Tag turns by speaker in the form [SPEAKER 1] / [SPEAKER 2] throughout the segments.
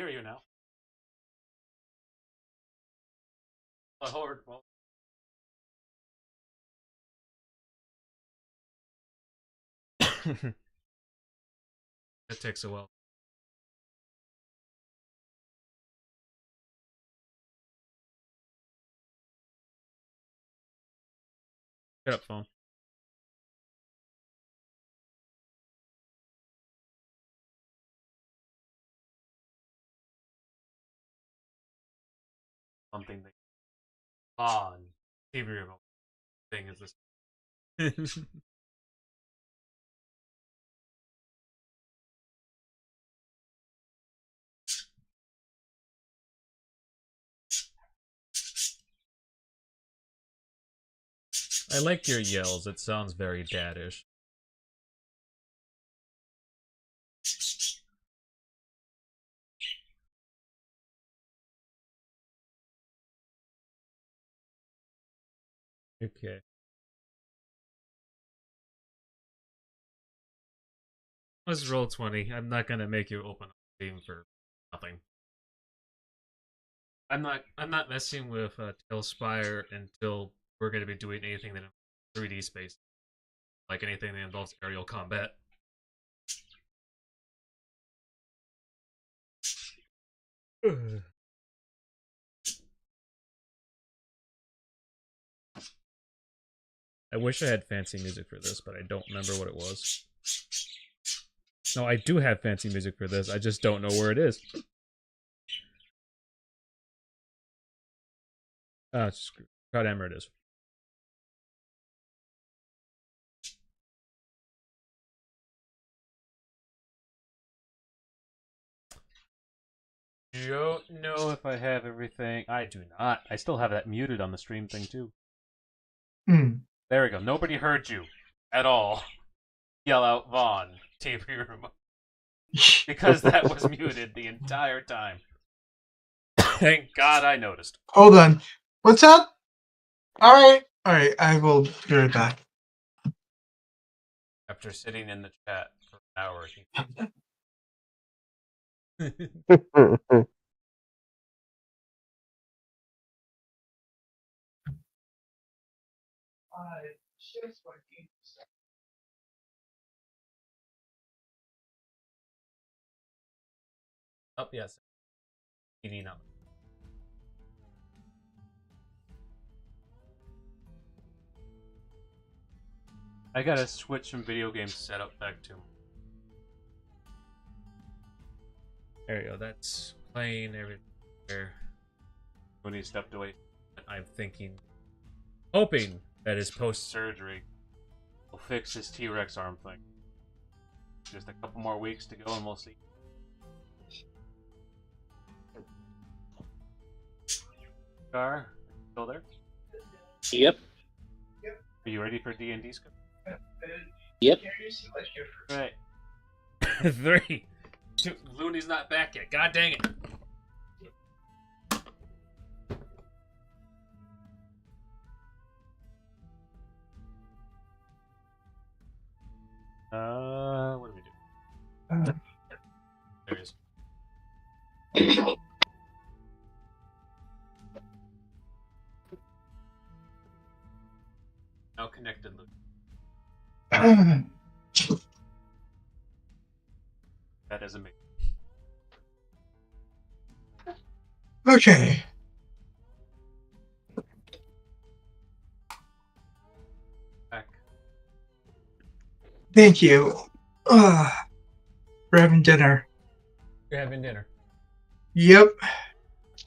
[SPEAKER 1] Hear you now. A horde. Well, that takes a while. Shut up, phone. Something that on TV remote thing is this. I like your yells. It sounds very daddish. Okay. Let's roll 20. I'm not gonna make you open a game for nothing. I'm not messing with Tailspire until we're gonna be doing anything that in 3D space. Like anything that involves aerial combat. I wish I had fancy music for this, but I don't remember what it was. No, I do have fancy music for this. I just don't know where it is. Ah, screw. Proud Hammer it is. Don't know if I have everything. I do not. I still have that muted on the stream thing too. There we go. Nobody heard you at all. Yell out Vaughn, TV room. Because that was muted the entire time. Thank God I noticed.
[SPEAKER 2] Hold on. What's up? Alright, I will be right back.
[SPEAKER 1] After sitting in the chat for an hour. Oh, yes. TV now. I gotta switch some video game setup back to. There you go. That's playing everywhere. When he stepped away, I'm thinking, hoping that his post-surgery will fix his T-Rex arm thing. Just a couple more weeks to go and we'll see. Gar, still there?
[SPEAKER 3] Yep.
[SPEAKER 1] Are you ready for D&D scope?
[SPEAKER 3] Yep.
[SPEAKER 1] Right. 3, 2. Looney's not back yet. God dang it. What do we do? There he is. Now connected, Luke. That is amazing.
[SPEAKER 2] Okay.
[SPEAKER 1] Back.
[SPEAKER 2] Thank you. We're having dinner.
[SPEAKER 1] You're having dinner.
[SPEAKER 2] Yep.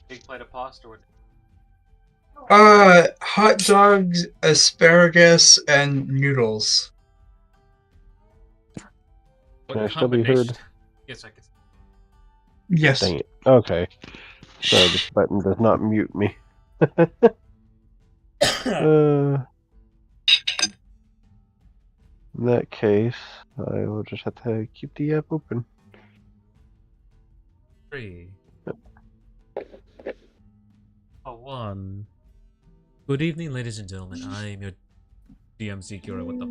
[SPEAKER 1] Big plate of pasta or
[SPEAKER 2] Hot dogs, asparagus, and noodles.
[SPEAKER 1] what
[SPEAKER 4] Can I still be
[SPEAKER 1] combination?
[SPEAKER 4] heard?
[SPEAKER 1] Yes, I can.
[SPEAKER 2] Yes.
[SPEAKER 4] Dang it. Okay. So this button does not mute me. In that case, I will just have to keep the app open.
[SPEAKER 1] 3. 1. Good evening, ladies and gentlemen. I am your DM Zekiro. What the?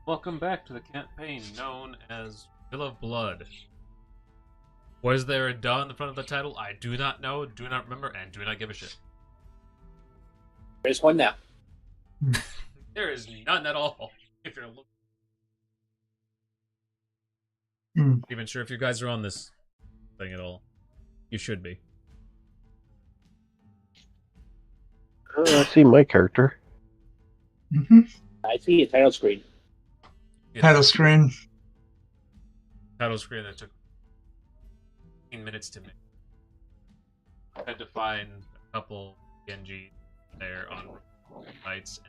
[SPEAKER 1] Welcome back to the campaign known as Will of Blood. Was there a duh in the front of the title? I do not know, do not remember, and do not give a shit.
[SPEAKER 3] There's one now.
[SPEAKER 1] There is none at all. If you're looking. Not even sure if you guys are on this thing at all. You should be.
[SPEAKER 4] I see my character.
[SPEAKER 3] I see a title screen.
[SPEAKER 2] Title screen.
[SPEAKER 1] Title screen that took 15 minutes to make. I had to find a couple PNG there on sites.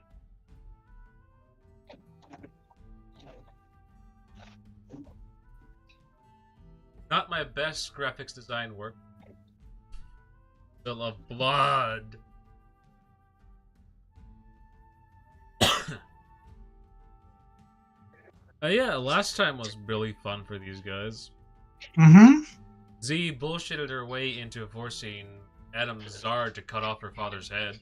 [SPEAKER 1] Not my best graphics design work. Will of Blood. Yeah, last time was really fun for these guys. Z bullshitted her way into forcing Adam Zard to cut off her father's head.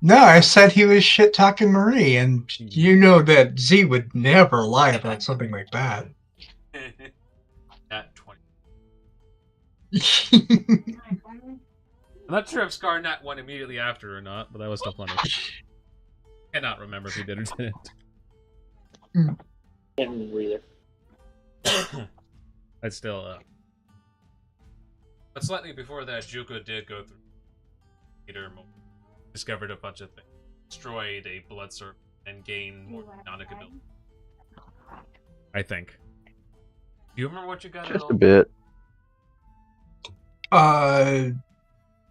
[SPEAKER 2] No, I said he was shit talking Marie, and you know that Z would never lie about something like that.
[SPEAKER 1] At 20. I'm not sure if Scarnat went immediately after or not, but that was still funny. Cannot remember if he did or didn't.
[SPEAKER 3] Can't remember either.
[SPEAKER 1] I'd still, But slightly before that, Juko did go through Peter, discovered a bunch of things, destroyed a blood circle, and gained more Psionic ability. I think. Do you remember what you got?
[SPEAKER 4] Just a bit.
[SPEAKER 2] Uh,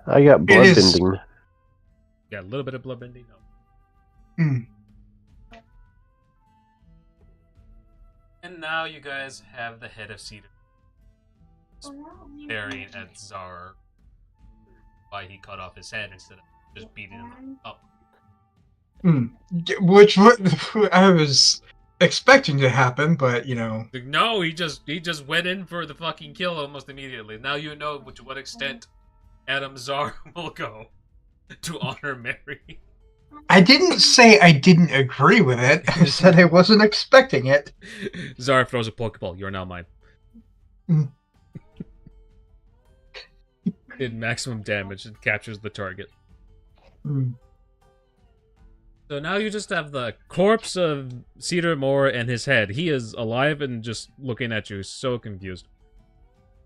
[SPEAKER 4] I got blood bending.
[SPEAKER 1] Yeah, a little bit of blood bending. No. And now you guys have the head of Cedar staring at Zar. Why he cut off his head instead of just beating him up.
[SPEAKER 2] Which I was expecting to happen, but you know.
[SPEAKER 1] No, he just went in for the fucking kill almost immediately. Now you know to what extent Adam Zar will go to honor Mary.
[SPEAKER 2] I didn't say I didn't agree with it. I said I wasn't expecting it.
[SPEAKER 1] Zara throws a Pokeball. You're now mine. Did maximum damage and captures the target. So now you just have the corpse of Cedar Moore and his head. He is alive and just looking at you, so confused.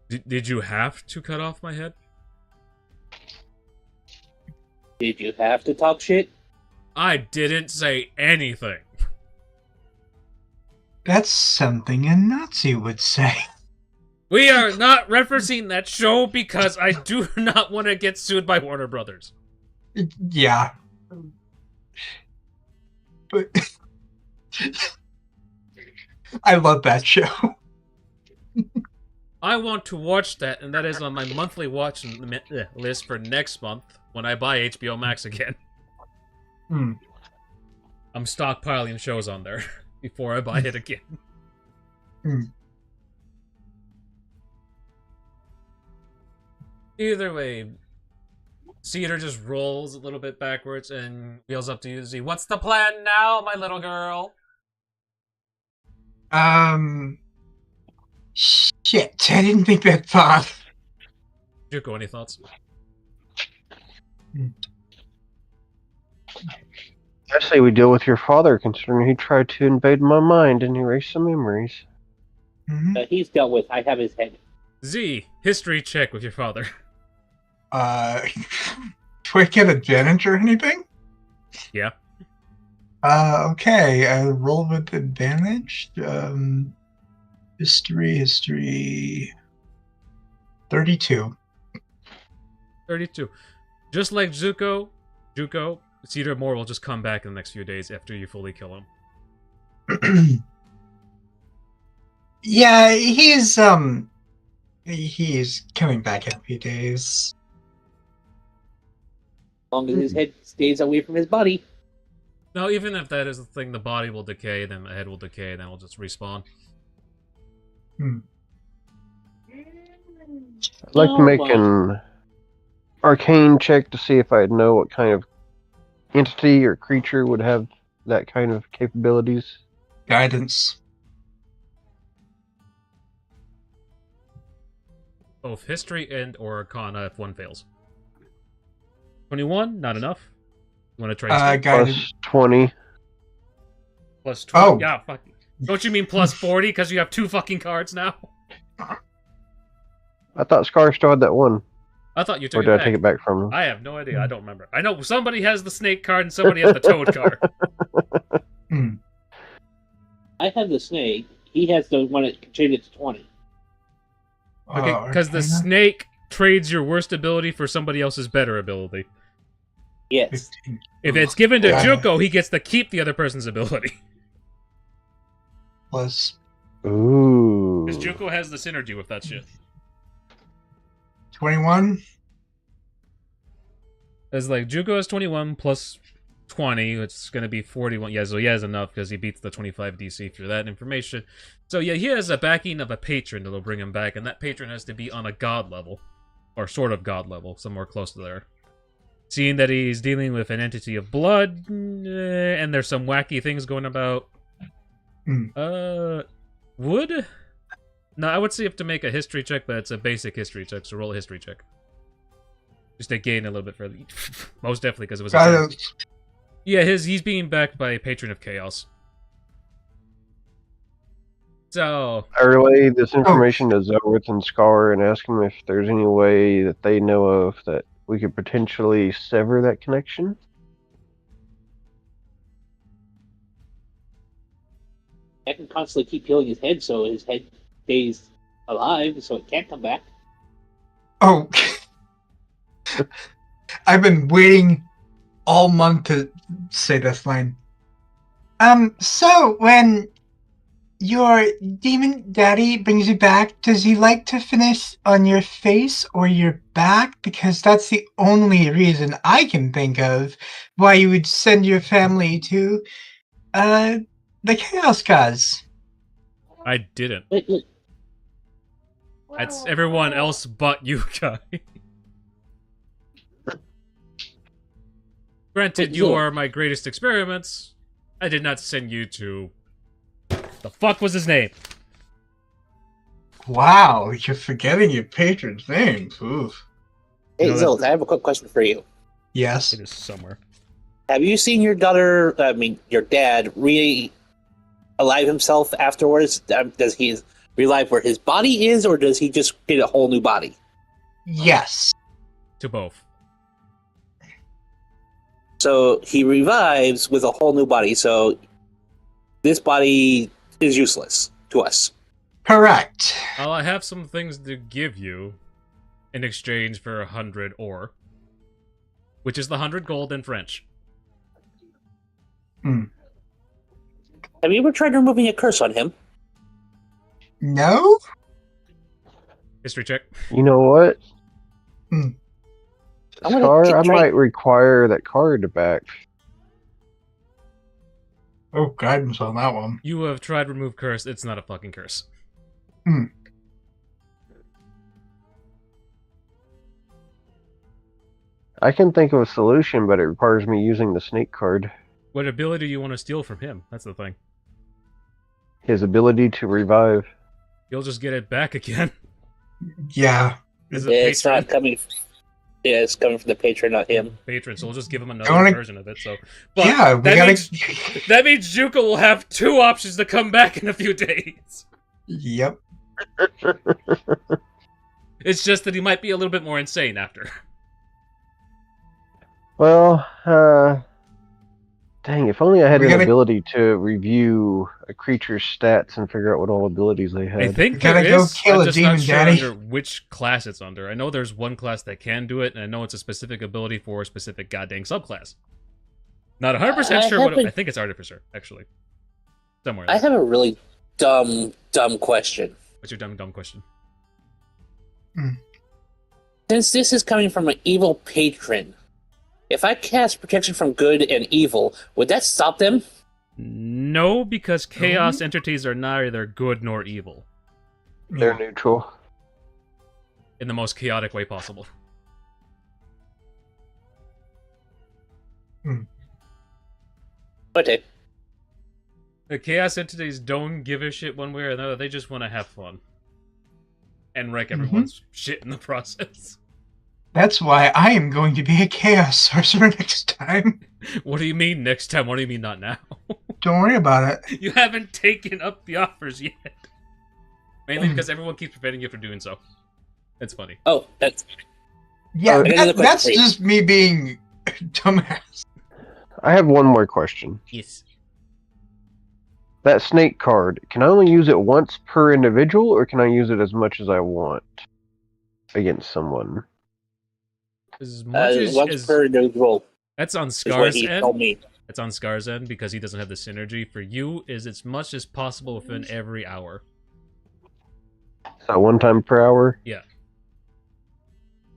[SPEAKER 1] Did you have to cut off my head?
[SPEAKER 3] Did you have to talk shit?
[SPEAKER 1] I didn't say anything.
[SPEAKER 2] That's something a Nazi would say.
[SPEAKER 1] We are not referencing that show because I do not want to get sued by Warner Brothers.
[SPEAKER 2] Yeah. But I love that show.
[SPEAKER 1] I want to watch that, and that is on my monthly watch list for next month when I buy HBO Max again. I'm stockpiling shows on there before I buy it again. Either way, Cedar just rolls a little bit backwards and wheels up to you, Z. What's the plan now, my little girl?
[SPEAKER 2] Shit, I didn't think that thought.
[SPEAKER 1] Juko, any thoughts?
[SPEAKER 4] I say we deal with your father, considering he tried to invade my mind and erase some memories.
[SPEAKER 3] He's dealt with. I have his head.
[SPEAKER 1] Z, history check with your father.
[SPEAKER 2] Do I get advantage or anything?
[SPEAKER 1] Yeah.
[SPEAKER 2] Okay, I roll with advantage. History. 32.
[SPEAKER 1] 32. Just like Juko, Cedar Moore will just come back in the next few days after you fully kill him.
[SPEAKER 2] Yeah, he's coming back in a few days.
[SPEAKER 3] As long as his head stays away from his body.
[SPEAKER 1] No, even if that is the thing, the body will decay, then the head will decay, then it'll just respawn.
[SPEAKER 4] I'd like to make an arcane check to see if I'd know what kind of entity or creature would have that kind of capabilities?
[SPEAKER 2] Guidance.
[SPEAKER 1] Both history and or arcana if one fails. 21, not enough. You want to try
[SPEAKER 2] guidance.
[SPEAKER 4] Plus 20.
[SPEAKER 1] plus 20?
[SPEAKER 2] Oh.
[SPEAKER 1] Yeah, fuck. Don't you mean plus 40 because you have 2 fucking cards now?
[SPEAKER 4] I thought Scar still had that one.
[SPEAKER 1] I thought you
[SPEAKER 4] Or
[SPEAKER 1] took it
[SPEAKER 4] did
[SPEAKER 1] back.
[SPEAKER 4] I take it back from him?
[SPEAKER 1] I have no idea. I don't remember. I know somebody has the snake card and somebody has the toad card.
[SPEAKER 3] I have the snake. He has the one that can change it to 20.
[SPEAKER 1] Okay, because the snake trades your worst ability for somebody else's better ability.
[SPEAKER 3] Yes.
[SPEAKER 2] 15.
[SPEAKER 1] If it's given to
[SPEAKER 2] Yeah.
[SPEAKER 1] Juko, he gets to keep the other person's ability.
[SPEAKER 2] Plus
[SPEAKER 4] Ooh.
[SPEAKER 1] Because Juko has the synergy with that shit.
[SPEAKER 2] 21.
[SPEAKER 1] It's like, Juko has 21 plus 20, it's going to be 41. Yeah, so he has enough because he beats the 25 DC through that information. So yeah, he has a backing of a patron that'll bring him back, and that patron has to be on a god level. Or sort of god level, somewhere close to there. Seeing that he's dealing with an entity of blood, and there's some wacky things going about. Would? No, I would say you have to make a history check, but it's a basic history check, so roll a history check. Just to gain a little bit further. Most definitely, because it was a yeah, he's being backed by a patron of chaos. So
[SPEAKER 4] I relay this information to Zelrith and Scar and ask them if there's any way that they know of that we could potentially sever that connection.
[SPEAKER 3] I can constantly keep healing his head so his head stays alive so it can't come back.
[SPEAKER 2] Oh. I've been waiting all month to say this line. So when your demon daddy brings you back, does he like to finish on your face or your back? Because that's the only reason I can think of why you would send your family to the Chaos Gods.
[SPEAKER 1] I didn't.
[SPEAKER 3] Wait.
[SPEAKER 1] That's everyone else but you guys. Granted, you are my greatest experiments. I did not send you to... The fuck was his name?
[SPEAKER 2] Wow, you're forgetting your patron's name. Oof.
[SPEAKER 3] Hey,
[SPEAKER 1] No,
[SPEAKER 3] Zilth, I have a quick question for you.
[SPEAKER 2] Yes.
[SPEAKER 1] It is somewhere.
[SPEAKER 3] Have you seen your your dad, re-alive himself afterwards? Does he relive where his body is, or does he just get a whole new body?
[SPEAKER 2] Yes.
[SPEAKER 1] To both.
[SPEAKER 3] So he revives with a whole new body, so this body is useless to us.
[SPEAKER 2] Correct.
[SPEAKER 1] Well, I have some things to give you in exchange for 100 ore. Which is the 100 gold in French.
[SPEAKER 3] Have you ever tried removing a curse on him?
[SPEAKER 2] No?
[SPEAKER 1] History check.
[SPEAKER 4] You know what?
[SPEAKER 3] I'm gonna
[SPEAKER 4] Scar,
[SPEAKER 3] keep
[SPEAKER 4] I
[SPEAKER 3] trying-
[SPEAKER 4] might require that card back.
[SPEAKER 2] Oh, guidance on that one.
[SPEAKER 1] You have tried remove curse. It's not a fucking curse.
[SPEAKER 4] I can think of a solution, but it requires me using the snake card.
[SPEAKER 1] What ability do you want to steal from him? That's the thing.
[SPEAKER 4] His ability to revive.
[SPEAKER 1] You'll just get it back again.
[SPEAKER 2] Yeah.
[SPEAKER 1] As a
[SPEAKER 3] It's
[SPEAKER 1] patron.
[SPEAKER 3] not coming. Yeah, it's coming from the patron, not him.
[SPEAKER 1] Patron, so we'll just give him another
[SPEAKER 2] Don't I-
[SPEAKER 1] version of it. So, but
[SPEAKER 2] Yeah, we
[SPEAKER 1] that
[SPEAKER 2] gotta.
[SPEAKER 1] means that means Juko will have 2 options to come back in a few days.
[SPEAKER 2] Yep.
[SPEAKER 1] It's just that he might be a little bit more insane after.
[SPEAKER 4] Well, dang, if only I had
[SPEAKER 2] We
[SPEAKER 4] an
[SPEAKER 2] gotta-
[SPEAKER 4] ability to review a creature's stats and figure out what all abilities they
[SPEAKER 1] I
[SPEAKER 4] had.
[SPEAKER 1] think
[SPEAKER 2] We gotta
[SPEAKER 1] there
[SPEAKER 2] go
[SPEAKER 1] is.
[SPEAKER 2] kill
[SPEAKER 1] I'm
[SPEAKER 2] a
[SPEAKER 1] just
[SPEAKER 2] demon,
[SPEAKER 1] not sure
[SPEAKER 2] Daddy.
[SPEAKER 1] under which class it's under. I know there's one class that can do it, and I know it's a specific ability for a specific goddamn subclass. Not 100% sure what. I think it's Artificer, actually. Somewhere.
[SPEAKER 3] I have a really dumb question.
[SPEAKER 1] What's your dumb question?
[SPEAKER 3] Since this is coming from an evil patron, if I cast protection from good and evil, would that stop them?
[SPEAKER 1] No, because chaos entities are neither good nor evil.
[SPEAKER 4] They're neutral.
[SPEAKER 1] In the most chaotic way possible.
[SPEAKER 3] Okay.
[SPEAKER 1] The chaos entities don't give a shit one way or another. They just want to have fun and wreck everyone's shit in the process.
[SPEAKER 2] That's why I am going to be a chaos sorcerer next time.
[SPEAKER 1] What do you mean next time? What do you mean not now?
[SPEAKER 2] Don't worry about it.
[SPEAKER 1] You haven't taken up the offers yet. Mainly because everyone keeps preventing you from doing so. It's funny.
[SPEAKER 3] Oh, that's...
[SPEAKER 2] Yeah, that's just me being dumbass.
[SPEAKER 4] I have one more question.
[SPEAKER 1] Yes.
[SPEAKER 4] That snake card, can I only use it once per individual, or can I use it as much as I want against someone?
[SPEAKER 1] As much
[SPEAKER 3] once per individual.
[SPEAKER 1] That's on Scar's end. That's on Scar's end because he doesn't have the synergy. For you, is as much as possible within every hour.
[SPEAKER 4] So 1 time per hour?
[SPEAKER 1] Yeah.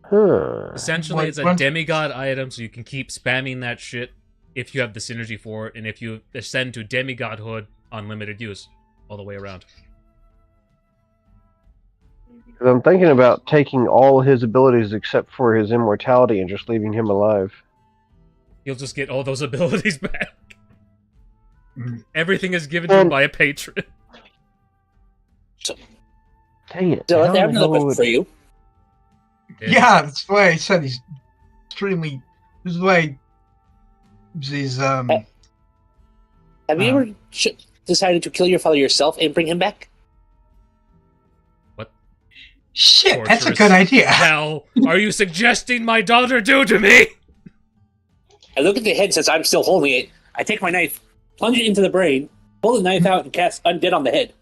[SPEAKER 4] Huh.
[SPEAKER 1] Essentially, it's a demigod item, so you can keep spamming that shit if you have the synergy for it, and if you ascend to demigodhood, unlimited use all the way around.
[SPEAKER 4] Because I'm thinking about taking all his abilities except for his immortality and just leaving him alive.
[SPEAKER 1] You'll just get all those abilities back. Everything is given to you by a patron.
[SPEAKER 4] Dang it.
[SPEAKER 3] So I have another question for you.
[SPEAKER 2] Yeah, that's why I said he's extremely... This is why he's,
[SPEAKER 3] Have you ever decided to kill your father yourself and bring him back?
[SPEAKER 1] What?
[SPEAKER 2] Shit, that's a good idea.
[SPEAKER 1] Hell, are you suggesting my daughter do to me?
[SPEAKER 3] I look at the head since I'm still holding it. I take my knife, plunge it into the brain, pull the knife out, and cast Undead on the head.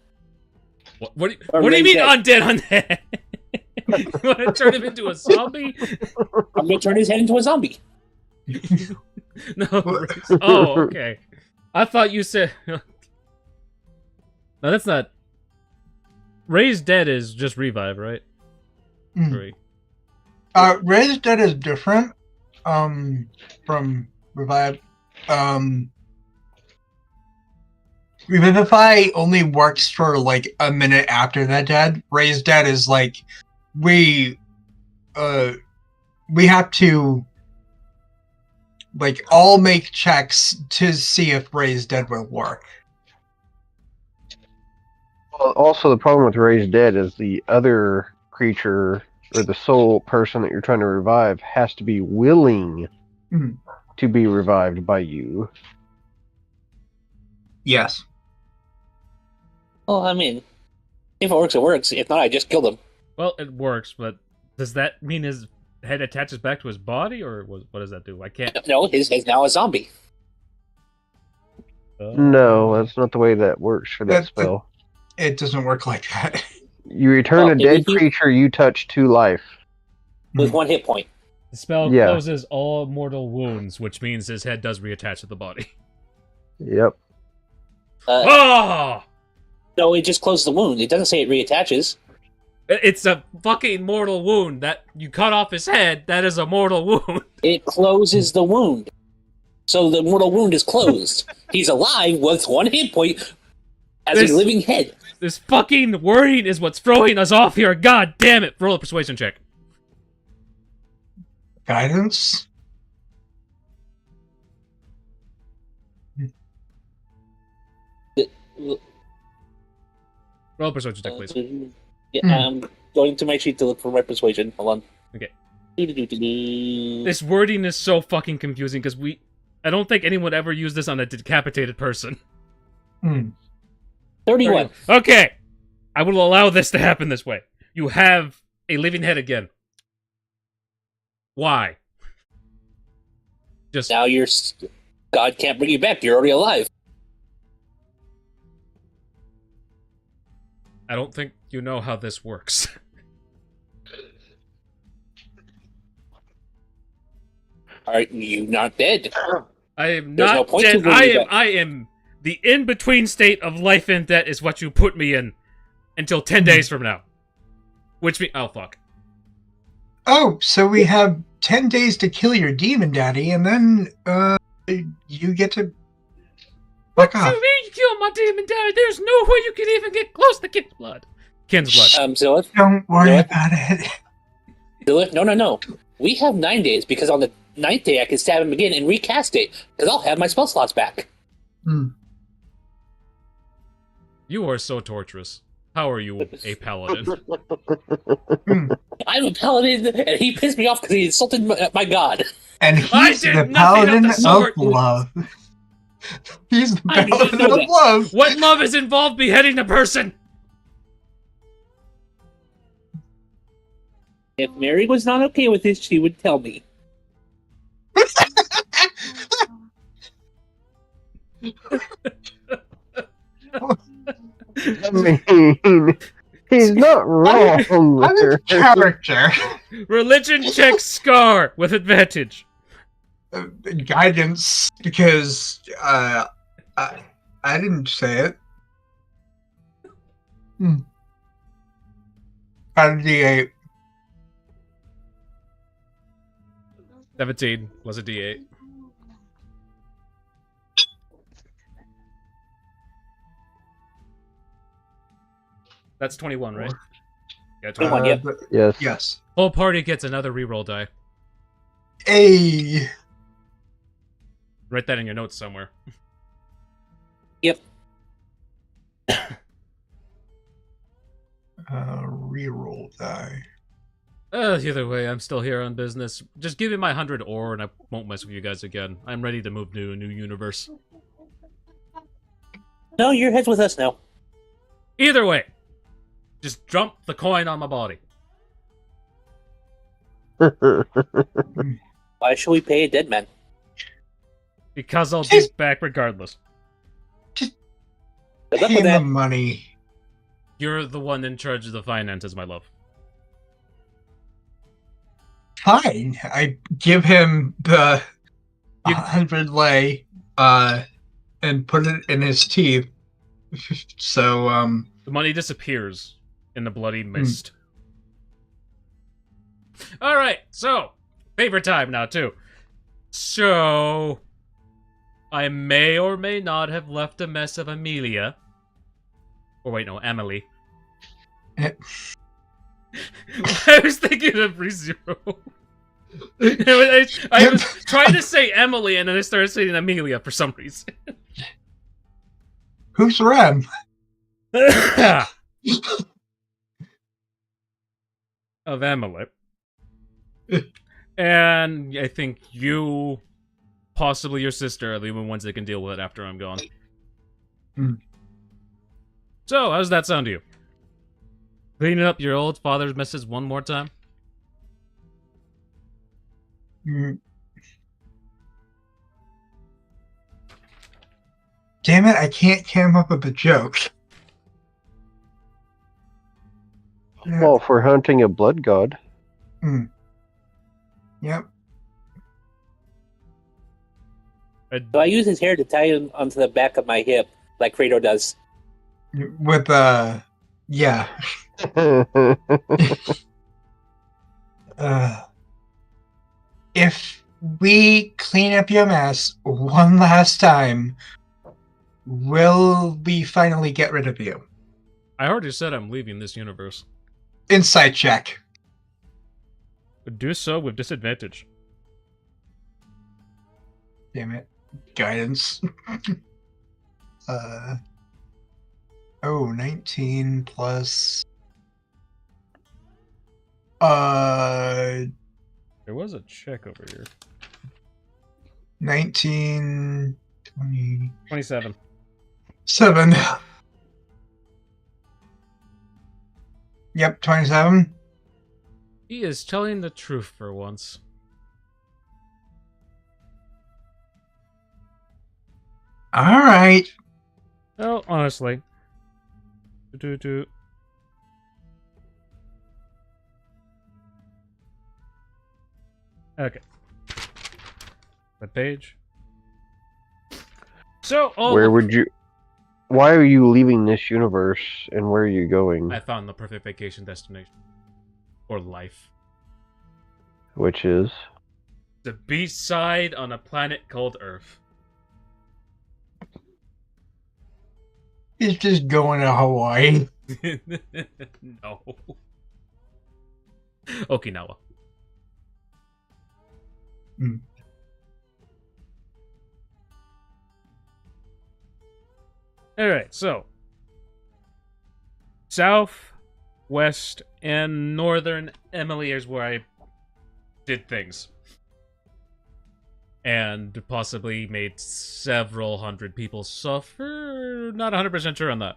[SPEAKER 1] What do you mean undead on the head? You want to turn him into a zombie?
[SPEAKER 3] I'm going to turn his head into a zombie.
[SPEAKER 1] No. Oh, okay. I thought you said... No, that's not... Raised Dead is just revive, right?
[SPEAKER 2] Raised Dead is different from revive. Revivify only works for like a minute after they're dead. Raised Dead is like we have to like all make checks to see if Raised Dead will work.
[SPEAKER 4] Well, also the problem with Raised Dead is the other creature or the soul person that you're trying to revive has to be willing to be revived by you.
[SPEAKER 2] Yes.
[SPEAKER 3] Well, I mean, if it works, it works. If not, I just killed him.
[SPEAKER 1] Well, it works, but does that mean his head attaches back to his body, or what does that do? I can't...
[SPEAKER 3] No, his head's now a zombie.
[SPEAKER 4] No, that's not the way that works for that spell.
[SPEAKER 2] It doesn't work like that.
[SPEAKER 4] You return a dead creature you touch to life.
[SPEAKER 3] With 1 hit point.
[SPEAKER 1] The spell closes all mortal wounds, which means his head does reattach to the body.
[SPEAKER 4] Yep.
[SPEAKER 3] No, it just closes the wound. It doesn't say it reattaches.
[SPEAKER 1] It's a fucking mortal wound. That you cut off his head, that is a mortal wound.
[SPEAKER 3] It closes the wound. So the mortal wound is closed. He's alive with 1 hit point as a living head.
[SPEAKER 1] This fucking wording is what's throwing us off here. God damn it. Roll a persuasion check.
[SPEAKER 2] Guidance?
[SPEAKER 1] Roll a persuasion check, please.
[SPEAKER 3] Yeah, I'm going to my sheet to look for my persuasion. Hold on.
[SPEAKER 1] Okay. This wording is so fucking confusing because I don't think anyone would ever use this on a decapitated person.
[SPEAKER 3] 31.
[SPEAKER 1] Okay. I will allow this to happen this way. You have a living head again. Why? Just
[SPEAKER 3] now God can't bring you back. You're already alive.
[SPEAKER 1] I don't think you know how this works.
[SPEAKER 3] Are you not dead?
[SPEAKER 1] I am not dead. I am the in-between state of life and death is what you put me in until 10 days from now. Which means... Oh, fuck.
[SPEAKER 2] Oh, so we have 10 days to kill your demon daddy, and then, you get to...
[SPEAKER 1] What do you mean you kill my demon daddy? There's no way you can even get close to Kin's blood. Kin's blood.
[SPEAKER 3] Zillith?
[SPEAKER 2] Don't worry about it.
[SPEAKER 3] Zillith, no. We have 9 days, because on the 9th day I can stab him again and recast it, because I'll have my spell slots back.
[SPEAKER 1] You are so torturous. How are you a paladin?
[SPEAKER 3] I'm a paladin, and he pissed me off because he insulted my god.
[SPEAKER 2] And he's the paladin of love. He's the paladin of love.
[SPEAKER 1] What love is involved beheading a person?
[SPEAKER 3] If Mary was not okay with this, she would tell me.
[SPEAKER 4] I mean, he's not wrong.
[SPEAKER 2] I'm a character.
[SPEAKER 1] Religion checks Scar with advantage.
[SPEAKER 2] Guidance, because I didn't say it. Got a D8.
[SPEAKER 1] 17 plus a D8. That's 21, right? Yeah, 21.
[SPEAKER 3] Yep.
[SPEAKER 4] Yes.
[SPEAKER 2] Yes.
[SPEAKER 1] Whole party gets another reroll die.
[SPEAKER 2] Hey.
[SPEAKER 1] Write that in your notes somewhere.
[SPEAKER 3] Yep.
[SPEAKER 2] Reroll die.
[SPEAKER 1] Either way, I'm still here on business. Just give me my 100 ore and I won't mess with you guys again. I'm ready to move to a new universe.
[SPEAKER 3] No, your head's with us now.
[SPEAKER 1] Either way, just dump the coin on my body.
[SPEAKER 3] Why should we pay a dead man?
[SPEAKER 1] Because I'll be back regardless.
[SPEAKER 3] Good luck
[SPEAKER 2] Pay
[SPEAKER 3] with
[SPEAKER 2] the
[SPEAKER 3] that.
[SPEAKER 2] money.
[SPEAKER 1] You're the one in charge of the finances, my love.
[SPEAKER 2] Fine. I give him the 100 lei, and put it in his teeth. So,
[SPEAKER 1] The money disappears in the bloody mist. Alright, so, favorite time now, too. So, I may or may not have left a mess of Amelia. Or wait, no, Emily. I was thinking of ReZero. I was trying to say Emily, and then I started saying Amelia for some reason.
[SPEAKER 2] Who's Rem?
[SPEAKER 1] Of Emily. And I think you, possibly your sister, are the only ones that can deal with it after I'm gone. So, how does that sound to you? Cleaning up your old father's messes one more time?
[SPEAKER 2] Damn it, I can't come up with a joke.
[SPEAKER 4] Well, for hunting a blood god.
[SPEAKER 2] Yep.
[SPEAKER 3] So I use his hair to tie him onto the back of my hip, like Kratos does.
[SPEAKER 2] With, yeah. If we clean up your mess one last time, will we finally get rid of you?
[SPEAKER 1] I already said I'm leaving this universe.
[SPEAKER 2] Insight check.
[SPEAKER 1] Do so with disadvantage.
[SPEAKER 2] Damn it. Guidance. 19 plus...
[SPEAKER 1] There was a check over here.
[SPEAKER 2] 19... 20...
[SPEAKER 1] 27.
[SPEAKER 2] 7. Yep, 27.
[SPEAKER 1] He is telling the truth for once.
[SPEAKER 2] Alright.
[SPEAKER 1] Well, honestly. Okay. What page? So,
[SPEAKER 4] where would you... Why are you leaving this universe, and where are you going?
[SPEAKER 1] I found the perfect vacation destination. Or life.
[SPEAKER 4] Which is?
[SPEAKER 1] The B-side on a planet called Earth.
[SPEAKER 2] He's just going to Hawaii.
[SPEAKER 1] No. Okinawa. Alright, so. south, west, and northern Emily is where I did things. And possibly made several hundred people suffer. Not 100% sure on that.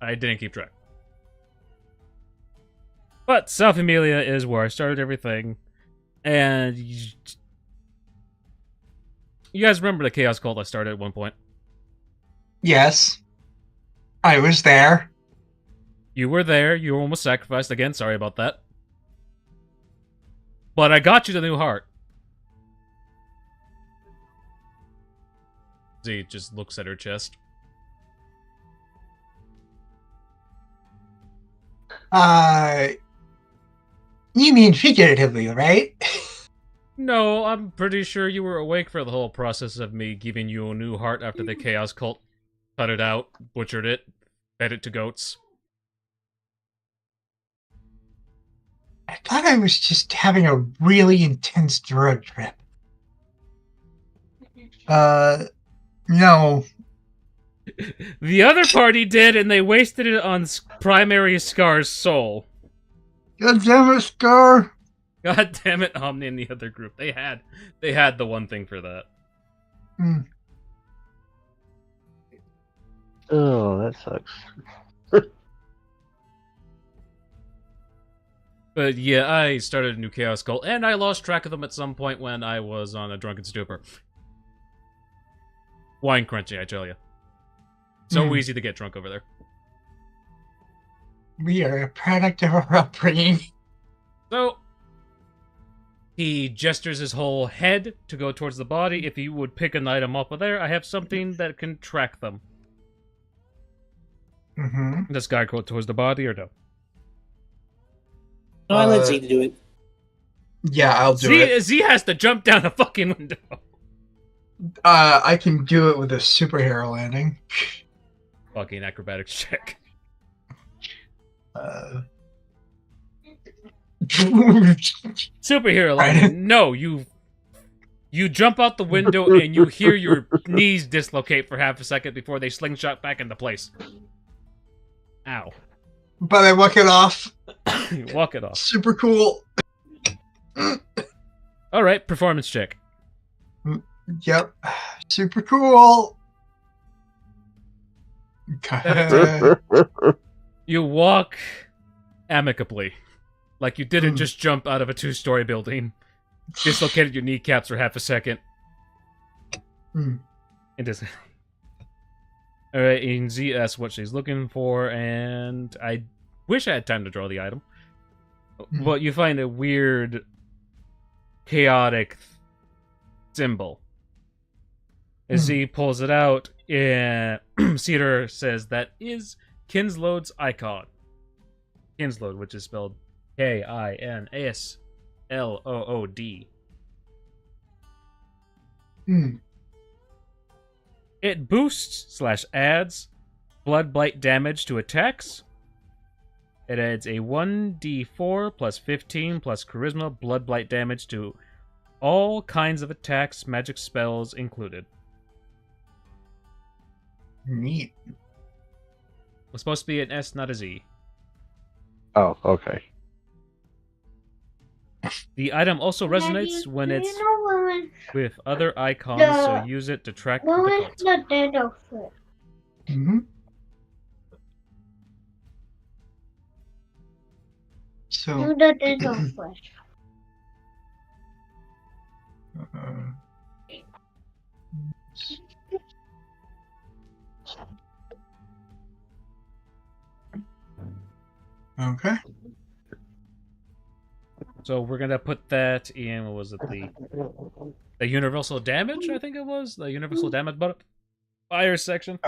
[SPEAKER 1] I didn't keep track. But South Emilia is where I started everything. And you guys remember the Chaos Cult I started at one point?
[SPEAKER 2] Yes. I was there.
[SPEAKER 1] You were there. You were almost sacrificed. Again, sorry about that. But I got you the new heart. Z just looks at her chest.
[SPEAKER 2] You mean figuratively, right?
[SPEAKER 1] No, I'm pretty sure you were awake for the whole process of me giving you a new heart after the Chaos Cult cut it out, butchered it, fed it to goats.
[SPEAKER 2] I thought I was just having a really intense drug trip. No.
[SPEAKER 1] The other party did, and they wasted it on primary Scar's soul.
[SPEAKER 2] God damn it, Scar!
[SPEAKER 1] God damn it, Omni and the other group. They had the one thing for that.
[SPEAKER 4] Oh, that sucks.
[SPEAKER 1] But yeah, I started a new Chaos Cult, and I lost track of them at some point when I was on a drunken stupor. Wine crunchy, I tell you. So easy to get drunk over there.
[SPEAKER 2] We are a product of our upbringing.
[SPEAKER 1] So, he gestures his whole head to go towards the body. If you would pick an item off of there, I have something that can track them. Does guy go towards the body or no?
[SPEAKER 3] No, I let Z to do it.
[SPEAKER 2] Yeah, I'll do it.
[SPEAKER 1] Z has to jump down the fucking window.
[SPEAKER 2] I can do it with a superhero landing.
[SPEAKER 1] Fucking acrobatics check. Superhero landing. No, you jump out the window and you hear your knees dislocate for half a second before they slingshot back into place. Ow.
[SPEAKER 2] But I walk it off.
[SPEAKER 1] You walk it off.
[SPEAKER 2] Super cool.
[SPEAKER 1] Alright, performance check.
[SPEAKER 2] Yep. Super cool.
[SPEAKER 1] You walk amicably. Like you didn't just jump out of a 2-story building. Dislocated your kneecaps for half a second. It doesn't. Alright, and Z asks what she's looking for, and I wish I had time to draw the item. But you find a weird, chaotic symbol. As Z pulls it out, Cedar says that is Kinsload's icon. Kinsload, which is spelled Kinslood. It boosts / adds blood blight damage to attacks. It adds a 1d4 plus 15 plus charisma blood blight damage to all kinds of attacks, magic spells included.
[SPEAKER 2] Neat.
[SPEAKER 1] It's supposed to be an S, not a Z.
[SPEAKER 4] Oh, okay.
[SPEAKER 1] The item also resonates when it's with other icons, so use it to track the cult.
[SPEAKER 2] So. Okay.
[SPEAKER 1] So we're gonna put that in. What was it? The universal damage? I think it was the universal damage fire section.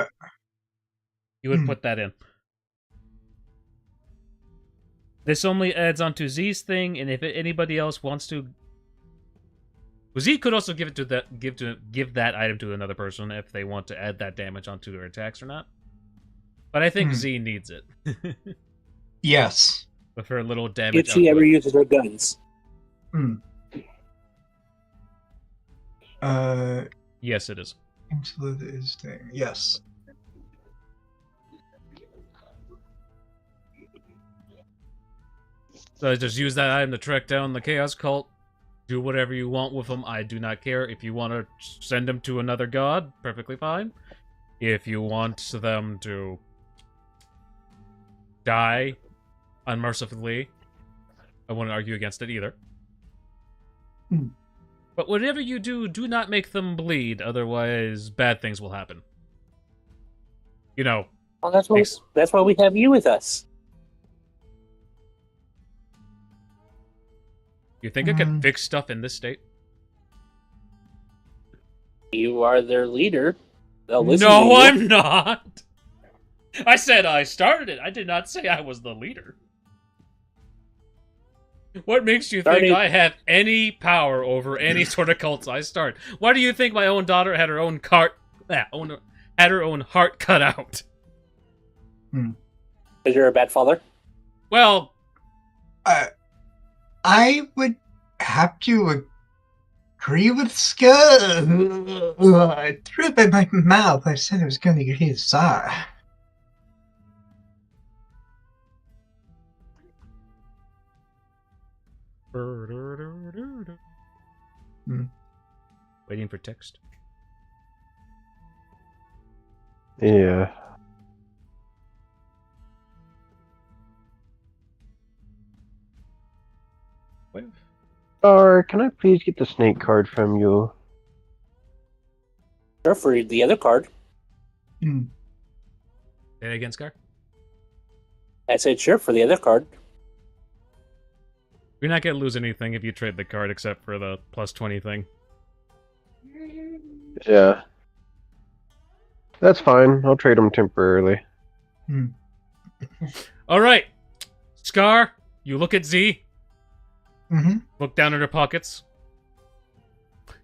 [SPEAKER 1] You would put that in. This only adds on to Z's thing, and if anybody else wants to, well, Z could also give it to that give that item to another person if they want to add that damage onto their attacks or not. But I think Z needs it.
[SPEAKER 2] Yes.
[SPEAKER 1] With her little damage.
[SPEAKER 3] If she ever uses her guns.
[SPEAKER 1] Yes, it is.
[SPEAKER 2] Absolute is thing. Yes.
[SPEAKER 1] So I just use that item to track down the Chaos Cult. Do whatever you want with them. I do not care. If you want to send them to another god, perfectly fine. If you want them to die unmercifully, I wouldn't argue against it either. But whatever you do, do not make them bleed, otherwise bad things will happen. You know.
[SPEAKER 3] Well, that's why we have you with us.
[SPEAKER 1] You think I could fix stuff in this state?
[SPEAKER 3] You are their leader. They'll listen
[SPEAKER 1] No,
[SPEAKER 3] to you.
[SPEAKER 1] I'm not! I said I started it. I did not say I was the leader. What makes you think I have any power over any sort of cults I start? Why do you think my own daughter had her own had her own heart cut out?
[SPEAKER 3] Because you're a bad father?
[SPEAKER 1] Well...
[SPEAKER 2] I would have to agree with Scott. I threw it by my mouth. I said I was going to get his side.
[SPEAKER 1] Waiting for text.
[SPEAKER 4] Yeah.
[SPEAKER 1] Wait.
[SPEAKER 4] Or can I please get the snake card from you?
[SPEAKER 3] Sure, for the other card.
[SPEAKER 1] Say it again, Scar?
[SPEAKER 3] I said sure for the other card.
[SPEAKER 1] You're not going to lose anything if you trade the card except for the plus 20 thing.
[SPEAKER 4] Yeah. That's fine. I'll trade them temporarily.
[SPEAKER 1] Alright. Scar, you look at Z. Look down at her pockets.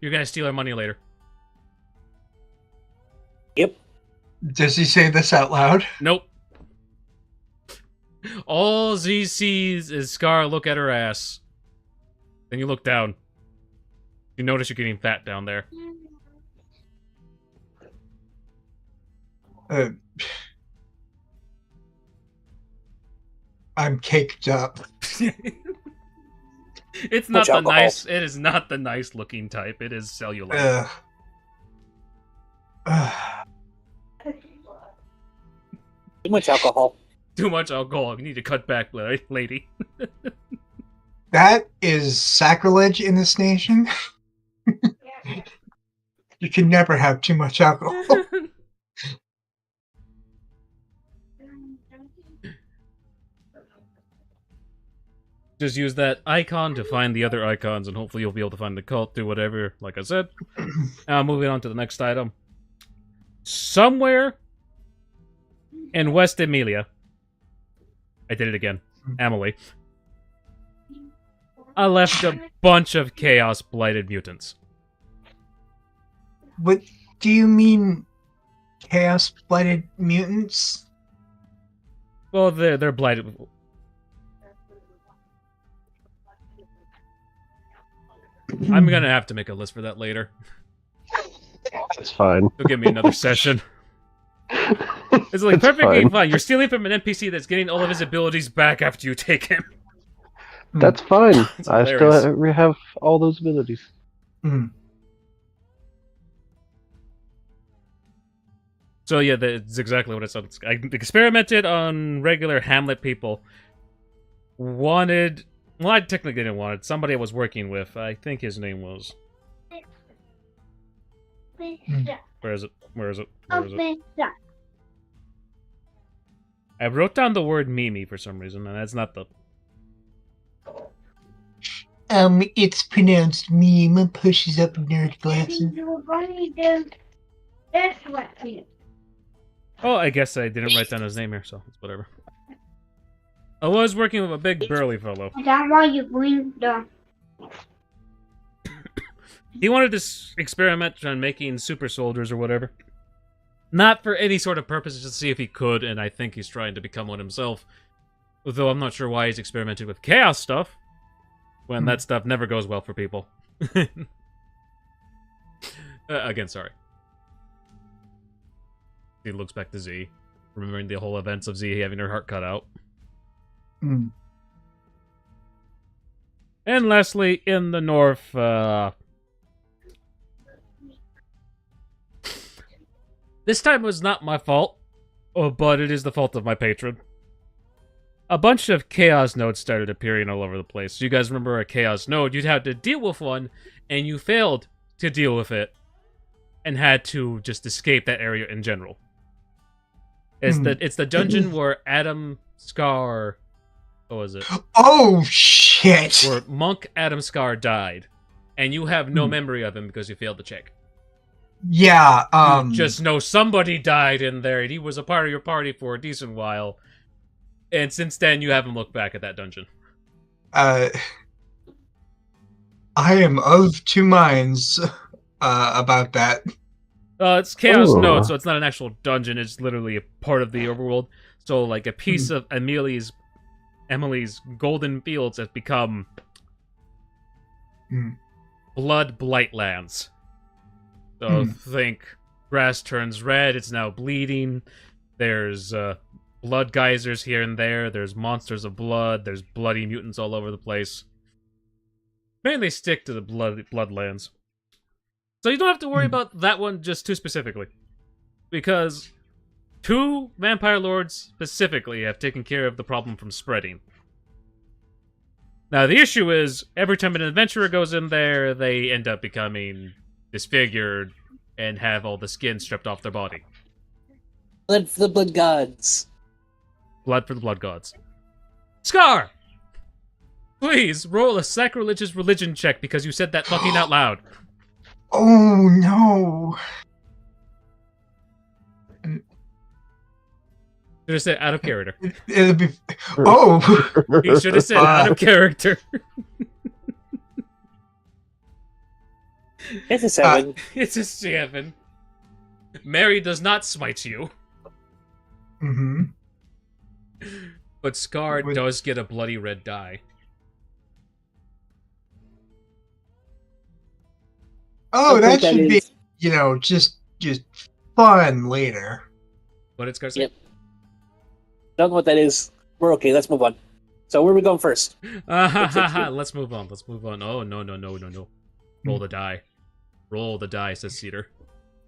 [SPEAKER 1] You're going to steal her money later.
[SPEAKER 3] Yep.
[SPEAKER 2] Does he say this out loud?
[SPEAKER 1] Nope. All Z sees is Scar look at her ass. Then you look down. You notice you're getting fat down there.
[SPEAKER 2] I'm caked up.
[SPEAKER 1] It's not the nice. It is not the nice looking type. It is cellulite.
[SPEAKER 3] Too much alcohol.
[SPEAKER 1] Too much alcohol. You need to cut back, lady.
[SPEAKER 2] That is sacrilege in this nation. You can never have too much alcohol.
[SPEAKER 1] Just use that icon to find the other icons, and hopefully you'll be able to find the cult, do whatever, like I said. Now, moving on to the next item. Somewhere in West Emilia, I did it again, Emily, I left a bunch of chaos-blighted mutants.
[SPEAKER 2] What do you mean, chaos-blighted mutants?
[SPEAKER 1] Well, they're blighted. I'm gonna have to make a list for that later.
[SPEAKER 4] That's fine.
[SPEAKER 1] They'll give me another session. It's like perfectly fine. You're stealing from an NPC that's getting all of his abilities back after you take him.
[SPEAKER 4] That's fine. I
[SPEAKER 1] hilarious.
[SPEAKER 4] still have all those abilities.
[SPEAKER 1] So yeah, that's exactly what it said. I experimented on regular Hamlet people. Wanted... Well, I technically didn't want it. Somebody I was working with. I think his name was... Where is it? Where is it? Where is it? I wrote down the word Mimi for some reason, and that's not the...
[SPEAKER 2] It's pronounced meme. Pushes up nerd glasses.
[SPEAKER 1] Oh, I guess I didn't write down his name here, so it's whatever. I was working with a big burly fellow.
[SPEAKER 5] That's why you bring the...
[SPEAKER 1] He wanted to experiment on making super soldiers or whatever. Not for any sort of purpose, just to see if he could, and I think he's trying to become one himself. Although I'm not sure why he's experimented with chaos stuff, when that stuff never goes well for people. Again, sorry. He looks back to Z, remembering the whole events of Z having her heart cut out. And lastly, in the north, this time was not my fault, but it is the fault of my patron. A bunch of chaos nodes started appearing all over the place. You guys remember a chaos node? You'd have to deal with one, and you failed to deal with it, and had to just escape that area in general. It's the dungeon where Adam Scar... What was it?
[SPEAKER 2] Oh, shit!
[SPEAKER 1] Where Monk Adam Scar died, and you have no memory of him because you failed to check.
[SPEAKER 2] Yeah,
[SPEAKER 1] You just know somebody died in there, and he was a part of your party for a decent while. And since then, you haven't looked back at that dungeon.
[SPEAKER 2] I am of two minds about that.
[SPEAKER 1] It's Chaos Node, so it's not an actual dungeon. It's literally a part of the overworld. So, like, a piece of Emily's golden fields has become Blood Blightlands. So think grass turns red, it's now bleeding. There's blood geysers here and there. There's monsters of blood. There's bloody mutants all over the place. Mainly stick to the Bloodlands. So you don't have to worry about that one just too specifically. Because 2 Vampire Lords specifically have taken care of the problem from spreading. Now the issue is, every time an adventurer goes in there, they end up becoming disfigured and have all the skin stripped off their body.
[SPEAKER 3] Blood for the blood gods.
[SPEAKER 1] Blood for the blood gods. Scar! Please, roll a sacrilegious religion check because you said that fucking out loud.
[SPEAKER 2] Oh, no.
[SPEAKER 1] Should have said out of character.
[SPEAKER 2] It'll be... Oh!
[SPEAKER 1] He should have said out of character.
[SPEAKER 3] It's a 7.
[SPEAKER 1] It's a 7. Mary does not smite you.
[SPEAKER 2] Mm-hmm.
[SPEAKER 1] But Scar does get a bloody red die.
[SPEAKER 2] Oh, that should be, you know, just fun later.
[SPEAKER 1] What did Scar say?
[SPEAKER 3] Yep. Don't know what that is. We're okay, let's move on. So where are we going first?
[SPEAKER 1] Let's move on. Let's move on. Oh, no. Roll the die. Roll the die, says Cedar.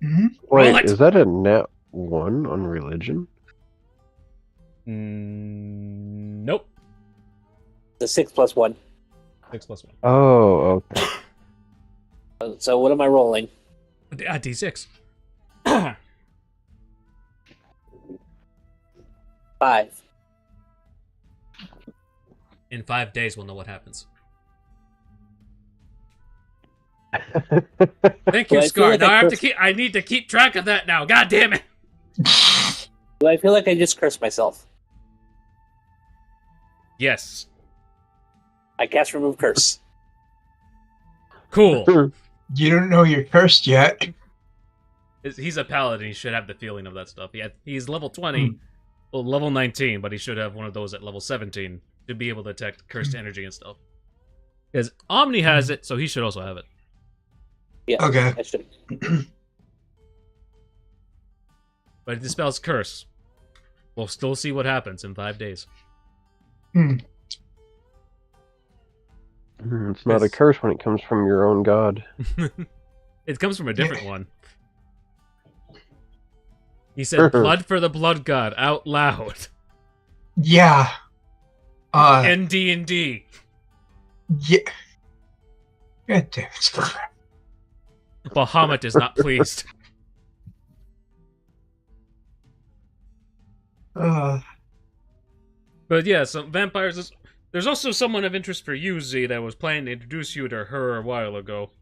[SPEAKER 2] Mm-hmm.
[SPEAKER 4] Wait, is that a net 1 on religion?
[SPEAKER 1] Nope.
[SPEAKER 3] The 6 plus 1.
[SPEAKER 1] 6 plus 1.
[SPEAKER 4] Oh, okay.
[SPEAKER 3] So what am I rolling?
[SPEAKER 1] D6.
[SPEAKER 3] 5.
[SPEAKER 1] In 5 days, we'll know what happens. Thank you,
[SPEAKER 3] Well,
[SPEAKER 1] Scar.
[SPEAKER 3] like
[SPEAKER 1] Now I need to keep track of that now. God damn it!
[SPEAKER 3] Do I feel like I just cursed myself?
[SPEAKER 1] Yes.
[SPEAKER 3] I cast remove curse.
[SPEAKER 1] Cool.
[SPEAKER 2] You don't know you're cursed yet.
[SPEAKER 1] He's a paladin. He should have the feeling of that stuff. He's level 20, well, level 19, but he should have one of those at level 17 to be able to detect cursed energy and stuff. Because Omni has it, so he should also have it.
[SPEAKER 3] Yeah.
[SPEAKER 2] Okay.
[SPEAKER 3] I should.
[SPEAKER 1] But it dispels curse. We'll still see what happens in 5 days.
[SPEAKER 4] It's not a curse when it comes from your own god.
[SPEAKER 1] It comes from a different one. He said blood for the blood god out loud.
[SPEAKER 2] Yeah.
[SPEAKER 1] In D&D.
[SPEAKER 2] Yeah. God damn it.
[SPEAKER 1] Bahamut is not pleased. But yeah, so vampires... There's also someone of interest for you, Z, that was planning to introduce you to her a while ago.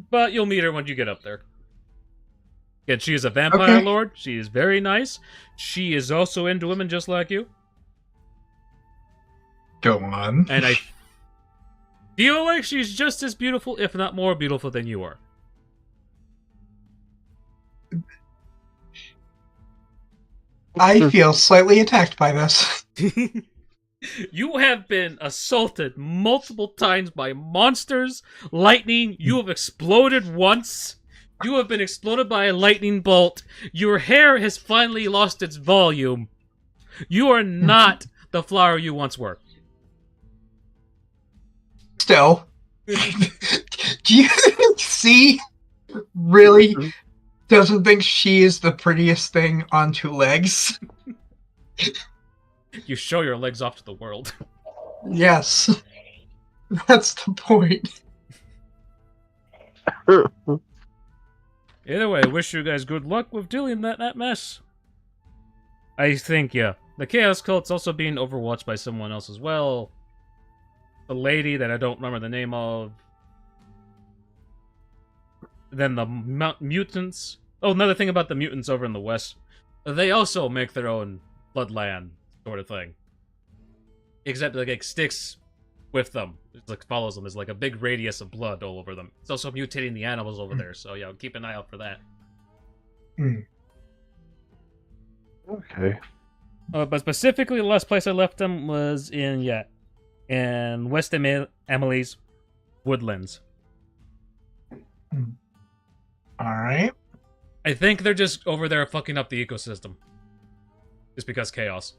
[SPEAKER 1] But you'll meet her when you get up there. Again, she is a vampire lord. She is very nice. She is also into women just like you.
[SPEAKER 2] Go on.
[SPEAKER 1] And I feel like she's just as beautiful, if not more beautiful, than you are.
[SPEAKER 2] I feel slightly attacked by this.
[SPEAKER 1] You have been assaulted multiple times by monsters, lightning. You have exploded once. You have been exploded by a lightning bolt. Your hair has finally lost its volume. You are not the flower you once were.
[SPEAKER 2] still, do you see? Really doesn't think she is the prettiest thing on two legs.
[SPEAKER 1] You show your legs off to the world.
[SPEAKER 2] Yes, that's the point.
[SPEAKER 1] Either way, wish you guys good luck with dealing with that mess. I think, yeah. The Chaos Cult's also being overwatched by someone else as well. The lady that I don't remember the name of. Then the mutants. Oh, another thing about the mutants over in the west. They also make their own bloodland sort of thing. Except it like sticks with them. It like follows them. There's like a big radius of blood all over them. It's also mutating the animals over there, so yeah, keep an eye out for that.
[SPEAKER 4] Okay.
[SPEAKER 1] But specifically, the last place I left them was in West Emily's Woodlands.
[SPEAKER 2] Alright.
[SPEAKER 1] I think they're just over there fucking up the ecosystem. Just because chaos.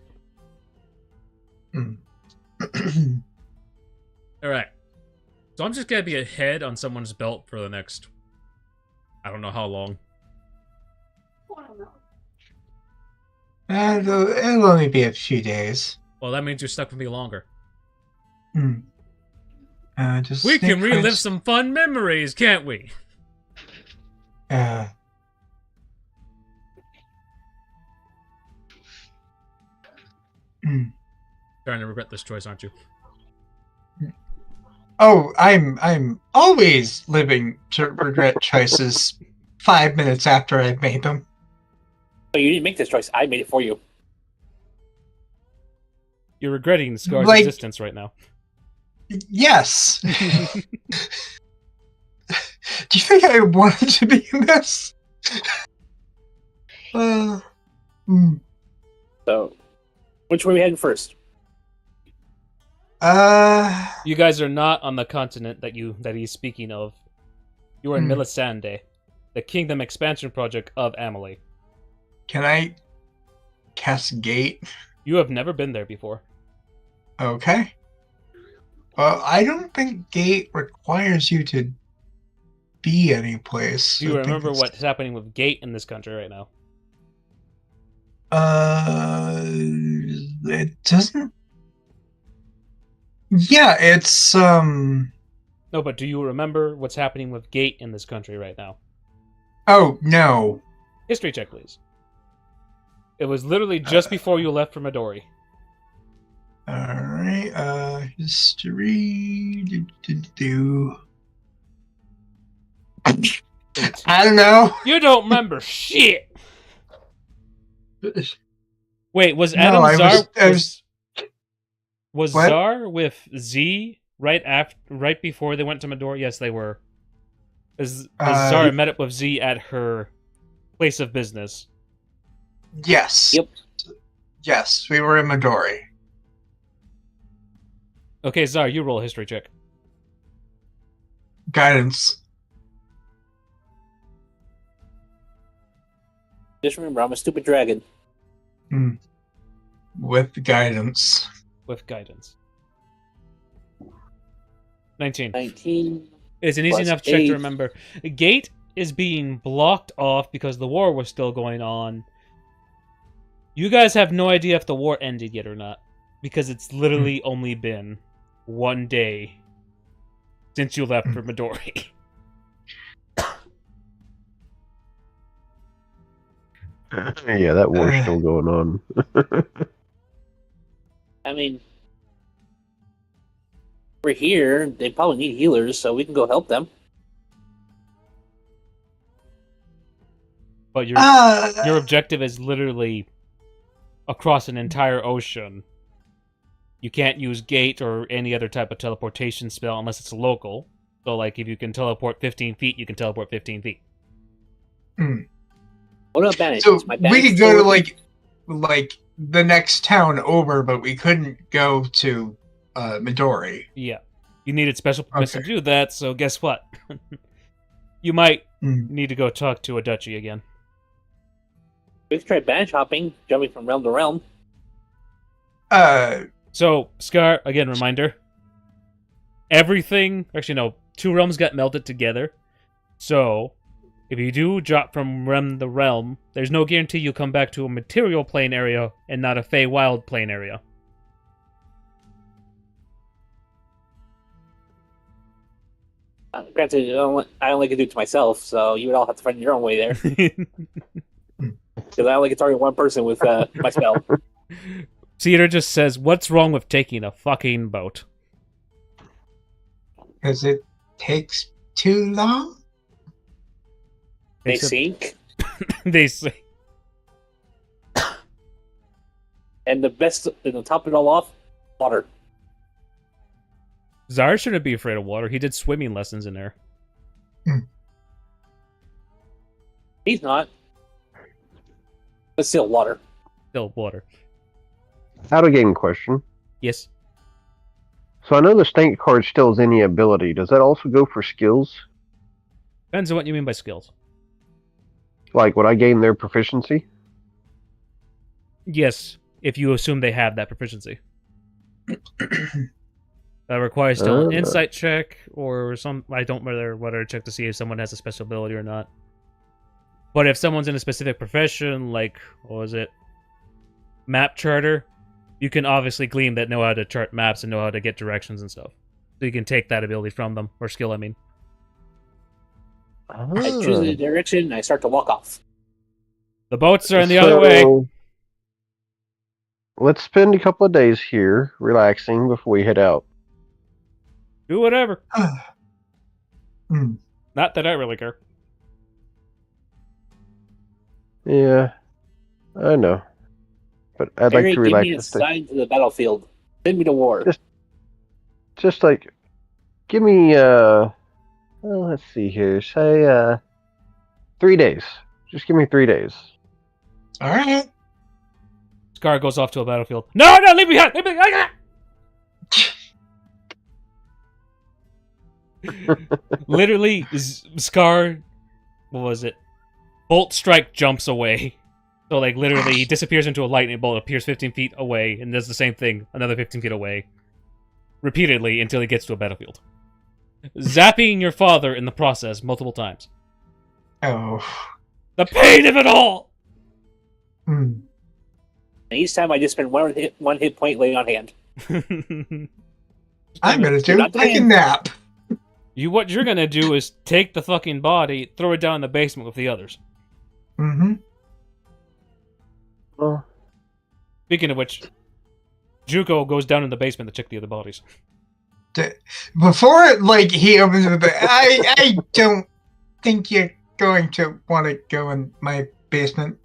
[SPEAKER 1] Alright. So I'm just gonna be ahead on someone's belt for the next... I don't know how long.
[SPEAKER 2] It'll only be a few days.
[SPEAKER 1] Well, that means you're stuck with me longer.
[SPEAKER 2] Just
[SPEAKER 1] We can relive some fun memories, can't we?
[SPEAKER 2] Starting
[SPEAKER 1] to regret this choice, aren't you?
[SPEAKER 2] Oh, I'm always living to regret choices 5 minutes after I've made them.
[SPEAKER 3] Oh, you didn't make this choice. I made it for you.
[SPEAKER 1] You're regretting Scar's
[SPEAKER 2] Like-
[SPEAKER 1] existence right now.
[SPEAKER 2] Yes. Do you think I wanted to be in this?
[SPEAKER 3] So, which way are we heading first?
[SPEAKER 1] You guys are not on the continent that he's speaking of. You are in Melisande, the kingdom expansion project of Amelie.
[SPEAKER 2] Can I cast Gate?
[SPEAKER 1] You have never been there before.
[SPEAKER 2] Okay. Well, I don't think Gate requires you to be any place.
[SPEAKER 1] Do you remember what's happening with Gate in this country right now?
[SPEAKER 2] It doesn't. Yeah, it's
[SPEAKER 1] No, but do you remember what's happening with Gate in this country right now?
[SPEAKER 2] Oh no.
[SPEAKER 1] History check, please. It was literally just before you left for Midori.
[SPEAKER 2] Alright, history. I don't know.
[SPEAKER 1] You don't remember shit! Wait, was
[SPEAKER 2] No,
[SPEAKER 1] Adam
[SPEAKER 2] I
[SPEAKER 1] Czar...
[SPEAKER 2] was-
[SPEAKER 1] Was
[SPEAKER 2] What?
[SPEAKER 1] Czar with Z right before they went to Midori? Yes, they were. As Czar met up with Z at her place of business.
[SPEAKER 2] Yes.
[SPEAKER 3] Yep.
[SPEAKER 2] Yes, we were in Midori.
[SPEAKER 1] Okay, Czar, you roll a history check.
[SPEAKER 2] Guidance.
[SPEAKER 3] Just remember, I'm a stupid dragon.
[SPEAKER 2] With guidance.
[SPEAKER 1] With guidance. 19.
[SPEAKER 3] 19.
[SPEAKER 1] It's an easy
[SPEAKER 3] plus
[SPEAKER 1] enough check
[SPEAKER 3] 8.
[SPEAKER 1] to remember. Gate is being blocked off because the war was still going on. You guys have no idea if the war ended yet or not. Because it's literally only been 1 day since you left for Midori.
[SPEAKER 4] Yeah, that war's still going on.
[SPEAKER 3] I mean, we're here. They probably need healers, so we can go help them.
[SPEAKER 1] But your objective is literally across an entire ocean. You can't use Gate or any other type of teleportation spell unless it's local. So, like, if you can teleport 15 feet, you can teleport 15 feet.
[SPEAKER 3] What about Banish?
[SPEAKER 2] So
[SPEAKER 3] Is my
[SPEAKER 2] we
[SPEAKER 3] Banish
[SPEAKER 2] could go
[SPEAKER 3] still
[SPEAKER 2] to
[SPEAKER 3] working?
[SPEAKER 2] like the next town over, but we couldn't go to Midori.
[SPEAKER 1] Yeah. You needed special permission
[SPEAKER 2] Okay.
[SPEAKER 1] to do that, so guess what? You might
[SPEAKER 2] Mm.
[SPEAKER 1] need to go talk to a duchy again.
[SPEAKER 3] We could try Banish hopping, jumping from realm to realm.
[SPEAKER 1] So, Scar, again, reminder. everything... Actually, no. 2 realms got melted together. So, if you do drop from realm to realm, there's no guarantee you'll come back to a material plane area and not a Feywild plane area.
[SPEAKER 3] Granted, I only can do it to myself, so you would all have to find your own way there. Because I only can target one person with my spell.
[SPEAKER 1] Cedar just says, what's wrong with taking a fucking boat?
[SPEAKER 2] Because it takes too long?
[SPEAKER 3] They sink.
[SPEAKER 1] They sink.
[SPEAKER 3] And the best, and to top it all off, water.
[SPEAKER 1] Zar shouldn't be afraid of water. He did swimming lessons in there.
[SPEAKER 3] He's not. But still, water.
[SPEAKER 1] Still water.
[SPEAKER 4] Out of game question.
[SPEAKER 1] Yes.
[SPEAKER 4] So I know the snake card still has any ability. Does that also go for skills?
[SPEAKER 1] Depends on what you mean by skills.
[SPEAKER 4] Like, would I gain their proficiency?
[SPEAKER 1] Yes, if you assume they have that proficiency. That requires still an insight check or some. I don't remember whether to check to see if someone has a special ability or not. But if someone's in a specific profession, like, what was it? Map charter, you can obviously glean that know how to chart maps and know how to get directions and stuff. So you can take that ability from them, or skill, I mean.
[SPEAKER 3] I choose the direction and I start to walk off.
[SPEAKER 1] The boats are in the other way.
[SPEAKER 4] Let's spend a couple of days here relaxing before we head out.
[SPEAKER 1] Do whatever. Not that I really care.
[SPEAKER 4] Yeah, I know. But I'd like to relax.
[SPEAKER 3] Give me a sign to the battlefield. Send me to war.
[SPEAKER 4] Just like, give me, let's see here. Say, 3 days. Just give me 3 days.
[SPEAKER 2] All right.
[SPEAKER 1] Scar goes off to a battlefield. No, leave me behind! Leave me behind! Literally, Scar, what was it? Bolt Strike jumps away. So, like, literally, he disappears into a lightning bolt, appears 15 feet away, and does the same thing, another 15 feet away. Repeatedly, until he gets to a battlefield. Zapping your father in the process multiple times.
[SPEAKER 2] Oh.
[SPEAKER 1] The pain of it all!
[SPEAKER 3] And each time I just spend one hit point laying on hand.
[SPEAKER 2] I'm gonna take a nap.
[SPEAKER 1] What you're gonna do is take the fucking body, throw it down in the basement with the others.
[SPEAKER 4] Well,
[SPEAKER 1] speaking of which, Juko goes down in the basement to check the other bodies.
[SPEAKER 2] Before, like, he opens the door, I don't think you're going to want to go in my basement.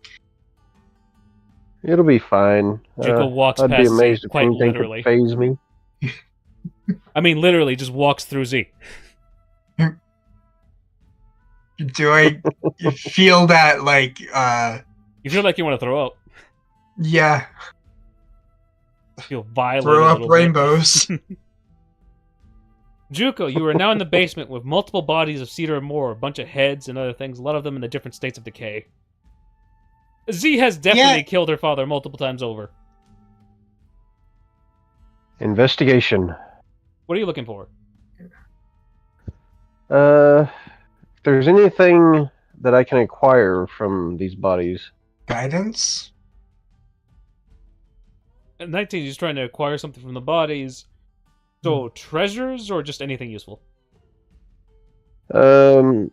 [SPEAKER 4] It'll be fine.
[SPEAKER 1] Juko walks
[SPEAKER 4] I'd
[SPEAKER 1] past
[SPEAKER 4] be amazed
[SPEAKER 1] Z,
[SPEAKER 4] if
[SPEAKER 1] quite
[SPEAKER 4] anything
[SPEAKER 1] literally.
[SPEAKER 4] could phase me.
[SPEAKER 1] I mean, literally, just walks through Z.
[SPEAKER 2] Do I feel that, like,
[SPEAKER 1] You feel like you want to throw up.
[SPEAKER 2] Yeah.
[SPEAKER 1] You feel violent.
[SPEAKER 2] Throw up rainbows.
[SPEAKER 1] Juko, you are now in the basement with multiple bodies of Cedar and more, a bunch of heads and other things, a lot of them in the different states of decay. Z has definitely killed her father multiple times over.
[SPEAKER 4] Investigation.
[SPEAKER 1] What are you looking for?
[SPEAKER 4] If there's anything that I can acquire from these bodies.
[SPEAKER 2] Guidance?
[SPEAKER 1] 19, he's trying to acquire something from the bodies. So, treasures or just anything useful?
[SPEAKER 4] Can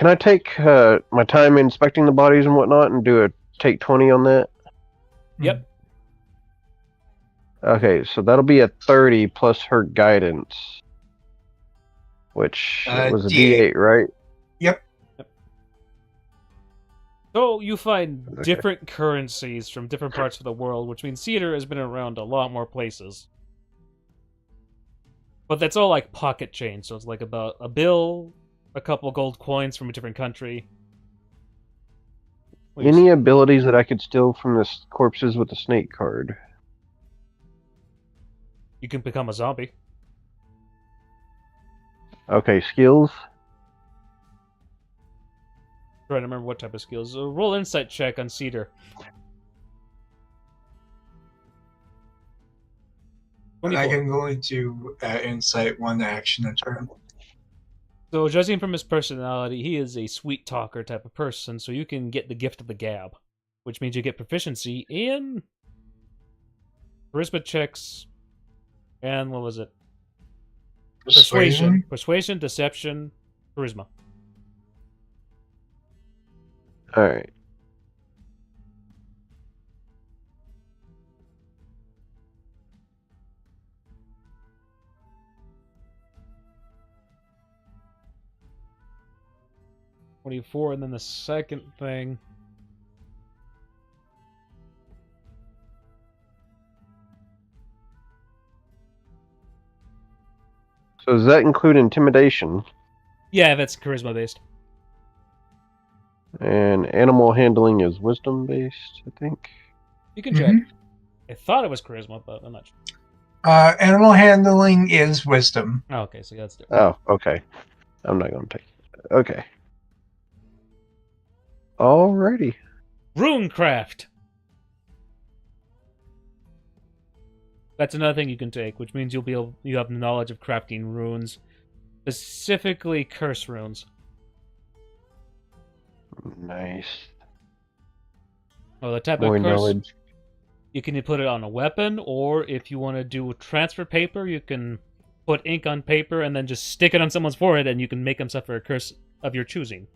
[SPEAKER 4] I take my time inspecting the bodies and whatnot and do a take 20 on that?
[SPEAKER 1] Yep.
[SPEAKER 4] Okay, so that'll be a 30 plus her guidance. Which was a D8, right?
[SPEAKER 2] Yep.
[SPEAKER 1] So you find different currencies from different parts of the world, which means Cedar has been around a lot more places. But that's all like pocket change, so it's like about a bill, a couple gold coins from a different country.
[SPEAKER 4] Any abilities that I could steal from the corpses with the snake card?
[SPEAKER 1] You can become a zombie.
[SPEAKER 4] Okay, skills.
[SPEAKER 1] Trying to remember what type of skills. Roll insight check on Cedar.
[SPEAKER 2] I can go into insight 1 action a turn.
[SPEAKER 1] So, judging from his personality, he is a sweet talker type of person, so you can get the gift of the gab, which means you get proficiency in charisma checks, and what was it? Persuasion, deception, charisma.
[SPEAKER 4] Alright.
[SPEAKER 1] $24, and then the second thing.
[SPEAKER 4] So does that include intimidation?
[SPEAKER 1] Yeah, that's charisma based.
[SPEAKER 4] And animal handling is wisdom based, I think.
[SPEAKER 1] You can check. I thought it was charisma, but I'm not sure.
[SPEAKER 2] Animal handling is wisdom.
[SPEAKER 1] Oh, okay, so that's different.
[SPEAKER 4] Oh, okay. I'm not going to take it. Okay. Alrighty.
[SPEAKER 1] Runecraft! That's another thing you can take, which means you have knowledge of crafting runes. Specifically curse runes.
[SPEAKER 4] Nice.
[SPEAKER 1] Oh, the type
[SPEAKER 4] More
[SPEAKER 1] of curse
[SPEAKER 4] knowledge.
[SPEAKER 1] you can put it on a weapon, or if you want to do transfer paper, you can put ink on paper and then just stick it on someone's forehead, and you can make them suffer a curse of your choosing.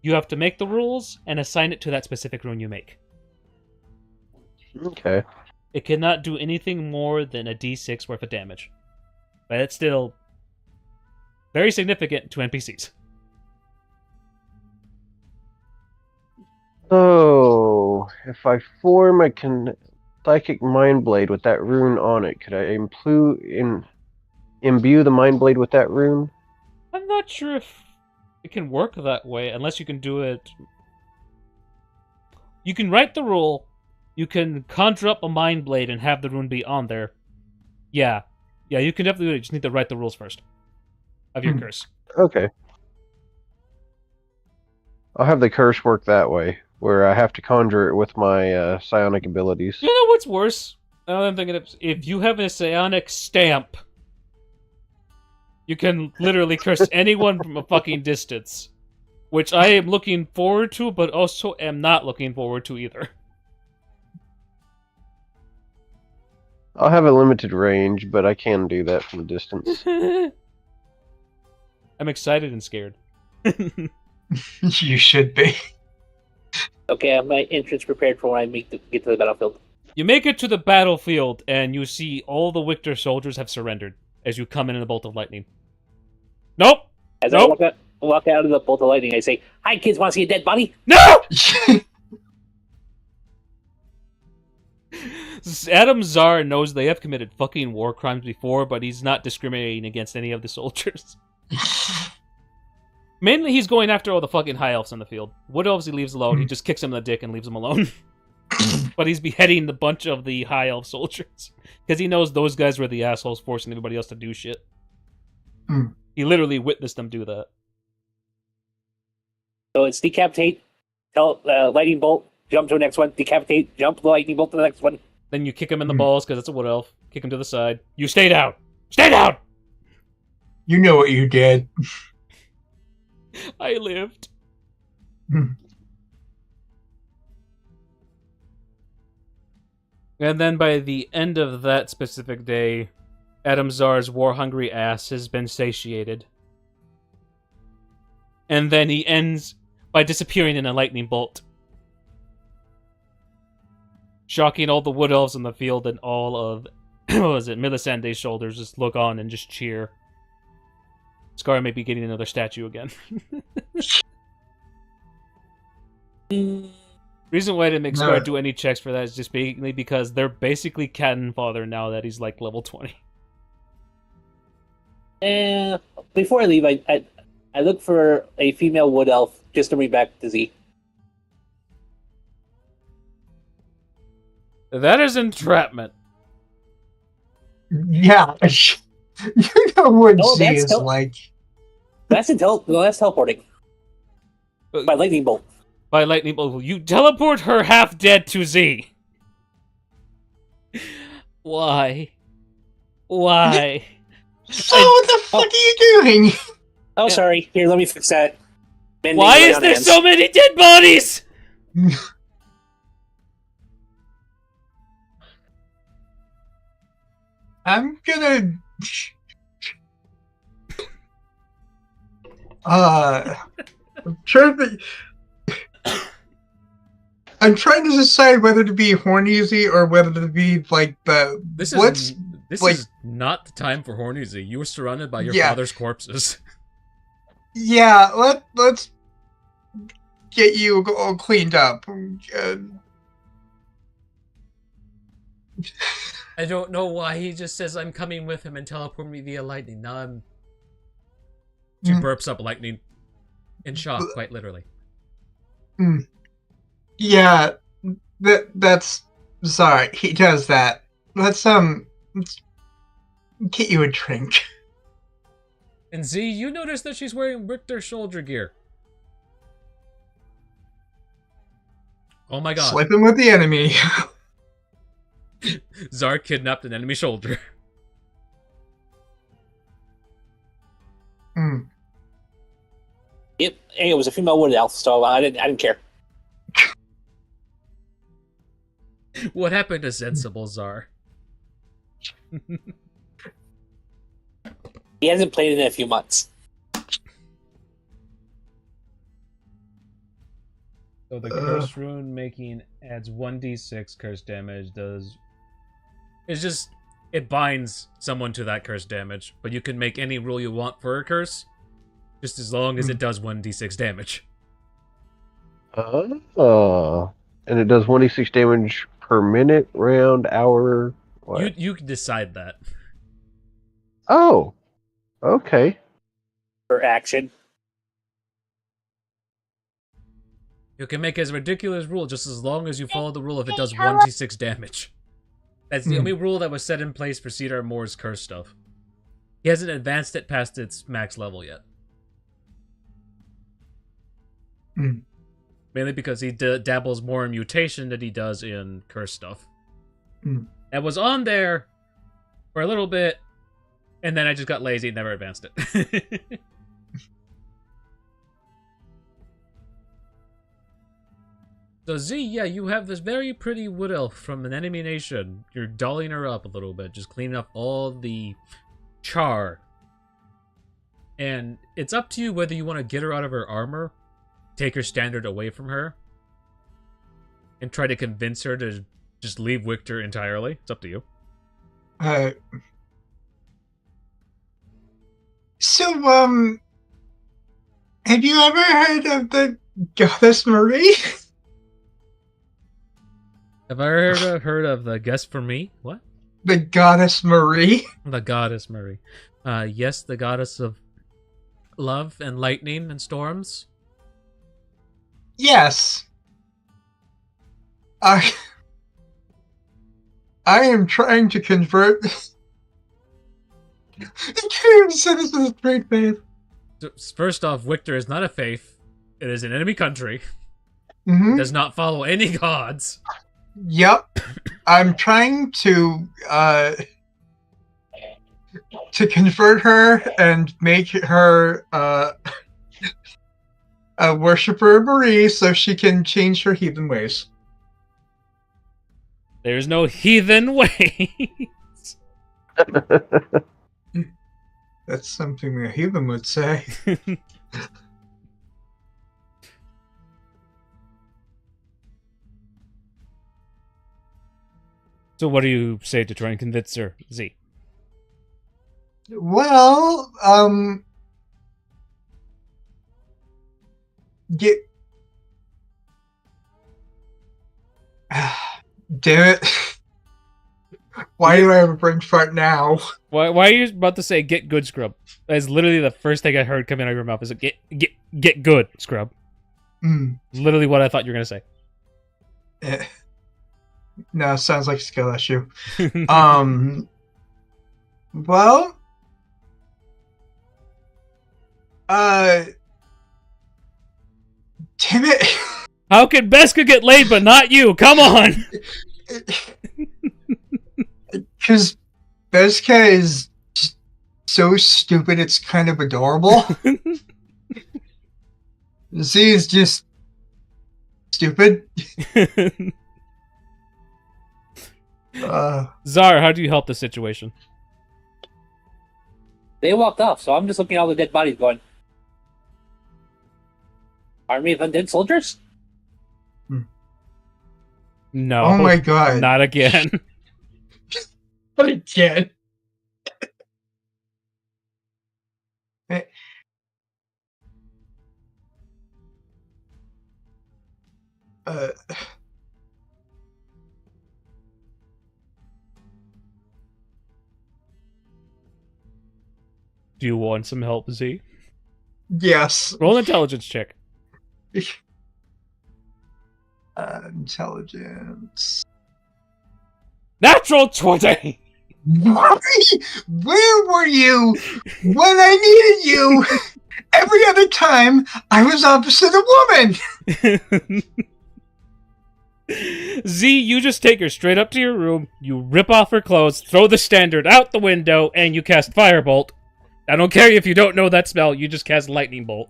[SPEAKER 1] You have to make the rules and assign it to that specific rune you make.
[SPEAKER 4] Okay.
[SPEAKER 1] It cannot do anything more than a d6 worth of damage. But it's still very significant to NPCs.
[SPEAKER 4] So, if I form a psychic mind blade with that rune on it, could I imbue the mind blade with that rune?
[SPEAKER 1] I'm not sure if it can work that way, unless you can do it... You can write the rule, you can conjure up a mind blade and have the rune be on there. Yeah, you can definitely do it, you just need to write the rules first. Of your curse.
[SPEAKER 4] Okay. I'll have the curse work that way, where I have to conjure it with my psionic abilities.
[SPEAKER 1] You know what's worse? Now that I'm thinking, if you have a psionic stamp, you can literally curse anyone from a fucking distance. Which I am looking forward to, but also am not looking forward to either.
[SPEAKER 4] I'll have a limited range, but I can do that from a distance.
[SPEAKER 1] I'm excited and scared.
[SPEAKER 2] You should be.
[SPEAKER 3] Okay, I have my entrance prepared for when I get to the battlefield.
[SPEAKER 1] You make it to the battlefield, and you see all the Victor soldiers have surrendered as you come in a bolt of lightning. Nope!
[SPEAKER 3] As
[SPEAKER 1] nope.
[SPEAKER 3] I walk out of the bolt of lightning, I say, "Hi, kids, want to see a dead body?"
[SPEAKER 1] No! Adam Czar knows they have committed fucking war crimes before, but he's not discriminating against any of the soldiers. Mainly, he's going after all the fucking high elves on the field. Wood elves he leaves alone. He just kicks them in the dick and leaves them alone. But he's beheading the bunch of the high elf soldiers. Because he knows those guys were the assholes forcing everybody else to do shit. He literally witnessed them do that.
[SPEAKER 3] So it's decapitate, lightning bolt, jump to the next one, decapitate, jump the lightning bolt to the next one.
[SPEAKER 1] Then you kick him in the balls, because it's a wood elf. Kick him to the side. You stay down! Stay down!
[SPEAKER 2] You know what you did.
[SPEAKER 1] I lived. And then by the end of that specific day, Adam Czar's war-hungry ass has been satiated. And then he ends by disappearing in a lightning bolt. Shocking all the wood elves in the field, and all of, what was it, Melisandre's shoulders just look on and just cheer. Scar may be getting another statue again. Reason why I didn't make Scar do any checks for that is just basically because they're basically cannon fodder now that he's like level 20.
[SPEAKER 3] Before I leave, I look for a female wood elf just to bring back to Z.
[SPEAKER 1] That is entrapment.
[SPEAKER 2] Yeah. You know what Z is like.
[SPEAKER 3] That's teleporting. By lightning bolt.
[SPEAKER 1] By lightning bolt. You teleport her half dead to Z. Why?
[SPEAKER 6] Why?
[SPEAKER 2] So what the fuck are you doing?
[SPEAKER 3] Oh, sorry. Here, let me fix that.
[SPEAKER 6] Why is there so many dead bodies?
[SPEAKER 2] I'm gonna... I'm trying to decide whether to be horneasy or whether to be like the...
[SPEAKER 7] This
[SPEAKER 2] like,
[SPEAKER 7] is not the time for horneasy. You were surrounded by your
[SPEAKER 2] Yeah.
[SPEAKER 7] father's corpses.
[SPEAKER 2] Yeah, let's get you all cleaned up.
[SPEAKER 7] I don't know why he just says I'm coming with him and teleport me via lightning. Now I'm... She burps up lightning in shock, quite literally.
[SPEAKER 2] Yeah, that's... Sorry, he does that. Let's get you a drink.
[SPEAKER 7] And Z, you notice that she's wearing Richter shoulder gear. Oh my god.
[SPEAKER 2] Sleeping with the enemy.
[SPEAKER 7] Zar kidnapped an enemy soldier.
[SPEAKER 3] Yep, and it was a female wood elf, so I didn't care.
[SPEAKER 7] What happened to sensible Zar?
[SPEAKER 3] He hasn't played in a few months.
[SPEAKER 1] So the curse rune making adds 1d6 curse damage.
[SPEAKER 7] It binds someone to that curse damage, but you can make any rule you want for a curse, just as long as it does 1d6 damage.
[SPEAKER 4] Oh. And it does 1d6 damage per minute, round, hour, what?
[SPEAKER 7] You can decide that.
[SPEAKER 4] Oh. Okay.
[SPEAKER 3] For action.
[SPEAKER 7] You can make as ridiculous rule just as long as you follow the rule if it does 1d6 damage. That's the only rule that was set in place for Cedar Moore's curse stuff. He hasn't advanced it past its max level yet. Mainly because he dabbles more in mutation than he does in curse stuff. That was on there for a little bit, and then I just got lazy and never advanced it. So Z, yeah, you have this very pretty wood elf from an enemy nation. You're dolling her up a little bit, just cleaning up all the char. And it's up to you whether you want to get her out of her armor, take her standard away from her, and try to convince her to just leave Victor entirely. It's up to you.
[SPEAKER 2] So, have you ever heard of the Goddess Marie?
[SPEAKER 7] Have I heard of the guess for me? What?
[SPEAKER 2] The Goddess Marie?
[SPEAKER 7] The goddess Marie. Yes, the goddess of love and lightning and storms.
[SPEAKER 2] Yes. I am trying to convert... I can't even say this with a straight face.
[SPEAKER 7] First off, Victor is not a faith. It is an enemy country.
[SPEAKER 2] Mm-hmm.
[SPEAKER 7] It does not follow any gods.
[SPEAKER 2] Yep. I'm trying to convert her and make her a worshiper of Marie so she can change her heathen ways.
[SPEAKER 7] There's no heathen ways.
[SPEAKER 2] That's something a heathen would say.
[SPEAKER 7] So what do you say to try and convince her, Z?
[SPEAKER 2] Well, get... Damn it. Why do I have a brain fart now?
[SPEAKER 7] Why are you about to say get good, Scrub? That's literally the first thing I heard coming out of your mouth is get good, Scrub. Literally what I thought you were going to say.
[SPEAKER 2] No, sounds like a skill issue. Well, damn it.
[SPEAKER 7] How can Beska get laid but not you? Come on!
[SPEAKER 2] Because Bezka is so stupid it's kind of adorable. Z is just stupid.
[SPEAKER 7] Zar, how do you help the situation?
[SPEAKER 3] They walked off, so I'm just looking at all the dead bodies going, army of undead soldiers?
[SPEAKER 7] No.
[SPEAKER 2] Oh my god.
[SPEAKER 7] Not again.
[SPEAKER 2] Not again.
[SPEAKER 7] Do you want some help, Z?
[SPEAKER 2] Yes.
[SPEAKER 7] Roll an intelligence check.
[SPEAKER 2] Intelligence.
[SPEAKER 7] Natural 20!
[SPEAKER 2] Where were you when I needed you? Every other time, I was opposite a woman!
[SPEAKER 7] Z, you just take her straight up to your room, you rip off her clothes, throw the standard out the window, and you cast Firebolt. I don't care if you don't know that spell, you just cast Lightning Bolt.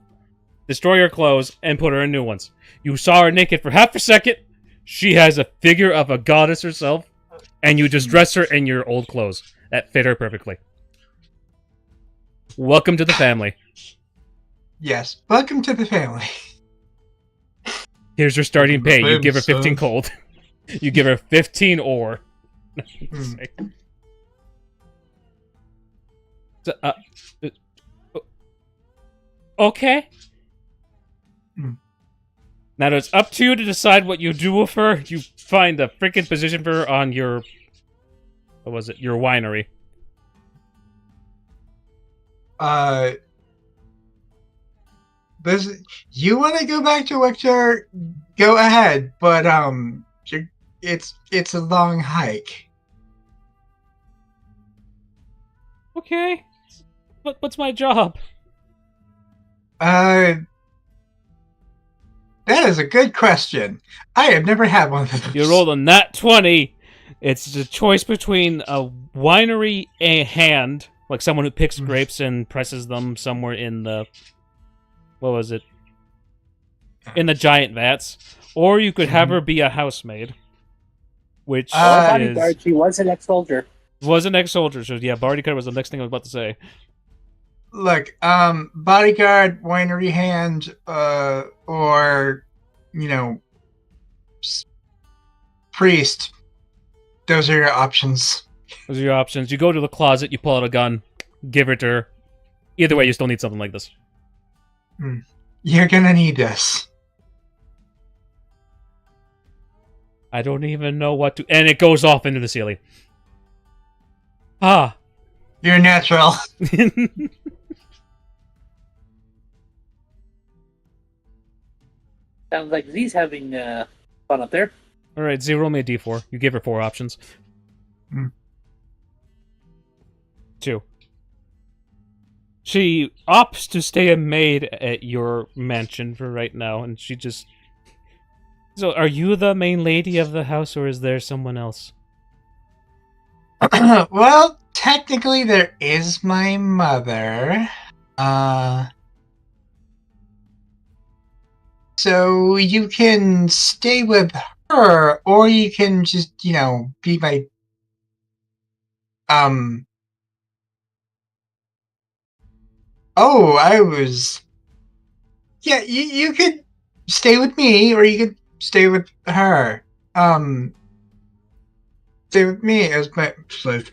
[SPEAKER 7] Destroy her clothes, and put her in new ones. You saw her naked for half a second, she has a figure of a goddess herself, and you just dress her in your old clothes. That fit her perfectly. Welcome to the family.
[SPEAKER 2] Yes, welcome to the family.
[SPEAKER 7] Here's your starting pay. You give her 15 cold. You give her 15 ore. So, okay. Now it's up to you to decide what you do with her. You find a freaking position for her on your... What was it? Your winery.
[SPEAKER 2] You want to go back to Victor? Go ahead, but it's a long hike.
[SPEAKER 7] Okay. What's my job?
[SPEAKER 2] That is a good question. I have never had one of those.
[SPEAKER 7] You rolled a nat 20. It's a choice between a winery hand, like someone who picks grapes and presses them somewhere in the... What was it? In the giant vats. Or you could have her be a housemaid. Which is...
[SPEAKER 3] Bodyguard, she was an ex-soldier.
[SPEAKER 7] Was an ex-soldier, so yeah, bodyguard was the next thing I was about to say.
[SPEAKER 2] Look, bodyguard, winery hand, or, you know, priest. Those are your options.
[SPEAKER 7] Those are your options. You go to the closet, you pull out a gun, give it to her. Either way, you still need something like this.
[SPEAKER 2] You're gonna need this.
[SPEAKER 7] I don't even know what to... And it goes off into the ceiling. Ah.
[SPEAKER 2] You're natural.
[SPEAKER 3] Sounds like Z's having fun up there.
[SPEAKER 7] Alright, Z, roll me a d4. You give her 4 options. 2. She opts to stay a maid at your mansion for right now, and she just... So, are you the main lady of the house, or is there someone else?
[SPEAKER 2] Well, technically there is my mother. So you can stay with her, or you can just, you know, be my... Oh, I was... Yeah, you could stay with me, or you could stay with her. Stay with me as my slave.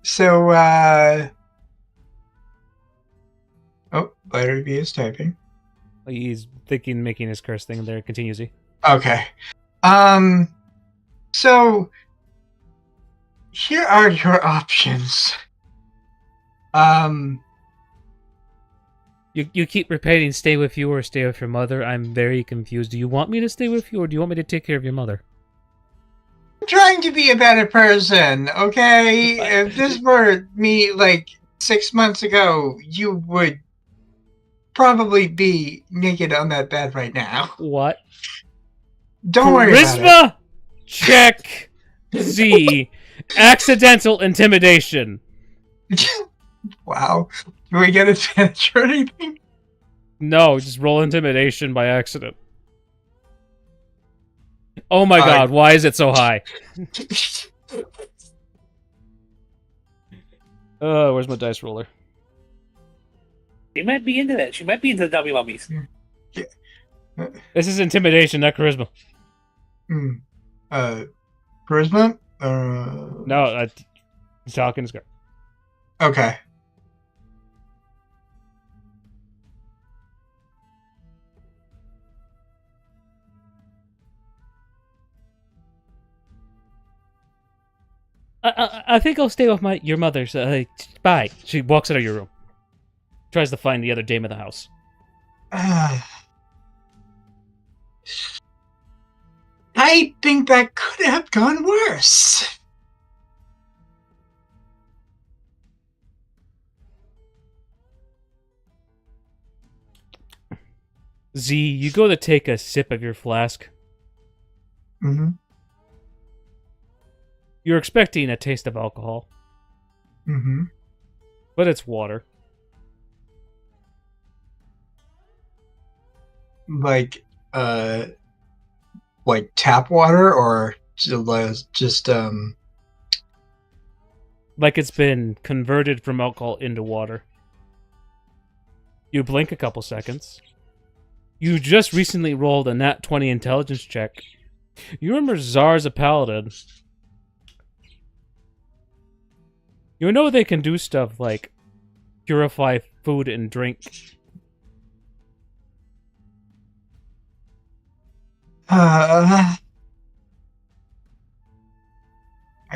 [SPEAKER 2] So, oh, Larry B is typing.
[SPEAKER 7] He's thinking, making his curse thing there. Continues he.
[SPEAKER 2] Okay. So, here are your options.
[SPEAKER 7] You keep repeating, stay with you or stay with your mother. I'm very confused. Do you want me to stay with you, or do you want me to take care of your mother?
[SPEAKER 2] I'm trying to be a better person, okay? If this were me, like, 6 months ago, you would probably be naked on that bed right now.
[SPEAKER 7] What?
[SPEAKER 2] Don't worry about it.
[SPEAKER 7] Charisma? Check. Z. Accidental intimidation.
[SPEAKER 2] Wow. Do we get advantage or anything?
[SPEAKER 7] No, just roll intimidation by accident. Oh my god, why is it so high? Where's my dice roller?
[SPEAKER 3] She might be into that. She might be into the dummy mummies.
[SPEAKER 2] Yeah.
[SPEAKER 7] This is intimidation, not charisma.
[SPEAKER 2] Charisma?
[SPEAKER 7] No, Falcon's got.
[SPEAKER 2] Okay.
[SPEAKER 7] I think I'll stay with your mother. So, bye. She walks out of your room. Tries to find the other dame of the house.
[SPEAKER 2] I think that could have gone worse.
[SPEAKER 7] Z, you go to take a sip of your flask.
[SPEAKER 2] Mm-hmm.
[SPEAKER 7] You're expecting a taste of alcohol.
[SPEAKER 2] Mm-hmm.
[SPEAKER 7] But it's water.
[SPEAKER 2] Like tap water or just
[SPEAKER 7] like it's been converted from alcohol into water. You blink a couple seconds. You just recently rolled a nat 20 intelligence check. You remember Czar's a paladin. You know they can do stuff like purify food and drink.
[SPEAKER 2] I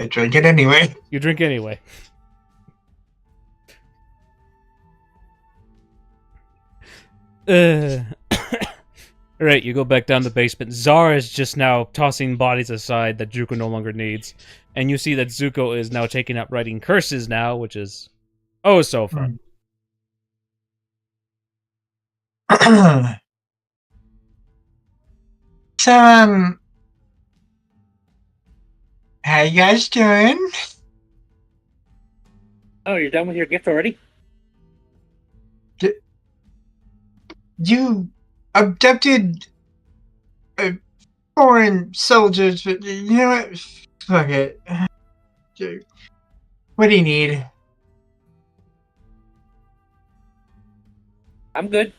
[SPEAKER 2] drink it anyway.
[SPEAKER 7] You drink anyway. Alright, you go back down the basement. Czar is just now tossing bodies aside that Zuko no longer needs. And you see that Zuko is now taking up writing curses now, which is oh so fun.
[SPEAKER 2] So, how you guys doing?
[SPEAKER 3] Oh, you're done with your gift already?
[SPEAKER 2] You abducted foreign soldiers, but you know what? Fuck it. What do you need?
[SPEAKER 3] I'm good.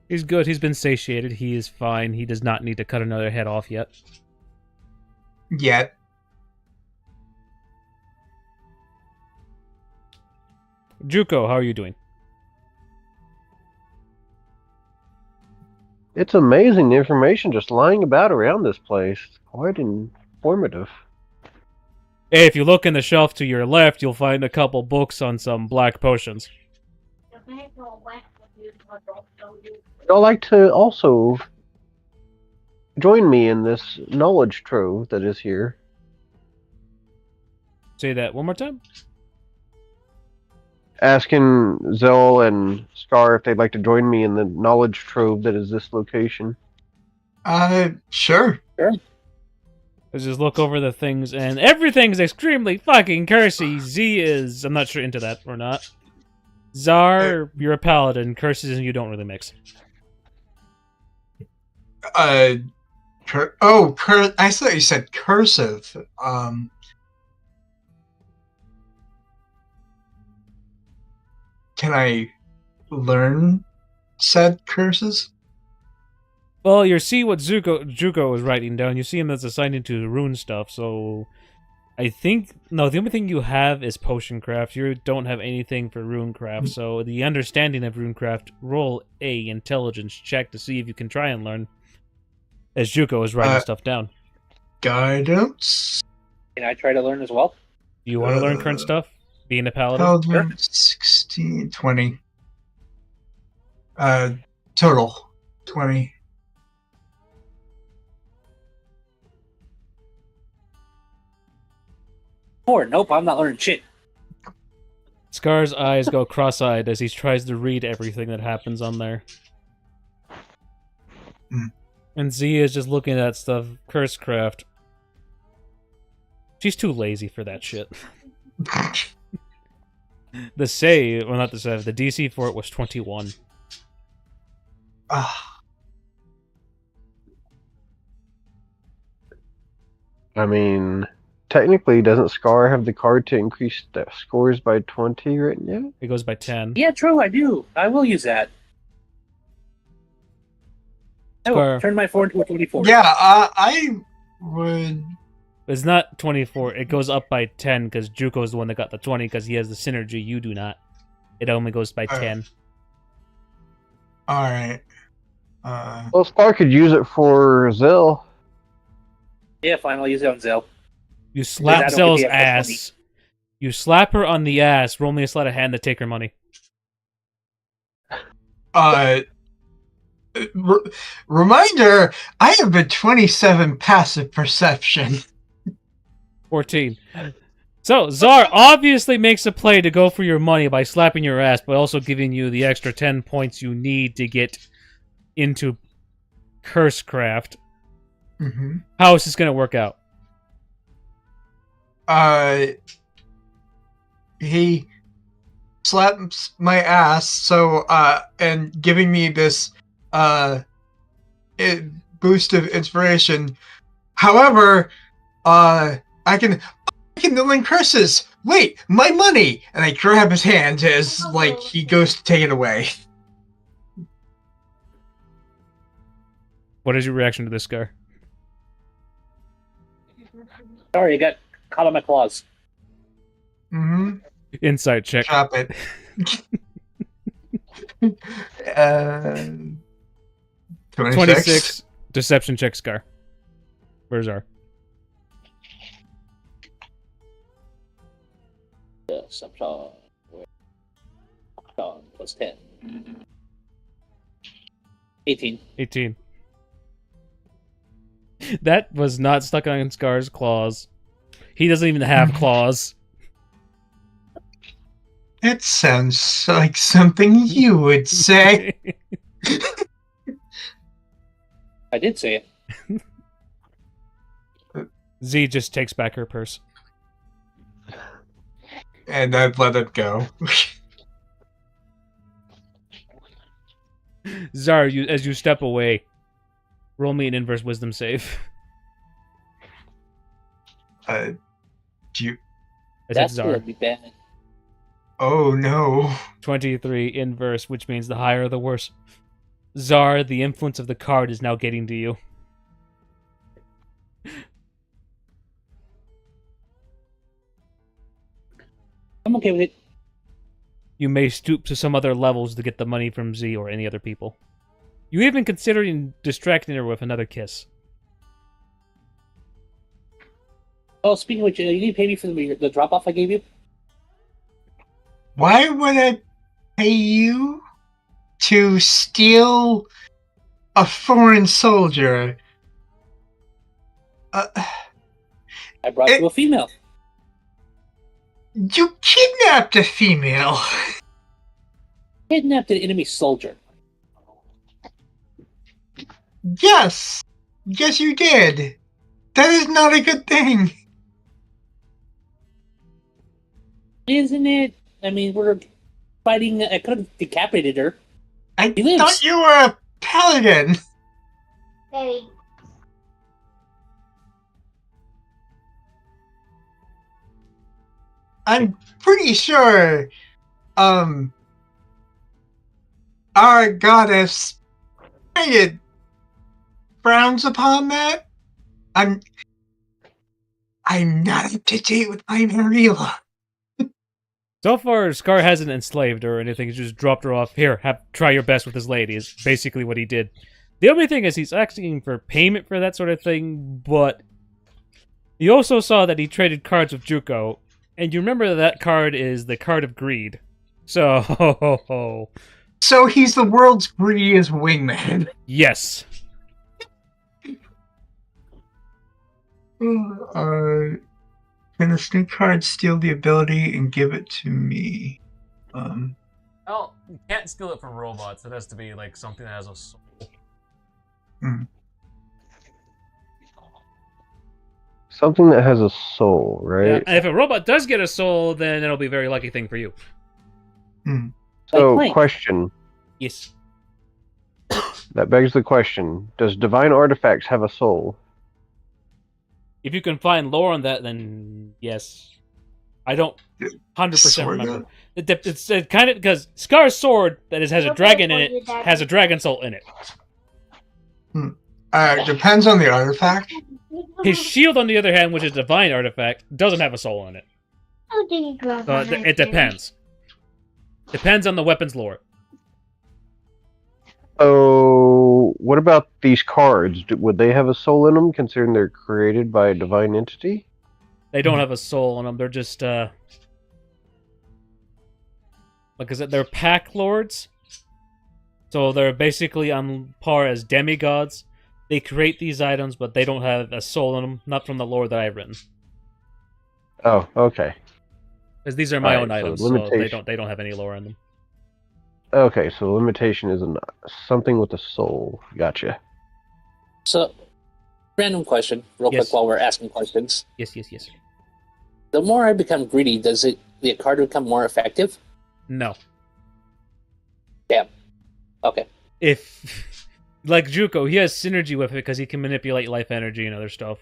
[SPEAKER 7] He's good. He's been satiated. He is fine. He does not need to cut another head off yet.
[SPEAKER 2] Yet.
[SPEAKER 7] Juko, how are you doing?
[SPEAKER 4] It's amazing the information just lying about around this place. Quite informative.
[SPEAKER 7] Hey, if you look in the shelf to your left, you'll find a couple books on some black potions.
[SPEAKER 4] I'd like to also join me in this knowledge trove that is here.
[SPEAKER 7] Say that one more time.
[SPEAKER 4] Asking Zell and Scar if they'd like to join me in the knowledge trove that is this location.
[SPEAKER 2] Sure.
[SPEAKER 7] Let's just look over the things, and everything's extremely fucking cursy. Z is... I'm not sure into that or not. Czar, you're a paladin. Curses and you don't really mix.
[SPEAKER 2] I thought you said cursive. Can I learn said curses?
[SPEAKER 7] Well, you see what Juko is writing down. You see him as assigned into rune stuff, so... I think... No, the only thing you have is potion craft. You don't have anything for rune craft, so the understanding of rune craft, roll a intelligence check to see if you can try and learn. As Juko is writing stuff down.
[SPEAKER 2] Guidance?
[SPEAKER 3] Can I try to learn as well?
[SPEAKER 7] Do you want to learn current stuff? Being a paladin?
[SPEAKER 2] Paladin, 16, 20. Total, 20.
[SPEAKER 3] Or nope, I'm not learning shit.
[SPEAKER 7] Scar's eyes go cross-eyed as he tries to read everything that happens on there. And Z is just looking at stuff. Cursecraft. She's too lazy for that shit. The save, well, not the save, the DC for it was 21.
[SPEAKER 4] I mean, technically, doesn't Scar have the card to increase the scores by 20 right now?
[SPEAKER 7] It goes by 10.
[SPEAKER 3] Yeah, true, I do. I will use that. I will turn my 4 into a 24.
[SPEAKER 2] Yeah, I would...
[SPEAKER 7] It's not 24. It goes up by 10 because Juko's the one that got the 20 because he has the synergy. You do not. It only goes by 10.
[SPEAKER 2] Alright.
[SPEAKER 4] Well, Scar could use it for Zill.
[SPEAKER 3] Yeah, fine, I'll use it on Zell.
[SPEAKER 7] You slap Zell's ass. You slap her on the ass. Roll me a sleight of hand to take her money.
[SPEAKER 2] Reminder, I have a 27 passive perception.
[SPEAKER 7] 14. So, Zar obviously makes a play to go for your money by slapping your ass, but also giving you the extra 10 points you need to get into Cursecraft.
[SPEAKER 2] Mm-hmm.
[SPEAKER 7] How is this going to work out?
[SPEAKER 2] He slaps my ass, so, and giving me this, boost of inspiration. However, I can link curses. Wait, my money! And I grab his hand as, like, he goes to take it away.
[SPEAKER 7] What is your reaction to this, Scar?
[SPEAKER 3] Sorry, I got caught on my claws.
[SPEAKER 2] Mm-hmm.
[SPEAKER 7] Insight check.
[SPEAKER 2] Chop it.
[SPEAKER 7] 26. Deception check, Scar. Where's Zar?
[SPEAKER 3] Deception. Plus 10. 18.
[SPEAKER 7] 18. That was not stuck on Scar's claws. He doesn't even have claws.
[SPEAKER 2] It sounds like something you would say.
[SPEAKER 3] I did say it.
[SPEAKER 7] Z just takes back her purse.
[SPEAKER 2] And I'd let it go.
[SPEAKER 7] Zar, as you step away, roll me an inverse wisdom save.
[SPEAKER 2] Do you...
[SPEAKER 3] That's gonna be bad.
[SPEAKER 2] Oh no.
[SPEAKER 7] 23 inverse, which means the higher the worse. Zar, the influence of the card is now getting to you.
[SPEAKER 3] I'm okay with it.
[SPEAKER 7] You may stoop to some other levels to get the money from Z or any other people. You even considering distracting her with another kiss.
[SPEAKER 3] Oh, speaking of which, you need to pay me for the drop-off I gave you?
[SPEAKER 2] Why would I pay you to steal a foreign soldier?
[SPEAKER 3] I brought you a female.
[SPEAKER 2] You kidnapped a female.
[SPEAKER 3] Kidnapped an enemy soldier.
[SPEAKER 2] Yes. Yes, you did. That is not a good thing.
[SPEAKER 3] Isn't it? I mean, we're fighting. I could have decapitated her.
[SPEAKER 2] I thought you were a paladin.
[SPEAKER 5] Hey.
[SPEAKER 2] I'm pretty sure, our goddess frowns upon that. I'm not up to date with my Marilla.
[SPEAKER 7] So far, Scar hasn't enslaved her or anything. He's just dropped her off. Here, try your best with this lady, is basically what he did. The only thing is he's asking for payment for that sort of thing, but you also saw that he traded cards with Juko, and you remember that card is the card of greed. So...
[SPEAKER 2] So he's the world's greediest wingman.
[SPEAKER 7] Yes.
[SPEAKER 2] Can a snake card steal the ability and give it to me?
[SPEAKER 1] Well, you can't steal it from robots. It has to be like something that has a soul.
[SPEAKER 4] Something that has a soul, right?
[SPEAKER 7] Yeah, and if a robot does get a soul, then it'll be a very lucky thing for you.
[SPEAKER 4] So,
[SPEAKER 3] Like,
[SPEAKER 4] question.
[SPEAKER 7] Yes.
[SPEAKER 4] That begs the question: does divine artifacts have a soul?
[SPEAKER 7] If you can find lore on that, then yes. I don't 100% remember. It's kind of because Scar's sword that has a dragon in it has a dragon soul in it.
[SPEAKER 2] Depends on the artifact.
[SPEAKER 7] His shield, on the other hand, which is a divine artifact, doesn't have a soul in it. So it depends. Depends on the weapon's lore.
[SPEAKER 4] Oh, what about these cards? Would they have a soul in them, considering they're created by a divine entity?
[SPEAKER 7] They don't have a soul in them. They're just, like I said, they're pack lords. So they're basically on par as demigods. They create these items, but they don't have a soul in them. Not from the lore that I've written.
[SPEAKER 4] Oh, okay.
[SPEAKER 7] Because these are my own
[SPEAKER 4] so
[SPEAKER 7] items, so they don't have any lore in them.
[SPEAKER 4] Okay, so limitation is something with a soul. Gotcha.
[SPEAKER 3] So, random question, real
[SPEAKER 7] Yes.
[SPEAKER 3] quick, while we're asking questions.
[SPEAKER 7] Yes.
[SPEAKER 3] The more I become greedy, does the card become more effective?
[SPEAKER 7] No.
[SPEAKER 3] Damn. Okay.
[SPEAKER 7] If, like Juko, he has synergy with it because he can manipulate life energy and other stuff.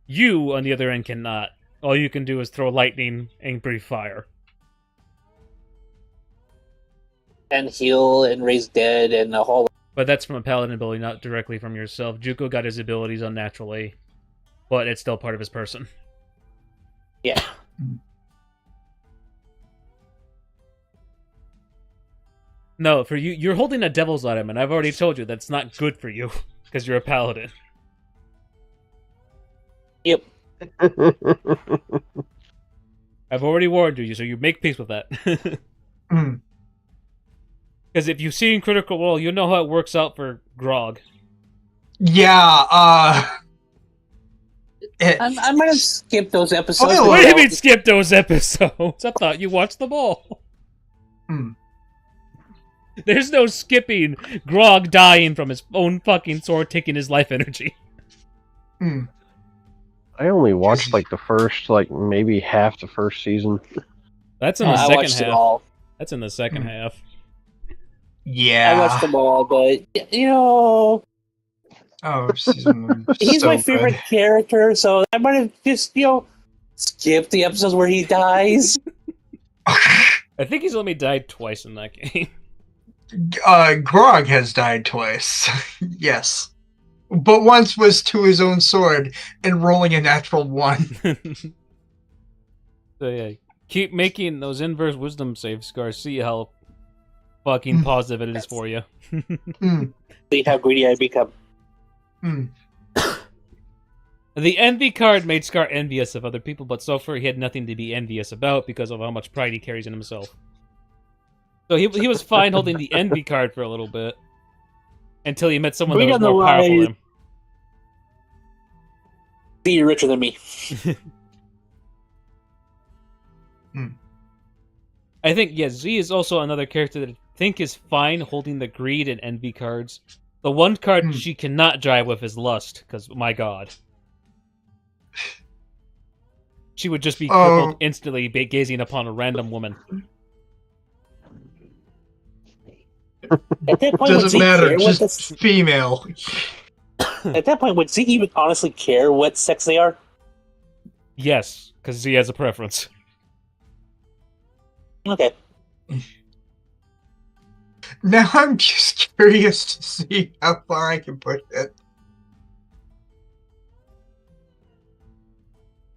[SPEAKER 7] You, on the other end, cannot. All you can do is throw lightning and breathe fire.
[SPEAKER 3] And heal and raise dead and a whole...
[SPEAKER 7] But that's from a paladin ability, not directly from yourself. Juko got his abilities unnaturally, but it's still part of his person.
[SPEAKER 3] Yeah.
[SPEAKER 7] No, for you, you're holding a devil's item, and I've already told you that's not good for you, because you're a paladin.
[SPEAKER 3] Yep.
[SPEAKER 7] I've already warned you, so you make peace with that. Because if you've seen Critical Role, you know how it works out for Grog.
[SPEAKER 2] Yeah,
[SPEAKER 3] I'm gonna skip those episodes.
[SPEAKER 2] Oh,
[SPEAKER 7] What do you mean skip those episodes? I thought you watched them all. There's no skipping Grog dying from his own fucking sword taking his life energy.
[SPEAKER 4] I only watched like the first, maybe half the first season.
[SPEAKER 7] That's in the
[SPEAKER 3] I
[SPEAKER 7] second
[SPEAKER 3] watched them
[SPEAKER 7] half.
[SPEAKER 3] all.
[SPEAKER 7] That's in the second half.
[SPEAKER 2] yeah.
[SPEAKER 3] I watched them all, but you know,
[SPEAKER 2] Oh, season one.
[SPEAKER 3] he's
[SPEAKER 2] So
[SPEAKER 3] my favorite character, so I might have just skip the episodes where he dies.
[SPEAKER 7] I think he's only died twice in that game.
[SPEAKER 2] Grog has died twice. Yes. But once was to his own sword and rolling a natural 1.
[SPEAKER 7] So yeah, keep making those inverse wisdom saves, Scar. See how fucking positive it is for you.
[SPEAKER 3] See how greedy I become.
[SPEAKER 7] The envy card made Scar envious of other people, but so far he had nothing to be envious about because of how much pride he carries in himself. So he was fine holding the envy card for a little bit until he met someone that was more powerful than him.
[SPEAKER 3] See, you're richer than me.
[SPEAKER 7] I think, yeah, Z is also another character that I think is fine holding the greed and envy cards. The one card she cannot drive with is lust, because, my god. She would just be crippled instantly gazing upon a random woman.
[SPEAKER 3] At that point,
[SPEAKER 2] Doesn't matter, just female.
[SPEAKER 3] At that point, would Z even honestly care what sex they are?
[SPEAKER 7] Yes, because Z has a preference.
[SPEAKER 3] Okay.
[SPEAKER 2] Now I'm just curious to see how far I can push it.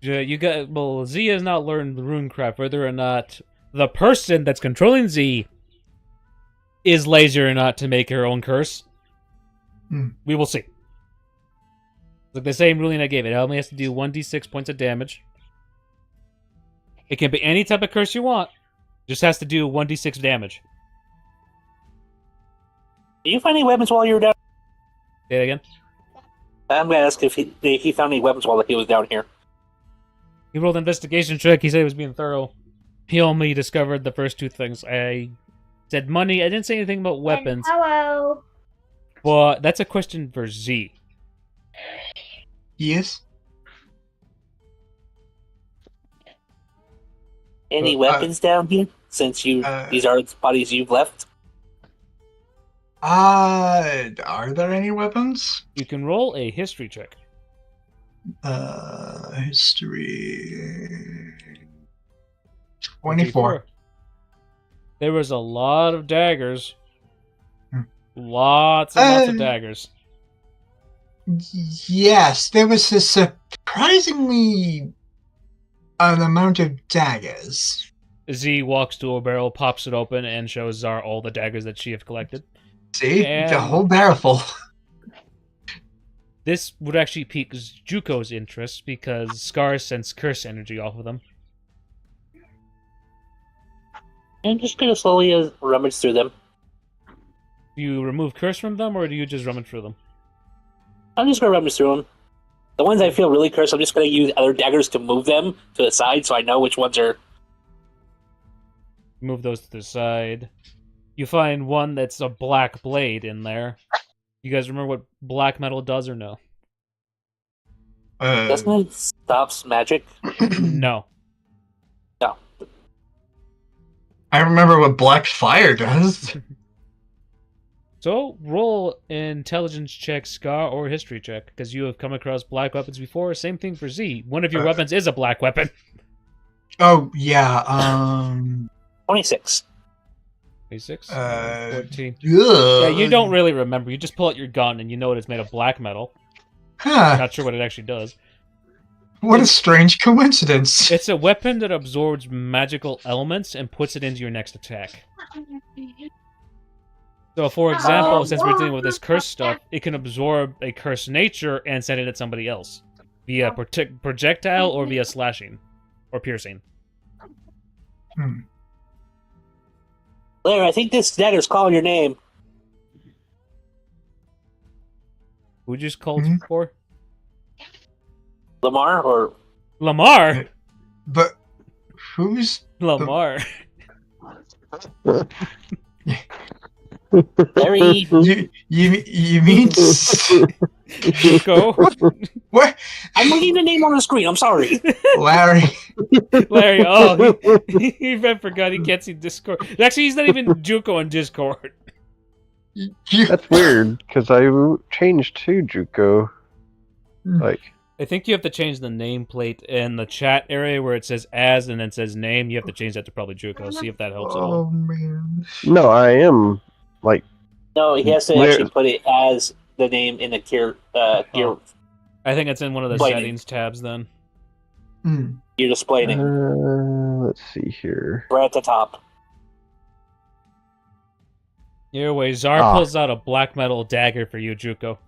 [SPEAKER 7] Yeah, Z has not learned the runecraft, whether or not the person that's controlling Z is lazy or not to make her own curse. We will see. Like the same ruling I gave it. It only has to do 1d6 points of damage. It can be any type of curse you want. Just has to do 1d6 damage.
[SPEAKER 3] Did you find any weapons while you were down?
[SPEAKER 7] Say it again.
[SPEAKER 3] I'm gonna ask if he found any weapons while he was down here.
[SPEAKER 7] He rolled an investigation check. He said he was being thorough. He only discovered the first two things. I said money. I didn't say anything about weapons.
[SPEAKER 5] Hello.
[SPEAKER 7] But that's a question for Z.
[SPEAKER 2] Yes.
[SPEAKER 3] Any weapons down here? Since these are the bodies you've left.
[SPEAKER 2] Are there any weapons?
[SPEAKER 7] You can roll a history check.
[SPEAKER 2] History. 24.
[SPEAKER 7] There was a lot of daggers. Lots and lots of daggers.
[SPEAKER 2] Yes, there was a surprisingly an amount of daggers.
[SPEAKER 7] Z walks to a barrel, pops it open, and shows Zar all the daggers that she have collected.
[SPEAKER 2] See?
[SPEAKER 7] And
[SPEAKER 2] the whole barrel full.
[SPEAKER 7] This would actually pique Juko's interest because Scar sends curse energy off of them.
[SPEAKER 3] I'm just gonna slowly rummage through them.
[SPEAKER 7] Do you remove curse from them, or do you just rummage through them?
[SPEAKER 3] I'm just gonna rummage through them. The ones I feel really cursed, I'm just gonna use other daggers to move them to the side so I know which ones are...
[SPEAKER 7] Move those to the side. You find one that's a black blade in there. You guys remember what black metal does or no?
[SPEAKER 3] Doesn't it stops magic?
[SPEAKER 7] No.
[SPEAKER 3] No.
[SPEAKER 2] I remember what black fire does.
[SPEAKER 7] So, roll intelligence check, Scar, or history check, because you have come across black weapons before. Same thing for Z. One of your weapons is a black weapon.
[SPEAKER 2] Oh, yeah,
[SPEAKER 3] 26.
[SPEAKER 7] 26? 14.
[SPEAKER 2] Yeah,
[SPEAKER 7] you don't really remember. You just pull out your gun and you know it's made of black metal.
[SPEAKER 2] Huh.
[SPEAKER 7] Not sure what it actually does.
[SPEAKER 2] What a strange coincidence.
[SPEAKER 7] It's a weapon that absorbs magical elements and puts it into your next attack. So, for example, since we're dealing with this curse stuff, it can absorb a cursed nature and send it at somebody else. Via projectile or via slashing. Or piercing.
[SPEAKER 3] Blair, I think this dagger's calling your name.
[SPEAKER 7] Who'd you just call for?
[SPEAKER 3] Lamar, or...
[SPEAKER 7] Lamar?
[SPEAKER 2] But who's...
[SPEAKER 7] Lamar.
[SPEAKER 3] Larry...
[SPEAKER 2] You mean...
[SPEAKER 7] Juko?
[SPEAKER 2] What?
[SPEAKER 3] I'm looking the name on the screen, I'm sorry.
[SPEAKER 2] Larry.
[SPEAKER 7] Larry, oh, I forgot he can't see Discord. Actually, he's not even Juko on Discord.
[SPEAKER 4] That's weird, because I changed to Juko. Like...
[SPEAKER 7] I think you have to change the nameplate in the chat area where it says as and then says name. You have to change that to probably Juko. See if that helps at all.
[SPEAKER 2] Oh, man.
[SPEAKER 4] No, I am, like...
[SPEAKER 3] No, he has to actually put it as the name in the gear.
[SPEAKER 7] I think it's in one of the settings tabs then.
[SPEAKER 3] You're displaying it.
[SPEAKER 4] Let's see here.
[SPEAKER 3] Right at the top.
[SPEAKER 7] Anyway, Zar pulls out a black metal dagger for you, Juko.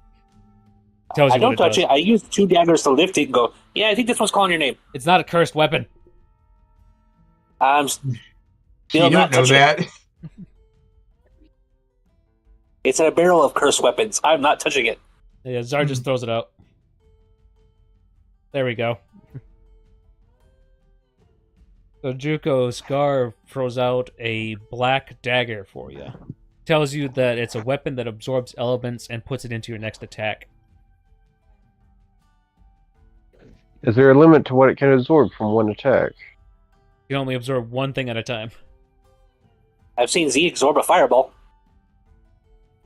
[SPEAKER 7] Tells you
[SPEAKER 3] I don't
[SPEAKER 7] what it
[SPEAKER 3] touch
[SPEAKER 7] does.
[SPEAKER 3] it. I use 2 daggers to lift it and go, yeah, I think this one's calling your name.
[SPEAKER 7] It's not a cursed weapon.
[SPEAKER 2] You don't know that.
[SPEAKER 3] It's in a barrel of cursed weapons. I'm not touching it.
[SPEAKER 7] Yeah, Zar just throws it out. There we go. So Juko Scar throws out a black dagger for you. Tells you that it's a weapon that absorbs elements and puts it into your next attack.
[SPEAKER 4] Is there a limit to what it can absorb from one attack?
[SPEAKER 7] You can only absorb one thing at a time.
[SPEAKER 3] I've seen Z absorb a fireball.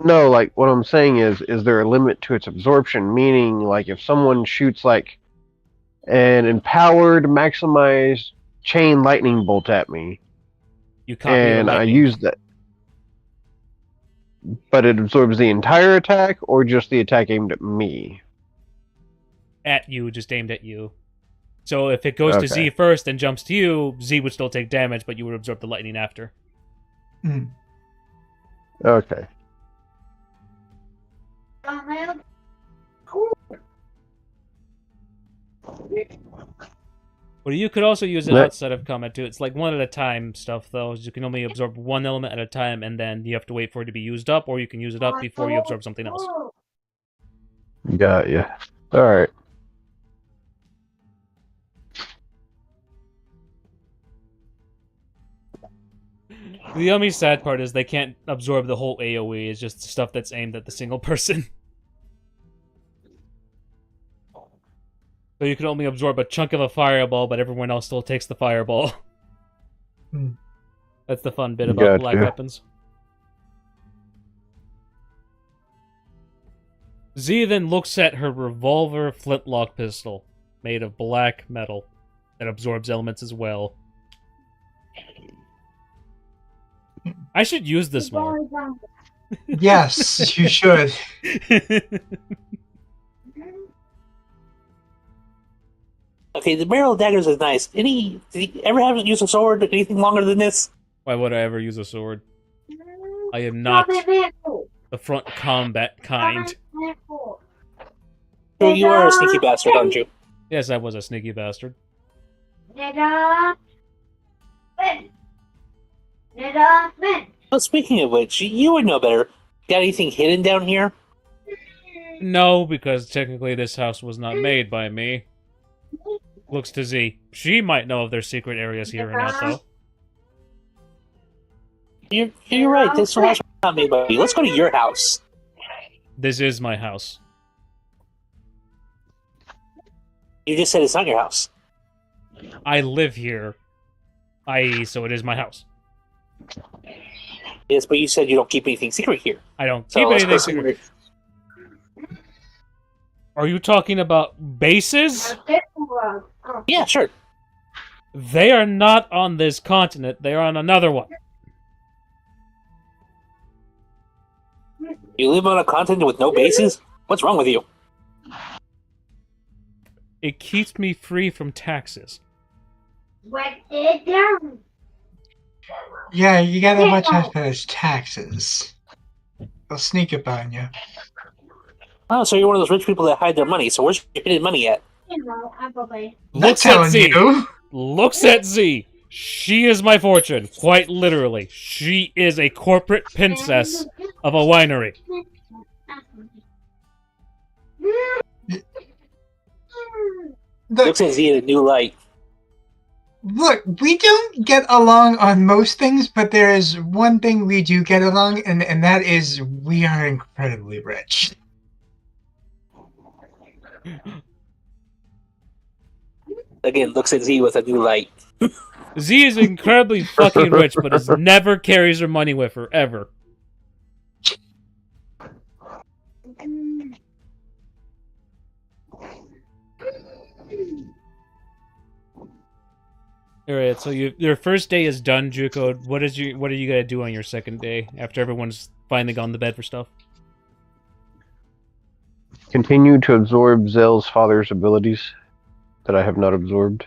[SPEAKER 4] No, like, what I'm saying is there a limit to its absorption? Meaning, like, if someone shoots, like, an empowered, maximized chain lightning bolt at me,
[SPEAKER 7] You copy
[SPEAKER 4] and I use that, but it absorbs the entire attack, or just the attack aimed at me?
[SPEAKER 7] At you, just aimed at you. So if it goes to Z first and jumps to you, Z would still take damage, but you would absorb the lightning after.
[SPEAKER 4] Okay.
[SPEAKER 7] Well, you could also use it outside of combat too. It's like one at a time stuff, though. You can only absorb one element at a time, and then you have to wait for it to be used up, or you can use it up before you absorb something else.
[SPEAKER 4] Got ya. Alright.
[SPEAKER 6] The only sad part is they can't absorb the whole AoE. It's just stuff that's aimed at the single person. So you can only absorb a chunk of a fireball, but everyone else still takes the fireball. That's the fun bit about black weapons. Z then looks at her revolver flintlock pistol, made of black metal, that absorbs elements as well. I should use this more.
[SPEAKER 2] Yes, you should.
[SPEAKER 3] Okay, the barrel of daggers is nice. Did you ever have to use a sword anything longer than this?
[SPEAKER 6] Why would I ever use a sword? I am not the front combat kind.
[SPEAKER 3] So you are a sneaky bastard, aren't you?
[SPEAKER 6] Yes, I was a sneaky bastard.
[SPEAKER 3] Well, speaking of which, you would know better. Got anything hidden down here?
[SPEAKER 6] No, because technically this house was not made by me. Looks to Z. She might know if there's secret areas here or not, though.
[SPEAKER 3] You're right. This house was not made by you. Let's go to your house.
[SPEAKER 6] This is my house.
[SPEAKER 3] You just said it's not your house.
[SPEAKER 6] I live here. So it is my house.
[SPEAKER 3] Yes, but you said you don't keep anything secret here.
[SPEAKER 6] I don't keep anything secret. Are you talking about bases?
[SPEAKER 3] Yeah, sure.
[SPEAKER 6] They are not on this continent. They are on another one.
[SPEAKER 3] You live on a continent with no bases? What's wrong with you?
[SPEAKER 6] It keeps me free from taxes.
[SPEAKER 2] Yeah, you gotta watch out for those taxes. They'll sneak up on you.
[SPEAKER 3] Oh, so you're one of those rich people that hide their money. So where's your hidden money at?
[SPEAKER 6] Looks at Z. Looks at Z. She is my fortune, quite literally. She is a corporate princess of a winery.
[SPEAKER 3] Looks at Z in a new light.
[SPEAKER 2] Look, we don't get along on most things, but there is one thing we do get along, and that is we are incredibly rich.
[SPEAKER 3] Again, looks at Z with a new light.
[SPEAKER 6] Z is incredibly fucking rich, but never carries her money with her, ever. Alright, so your first day is done, Juko. What are you gonna do on your second day after everyone's finally gone to bed for stuff?
[SPEAKER 4] Continue to absorb Zell's father's abilities that I have not absorbed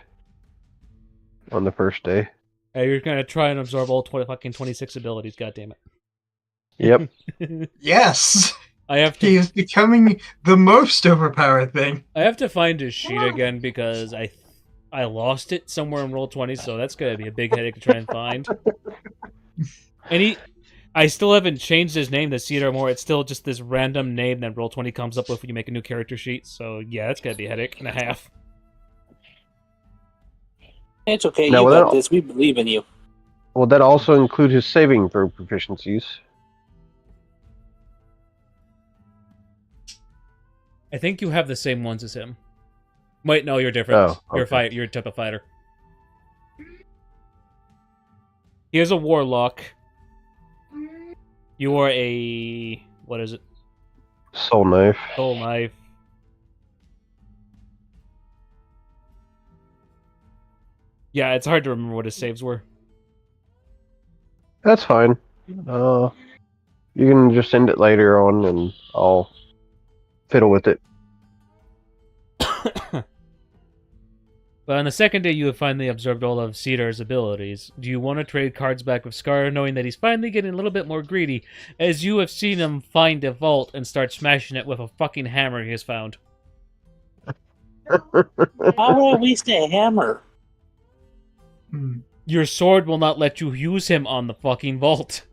[SPEAKER 4] on the first day.
[SPEAKER 6] You're gonna try and absorb all 26 abilities, goddammit.
[SPEAKER 4] Yep.
[SPEAKER 2] Yes!
[SPEAKER 6] He
[SPEAKER 2] is becoming the most overpowered thing.
[SPEAKER 6] I have to find his sheet again because I lost it somewhere in Roll20, so that's gonna be a big headache to try and find. And I still haven't changed his name to Cedar Moore. It's still just this random name that Roll20 comes up with when you make a new character sheet. So yeah, that's gonna be a headache and a half.
[SPEAKER 3] It's okay, you got this. We believe in you.
[SPEAKER 4] Will that also include his saving throw proficiencies?
[SPEAKER 6] I think you have the same ones as him. Wait, no, you're different.
[SPEAKER 4] Oh, okay.
[SPEAKER 6] You're a type of fighter. He is a warlock. You are a... what is it?
[SPEAKER 4] Soul Knife.
[SPEAKER 6] Soul Knife. Yeah, it's hard to remember what his saves were.
[SPEAKER 4] That's fine. You can just send it later on and I'll fiddle with it.
[SPEAKER 6] But on the second day, you have finally absorbed all of Cedar's abilities. Do you want to trade cards back with Scar, knowing that he's finally getting a little bit more greedy, as you have seen him find a vault and start smashing it with a fucking hammer he has found?
[SPEAKER 3] Why would I waste a hammer?
[SPEAKER 6] Your sword will not let you use him on the fucking vault.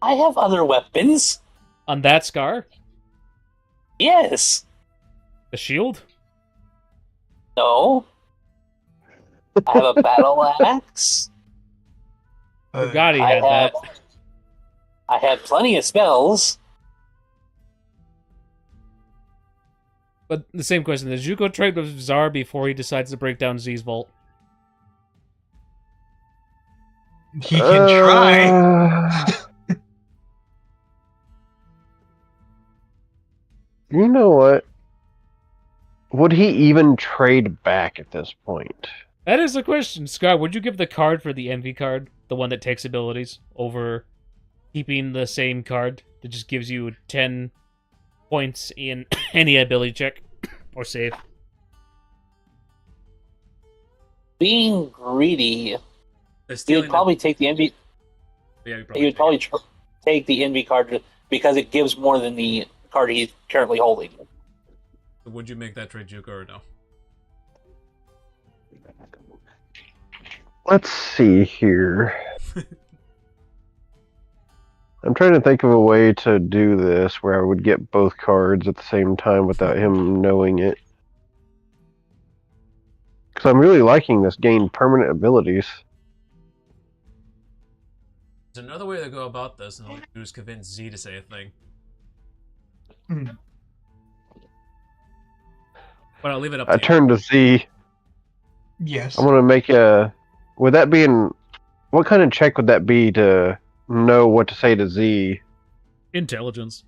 [SPEAKER 3] I have other weapons.
[SPEAKER 6] On that Scar?
[SPEAKER 3] Yes.
[SPEAKER 6] The shield?
[SPEAKER 3] No. I have a battle axe.
[SPEAKER 6] Forgot he had that.
[SPEAKER 3] I had plenty of spells.
[SPEAKER 6] But the same question, does Zuko trade with Zar before he decides to break down Z's vault?
[SPEAKER 2] He can try.
[SPEAKER 4] You know what? Would he even trade back at this point?
[SPEAKER 6] That is the question. Scott, would you give the card for the Envy card, the one that takes abilities, over keeping the same card that just gives you 10 points in any ability check or save?
[SPEAKER 3] Being greedy, he would probably take the envy.
[SPEAKER 1] Yeah,
[SPEAKER 3] He would probably take the envy card because it gives more than the card he's currently holding.
[SPEAKER 1] So would you make that trade, Juko, or no?
[SPEAKER 4] Let's see here. I'm trying to think of a way to do this where I would get both cards at the same time without him knowing it. Because I'm really liking this gain permanent abilities.
[SPEAKER 1] There's another way to go about this, and all you do is convince Z to say a thing. But I'll leave it up to you.
[SPEAKER 4] I turn to Z.
[SPEAKER 2] Yes.
[SPEAKER 4] I'm going to make a... Would that be in... What kind of check would that be to know what to say to Z?
[SPEAKER 6] Intelligence.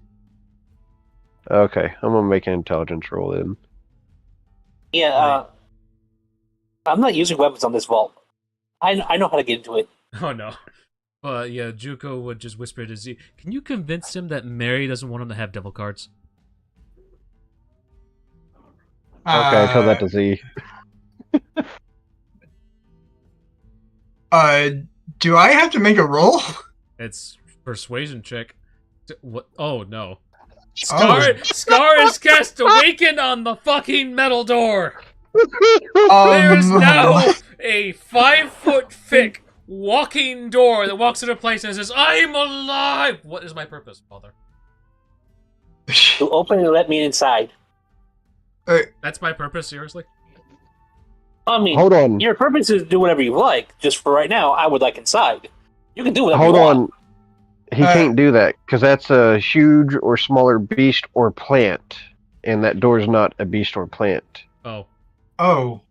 [SPEAKER 4] Okay, I'm going to make an intelligence roll in.
[SPEAKER 3] Yeah, I'm not using weapons on this vault. I know how to get into it.
[SPEAKER 1] Oh no. But yeah, Juko would just whisper to Z, can you convince him that Mary doesn't want him to have devil cards?
[SPEAKER 4] Okay, I tell that to Z.
[SPEAKER 2] Do I have to make a roll?
[SPEAKER 1] It's persuasion check. What? Oh no.
[SPEAKER 2] Oh.
[SPEAKER 1] Scar has cast Awaken on the fucking metal door! There's now a 5-foot thick walking door that walks into place and says, I'm alive! What is my purpose, Father?
[SPEAKER 3] To open and let me inside.
[SPEAKER 1] That's my purpose, seriously?
[SPEAKER 3] I mean,
[SPEAKER 4] Hold on.
[SPEAKER 3] your purpose is to do whatever you like. Just for right now, I would like inside. You can do whatever
[SPEAKER 4] Hold
[SPEAKER 3] you
[SPEAKER 4] on.
[SPEAKER 3] want.
[SPEAKER 4] He can't do that, because that's a huge or smaller beast or plant. And that door's not a beast or plant.
[SPEAKER 1] Oh.
[SPEAKER 2] Oh.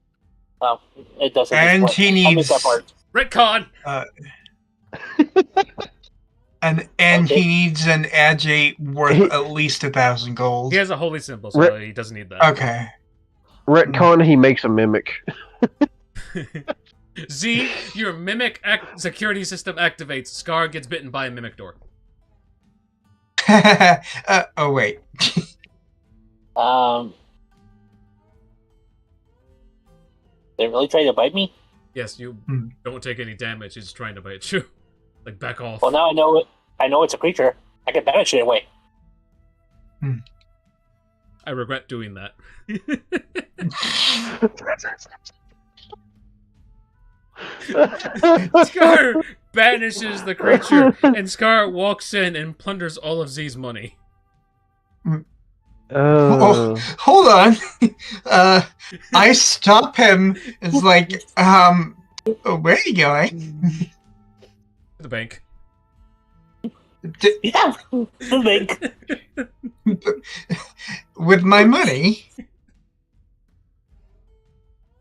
[SPEAKER 3] Well, it doesn't.
[SPEAKER 2] And he
[SPEAKER 3] I missed
[SPEAKER 2] needs...
[SPEAKER 3] that part.
[SPEAKER 1] Retcon!
[SPEAKER 2] And
[SPEAKER 3] Okay.
[SPEAKER 2] he needs an adjate worth at least 1,000 gold.
[SPEAKER 1] He has a holy symbol, so he doesn't need that.
[SPEAKER 2] Okay.
[SPEAKER 4] Retcon, he makes a mimic.
[SPEAKER 1] Z, your mimic security system activates. Scar gets bitten by a mimic door.
[SPEAKER 2] Oh, wait.
[SPEAKER 3] They really trying to bite me?
[SPEAKER 1] Yes, you don't take any damage. He's trying to bite you. Like, back off.
[SPEAKER 3] Well, now I know it. I know it's a creature. I can banish it away.
[SPEAKER 1] I regret doing that. Scar banishes the creature, and Scar walks in and plunders all of Z's money.
[SPEAKER 2] Oh, hold on. I stop him. It's like, where are you going?
[SPEAKER 1] The bank.
[SPEAKER 3] Yeah, the link.
[SPEAKER 2] With my money?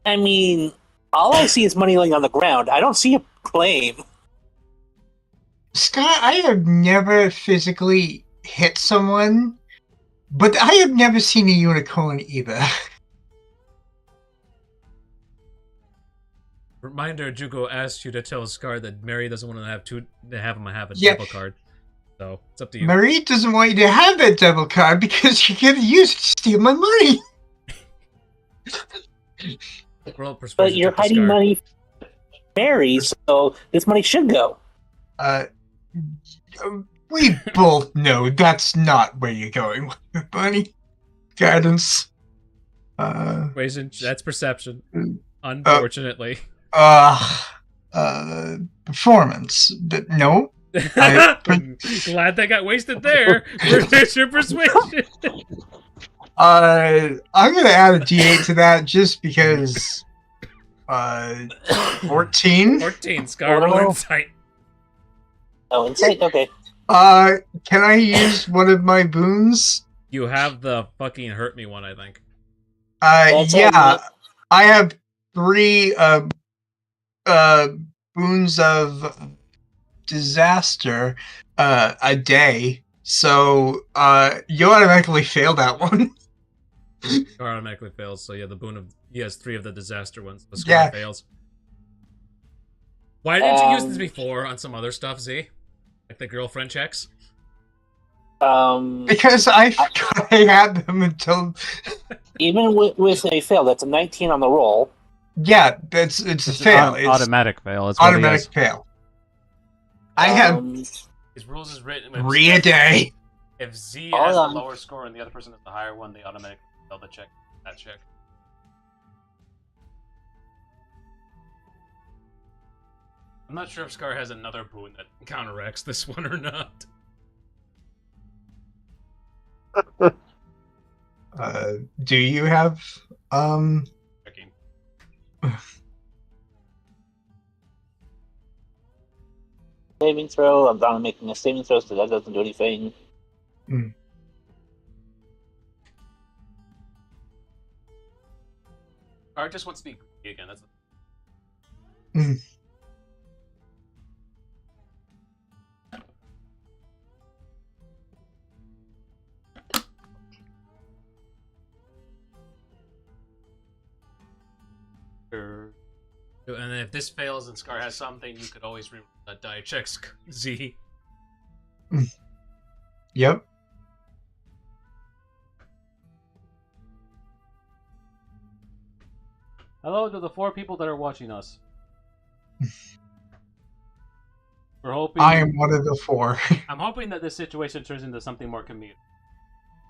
[SPEAKER 3] I mean, all I see is money laying on the ground. I don't see a claim.
[SPEAKER 2] Scott, I have never physically hit someone, but I have never seen a unicorn either.
[SPEAKER 1] Reminder: Juko asked you to tell Scar that Mary doesn't want to have him have a
[SPEAKER 2] Yeah.
[SPEAKER 1] devil card. So it's up to you.
[SPEAKER 2] Marie doesn't want you to have that devil card because you're going to use it to steal my money.
[SPEAKER 1] Roll persuasion
[SPEAKER 3] But you're
[SPEAKER 1] check to
[SPEAKER 3] hiding
[SPEAKER 1] Scar.
[SPEAKER 3] money from Mary, so this money should go.
[SPEAKER 2] We both know that's not where you're going with your money. Guidance.
[SPEAKER 1] Persuasion, that's perception. Unfortunately.
[SPEAKER 2] Performance. But no.
[SPEAKER 1] Glad that got wasted there. Where's your persuasion?
[SPEAKER 2] I'm gonna add a D8 to that just because. 14.
[SPEAKER 1] 14. Scar, roll insight.
[SPEAKER 3] Oh, insight? Okay.
[SPEAKER 2] Can I use one of my boons?
[SPEAKER 7] You have the fucking hurt me one, I think.
[SPEAKER 2] Yeah. I have 3 boons of disaster a day. So you automatically fail that one.
[SPEAKER 7] Scar automatically fails, so yeah, the boon of he has 3 of the disaster ones. The Scar fails. Why didn't you use this before on some other stuff, Z? Like the girlfriend checks?
[SPEAKER 2] Because I forgot I had them until...
[SPEAKER 3] Even with a fail, that's a 19 on the roll.
[SPEAKER 2] Yeah, it's a fail.
[SPEAKER 1] It's automatic fail. It's
[SPEAKER 2] automatic fail. I have...
[SPEAKER 7] His rules is written...
[SPEAKER 2] 3 a day.
[SPEAKER 7] If Z has the lower score and the other person has the higher one, they automatically fail the check. That check. I'm not sure if Scar has another boon that counteracts this one or not.
[SPEAKER 2] Do you have
[SPEAKER 7] Checking.
[SPEAKER 3] Saving throw. I'm down making a saving throw, so that doesn't do anything.
[SPEAKER 7] Scar just wants to be greedy again. That's. And then if this fails and Scar has something, you could always reroll that die check, Z.
[SPEAKER 2] Yep.
[SPEAKER 1] Hello to the 4 people that are watching us. We're hoping...
[SPEAKER 2] I am one of the 4.
[SPEAKER 1] I'm hoping that this situation turns into something more comedic.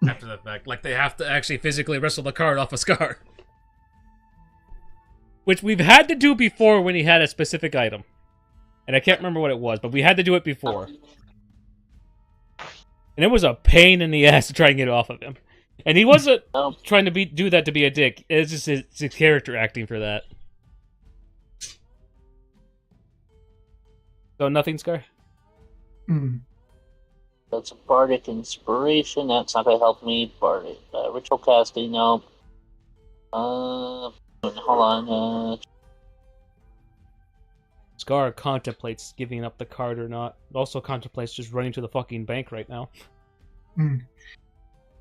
[SPEAKER 7] After the fact, like they have to actually physically wrestle the card off a Scar.
[SPEAKER 6] Which we've had to do before when he had a specific item. And I can't remember what it was, but we had to do it before. And it was a pain in the ass to try and get it off of him. And he wasn't trying to do that to be a dick. It's just his character acting for that. So nothing, Scar?
[SPEAKER 3] That's a bardic inspiration. That's not going to help me. Bardic ritual casting, no. Hold on.
[SPEAKER 6] Scar contemplates giving up the card or not. Also contemplates just running to the fucking bank right now.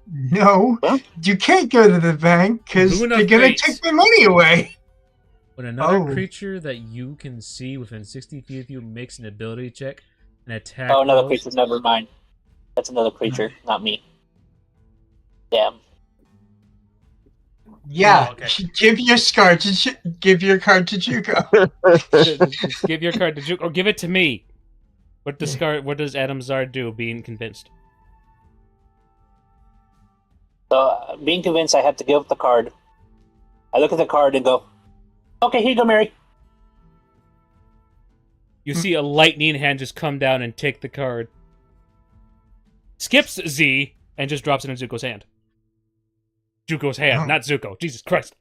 [SPEAKER 2] No, you can't go to the bank because they're gonna take my money away.
[SPEAKER 7] When another creature that you can see within 60 feet of you makes an ability check, an attack.
[SPEAKER 3] Oh, another creature. Never mind. That's another creature, not me. Damn.
[SPEAKER 2] Yeah, give your card to Juco.
[SPEAKER 6] Give your card to Juco, or give it to me. What does Adam Zard do? Being convinced.
[SPEAKER 3] So, being convinced, I have to give up the card. I look at the card and go, "Okay, here you go, Mary."
[SPEAKER 6] You see a lightning hand just come down and take the card. Skips Z and just drops it in Zuko's hand. Zuko's hand, not Zuko. Jesus Christ.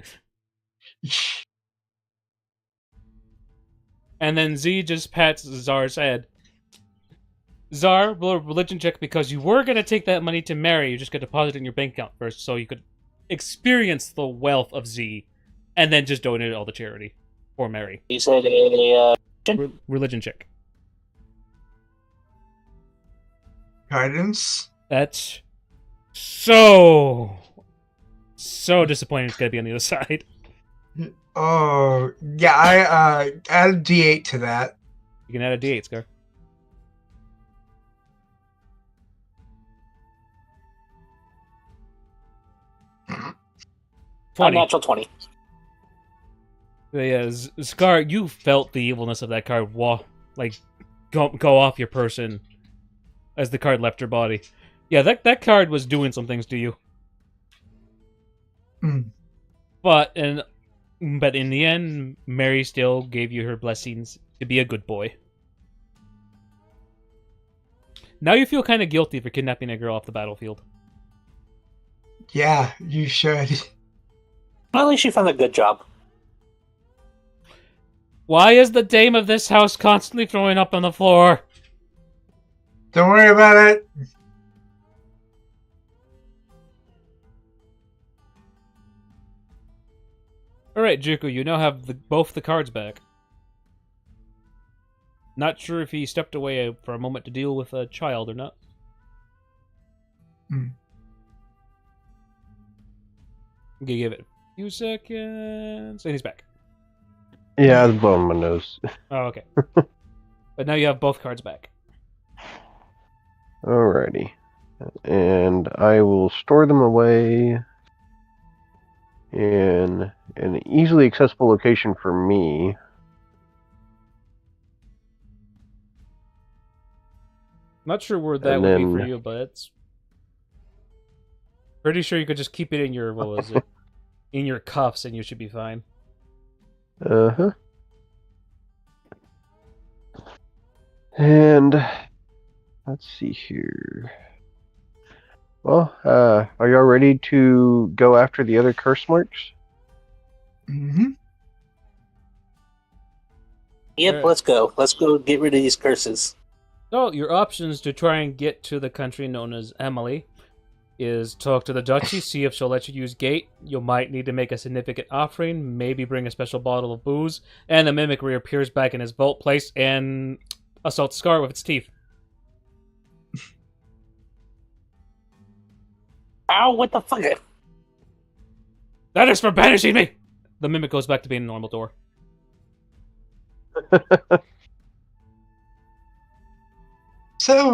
[SPEAKER 6] And then Z just pats Zar's head. Zar, roll a religion check because you were going to take that money to Mary. You just got deposited in your bank account first so you could experience the wealth of Z and then just donate it all to charity for Mary.
[SPEAKER 3] You said a
[SPEAKER 6] religion check.
[SPEAKER 2] Guidance?
[SPEAKER 6] That's so disappointing it's going to be on the other side.
[SPEAKER 2] Oh, yeah, I add a D8 to that.
[SPEAKER 6] You can add a D8, Scar.
[SPEAKER 3] Natural 20.
[SPEAKER 6] Yeah, Scar, you felt the evilness of that card go off your person as the card left your body. Yeah, that card was doing some things to you. But in the end, Mary still gave you her blessings to be a good boy. Now you feel kind of guilty for kidnapping a girl off the battlefield.
[SPEAKER 2] Yeah, you should.
[SPEAKER 3] Well, at least she found a good job.
[SPEAKER 6] Why is the dame of this house constantly throwing up on the floor?
[SPEAKER 2] Don't worry about it.
[SPEAKER 6] Alright, Juku, you now have both the cards back. Not sure if he stepped away for a moment to deal with a child or not.
[SPEAKER 2] Hmm.
[SPEAKER 6] I'm gonna give it a few seconds, and he's back.
[SPEAKER 4] Yeah, I was blowing my nose.
[SPEAKER 6] Oh, okay. But now you have both cards back.
[SPEAKER 4] Alrighty. And I will store them away in an easily accessible location for me.
[SPEAKER 6] Not sure where that
[SPEAKER 4] And
[SPEAKER 6] would be
[SPEAKER 4] then-
[SPEAKER 6] for you, but it's pretty sure you could just keep it in your, what was it? In your cuffs and you should be fine.
[SPEAKER 4] Uh-huh. And let's see here. Well, are y'all ready to go after the other curse marks?
[SPEAKER 2] Mm-hmm.
[SPEAKER 3] Yep,
[SPEAKER 6] Alright.
[SPEAKER 3] let's go. Let's go get rid of these curses.
[SPEAKER 6] So, your options to try and get to the country known as Emily is talk to the Duchy, see if she'll let you use Gate. You might need to make a significant offering, maybe bring a special bottle of booze, and the mimic reappears back in his vault place and assaults Scar with its teeth.
[SPEAKER 3] Ow, what the fuck?
[SPEAKER 6] That is for banishing me! The mimic goes back to being a normal door.
[SPEAKER 2] So,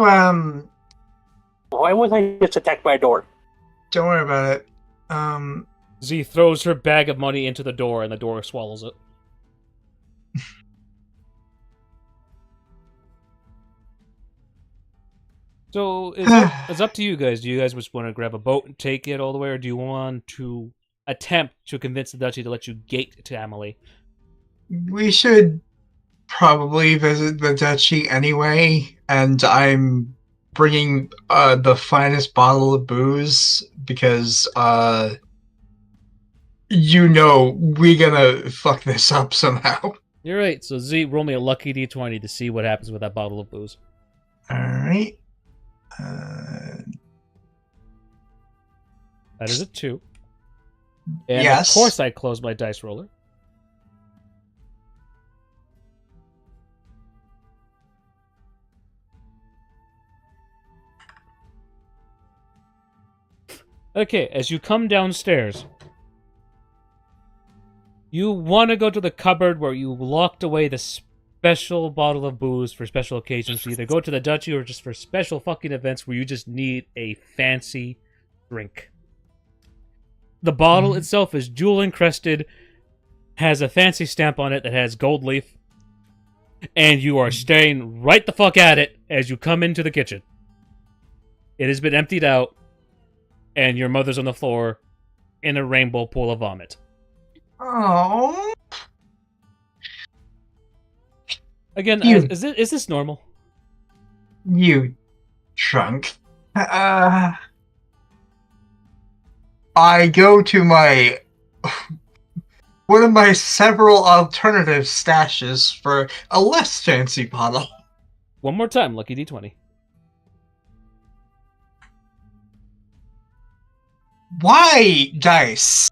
[SPEAKER 3] Why was I just attacked by a door?
[SPEAKER 2] don't worry about it.
[SPEAKER 6] Z throws her bag of money into the door, and the door swallows it. So, it's up to you guys. Do you guys just want to grab a boat and take it all the way, or do you want to attempt to convince the Duchy to let you gate to Emily?
[SPEAKER 2] We should probably visit the Duchy anyway, and I'm bringing the finest bottle of booze because we're gonna fuck this up somehow.
[SPEAKER 6] You're right. So Z, roll me a lucky d20 to see what happens with that bottle of booze.
[SPEAKER 2] All right.
[SPEAKER 6] That is a 2. And
[SPEAKER 2] Yes.
[SPEAKER 6] of course I close my dice roller. Okay, as you come downstairs, you want to go to the cupboard where you locked away the special bottle of booze for special occasions. To either go to the Duchy or just for special fucking events where you just need a fancy drink. The bottle itself is jewel encrusted, has a fancy stamp on it that has gold leaf, and you are staring right the fuck at it as you come into the kitchen. It has been emptied out, and your mother's on the floor in a rainbow pool of vomit.
[SPEAKER 2] Oh,
[SPEAKER 6] Again,
[SPEAKER 2] You-
[SPEAKER 6] is this normal?
[SPEAKER 2] you drunk. I go to my one of my several alternative stashes for a less fancy bottle.
[SPEAKER 6] One more time, lucky d20.
[SPEAKER 2] Why dice?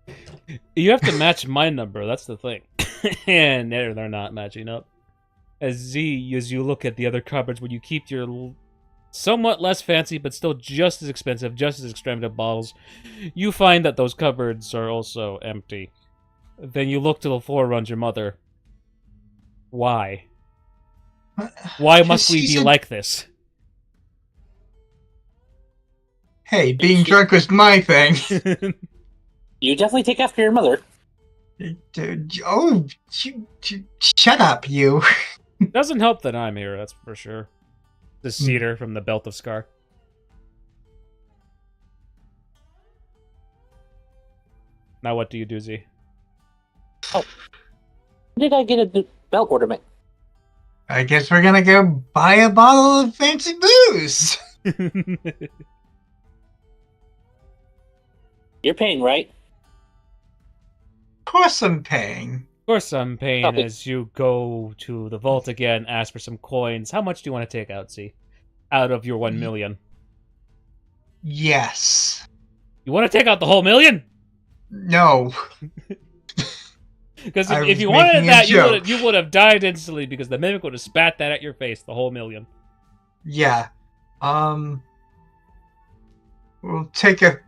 [SPEAKER 6] You have to match my number, that's the thing. And they're not matching up. As you look at the other cupboards where you keep your somewhat less fancy but still just as expensive, just as extravagant bottles, you find that those cupboards are also empty. Then you look to the floor around your mother. Why? Why must we
[SPEAKER 2] She's
[SPEAKER 6] be
[SPEAKER 2] a-
[SPEAKER 6] like this?
[SPEAKER 2] Hey, being drunk was my thing.
[SPEAKER 3] You definitely take after your mother.
[SPEAKER 2] Oh, shut up, you.
[SPEAKER 6] Doesn't help that I'm here, that's for sure. The cedar from the Belt of Scar. Now what do you do, Z?
[SPEAKER 3] When did I get a new belt ornament?
[SPEAKER 2] I guess we're gonna go buy a bottle of fancy booze.
[SPEAKER 3] You're paying, right?
[SPEAKER 2] Of course I'm paying.
[SPEAKER 6] Of course I'm paying
[SPEAKER 3] Okay.
[SPEAKER 6] as you go to the vault again, ask for some coins. How much do you want to take out, Z? out of your 1 million.
[SPEAKER 2] Yes.
[SPEAKER 6] You want to take out the whole million?
[SPEAKER 2] No.
[SPEAKER 6] Because
[SPEAKER 2] I
[SPEAKER 6] if
[SPEAKER 2] was
[SPEAKER 6] you wanted
[SPEAKER 2] making a
[SPEAKER 6] that,
[SPEAKER 2] joke.
[SPEAKER 6] you would have died instantly because the mimic would have spat that at your face, the whole million.
[SPEAKER 2] Yeah. We'll take a...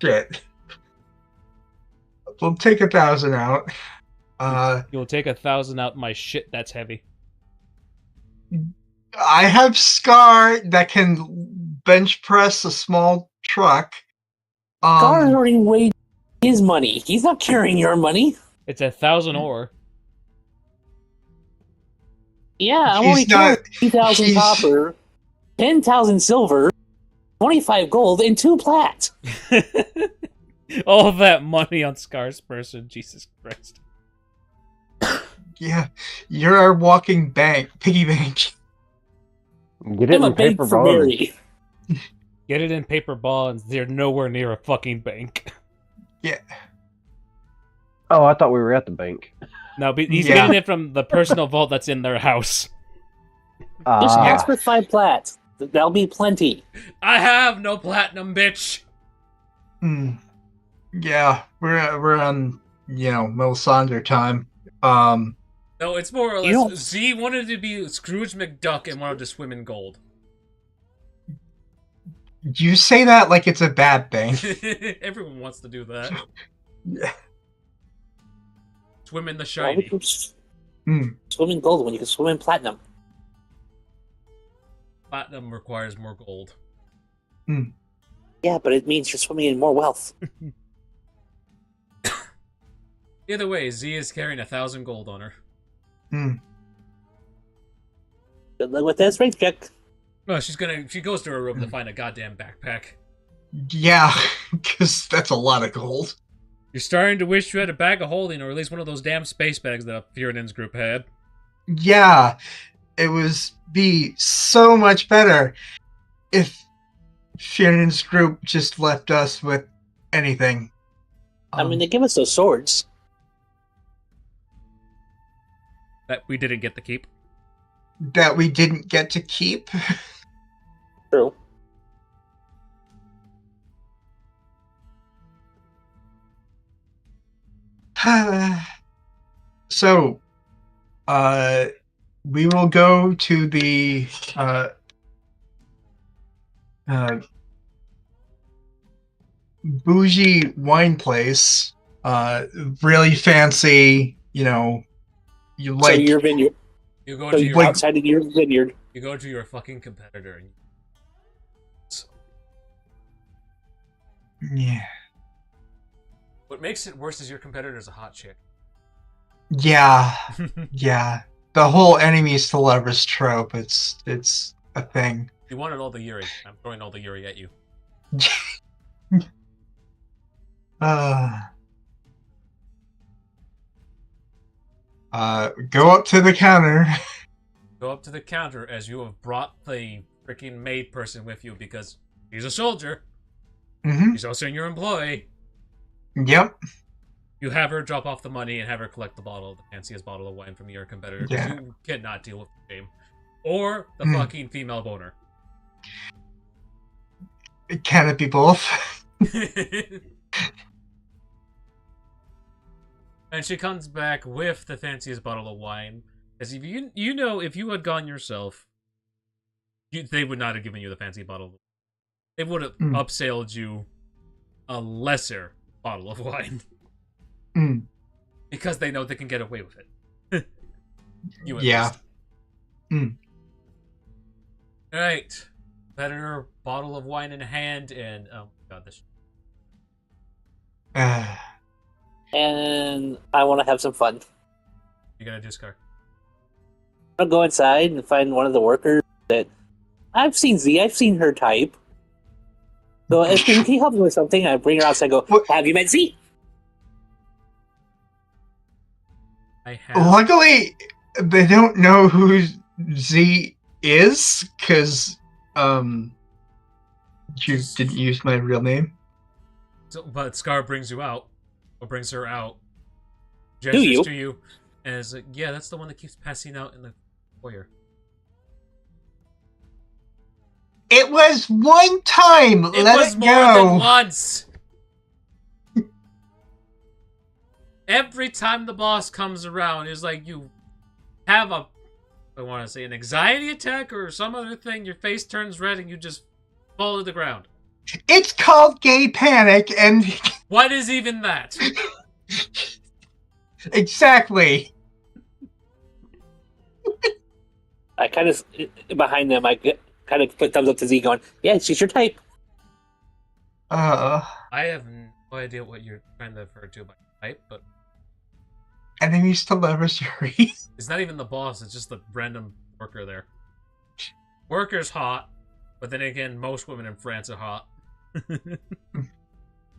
[SPEAKER 2] shit. We'll take 1,000 out.
[SPEAKER 6] You'll take 1,000 out my shit that's heavy.
[SPEAKER 2] I have Scar that can bench press a small truck.
[SPEAKER 3] Scar is already weighed his money. He's not carrying your money.
[SPEAKER 6] It's 1,000 ore.
[SPEAKER 3] Yeah, I'm
[SPEAKER 2] He's
[SPEAKER 3] only
[SPEAKER 2] not-
[SPEAKER 3] carrying 3,000
[SPEAKER 2] he's-
[SPEAKER 3] copper, 10,000 silver, 25 gold, and 2 plat.
[SPEAKER 6] All that money on Scar's person, Jesus Christ.
[SPEAKER 2] Yeah, you're our walking bank, piggy bank.
[SPEAKER 4] Get it
[SPEAKER 3] I'm a
[SPEAKER 4] in
[SPEAKER 3] bank
[SPEAKER 4] paper
[SPEAKER 3] for
[SPEAKER 4] bonds.
[SPEAKER 3] Mary.
[SPEAKER 6] Get it in paper bonds. They're nowhere near a fucking bank.
[SPEAKER 2] Yeah.
[SPEAKER 4] Oh, I thought we were at the bank.
[SPEAKER 6] No, but he's
[SPEAKER 2] Yeah.
[SPEAKER 6] getting it from the personal vault that's in their house.
[SPEAKER 3] Just
[SPEAKER 4] Ah,
[SPEAKER 3] ask for 5 plat. That'll be plenty.
[SPEAKER 7] I have no platinum, bitch.
[SPEAKER 2] Yeah, we're on Melisandre time.
[SPEAKER 7] No, it's more or
[SPEAKER 3] You
[SPEAKER 7] less
[SPEAKER 3] don't-
[SPEAKER 7] Z wanted to be Scrooge McDuck and wanted to swim in gold.
[SPEAKER 2] You say that like it's a bad thing.
[SPEAKER 7] Everyone wants to do that.
[SPEAKER 2] Yeah.
[SPEAKER 7] Swim in the
[SPEAKER 3] Why would
[SPEAKER 7] shiny.
[SPEAKER 3] you
[SPEAKER 2] Hmm.
[SPEAKER 3] swim in gold when you can swim in platinum?
[SPEAKER 7] Platinum requires more gold.
[SPEAKER 3] Yeah, but it means you're swimming in more wealth.
[SPEAKER 7] Either way, Z is carrying 1,000 gold on her.
[SPEAKER 3] Good luck with that strength check.
[SPEAKER 7] No, she goes to her room to find a goddamn backpack.
[SPEAKER 2] Yeah, because that's a lot of gold.
[SPEAKER 7] You're starting to wish you had a bag of holding, or at least one of those damn space bags that Fiorinen's group had.
[SPEAKER 2] Yeah, it was be so much better if Shannon's group just left us with anything.
[SPEAKER 3] I mean, they give us those swords.
[SPEAKER 7] That we didn't get to keep.
[SPEAKER 2] That we didn't get to keep.
[SPEAKER 3] True.
[SPEAKER 2] So, we will go to the bougie wine place. Really fancy, you
[SPEAKER 3] So
[SPEAKER 2] like.
[SPEAKER 3] your vineyard.
[SPEAKER 7] You go
[SPEAKER 3] So
[SPEAKER 7] to
[SPEAKER 3] you're
[SPEAKER 7] your
[SPEAKER 3] outside of your vineyard.
[SPEAKER 7] you go to your fucking competitor. And
[SPEAKER 2] Yeah.
[SPEAKER 7] what makes it worse is your competitor's a hot chick.
[SPEAKER 2] Yeah. Yeah. The whole enemies to lovers trope, it's a thing.
[SPEAKER 7] You wanted all the Yuri. I'm throwing all the Yuri at you.
[SPEAKER 2] Go up to the counter.
[SPEAKER 7] Go up to the counter as you have brought the freaking maid person with you because she's a soldier.
[SPEAKER 2] Mm-hmm.
[SPEAKER 7] She's also your employee.
[SPEAKER 2] Yep.
[SPEAKER 7] You have her drop off the money and have her collect the fanciest bottle of wine from your competitor. 'Cause
[SPEAKER 2] Yeah.
[SPEAKER 7] you cannot deal with the shame. Or the fucking female boner.
[SPEAKER 2] Can it be both?
[SPEAKER 7] And she comes back with the fanciest bottle of wine. As if you know, if you had gone yourself, they would not have given you the fancy bottle. They would have upsailed you a lesser bottle of wine. Because they know they can get away with it. You at
[SPEAKER 2] Yeah.
[SPEAKER 7] least. Alright. Better bottle of wine in hand and oh my god, this
[SPEAKER 3] And I want to have some fun.
[SPEAKER 7] you gotta do Scar.
[SPEAKER 3] I'll go inside and find one of the workers that I've seen her type. So if can you help me with something, I bring her outside and go,
[SPEAKER 2] What?
[SPEAKER 3] have you met Z?
[SPEAKER 7] I have
[SPEAKER 2] Luckily, they don't know who Z is, because you didn't use my real name.
[SPEAKER 7] so, but Scar brings you out. Or brings her out.
[SPEAKER 3] Do
[SPEAKER 7] Gestures
[SPEAKER 3] you?
[SPEAKER 7] to you. And is like, yeah, that's the one that keeps passing out in the foyer.
[SPEAKER 2] It was one time.
[SPEAKER 7] It
[SPEAKER 2] Let
[SPEAKER 7] was
[SPEAKER 2] it
[SPEAKER 7] more
[SPEAKER 2] go.
[SPEAKER 7] than once. Every time the boss comes around, it's like you have a, I want to say, an anxiety attack or some other thing. Your face turns red and you just fall to the ground.
[SPEAKER 2] It's called gay panic, and
[SPEAKER 7] What is even that?
[SPEAKER 2] exactly.
[SPEAKER 3] I kind of behind them. I kind of put thumbs up to Z, going, "Yeah, she's your type."
[SPEAKER 7] I have no idea what you're trying to refer to by type, but
[SPEAKER 2] Enemies to lovers, Yuri.
[SPEAKER 7] it's not even the boss. It's just the random worker there. Worker's hot, but then again, most women in France are hot.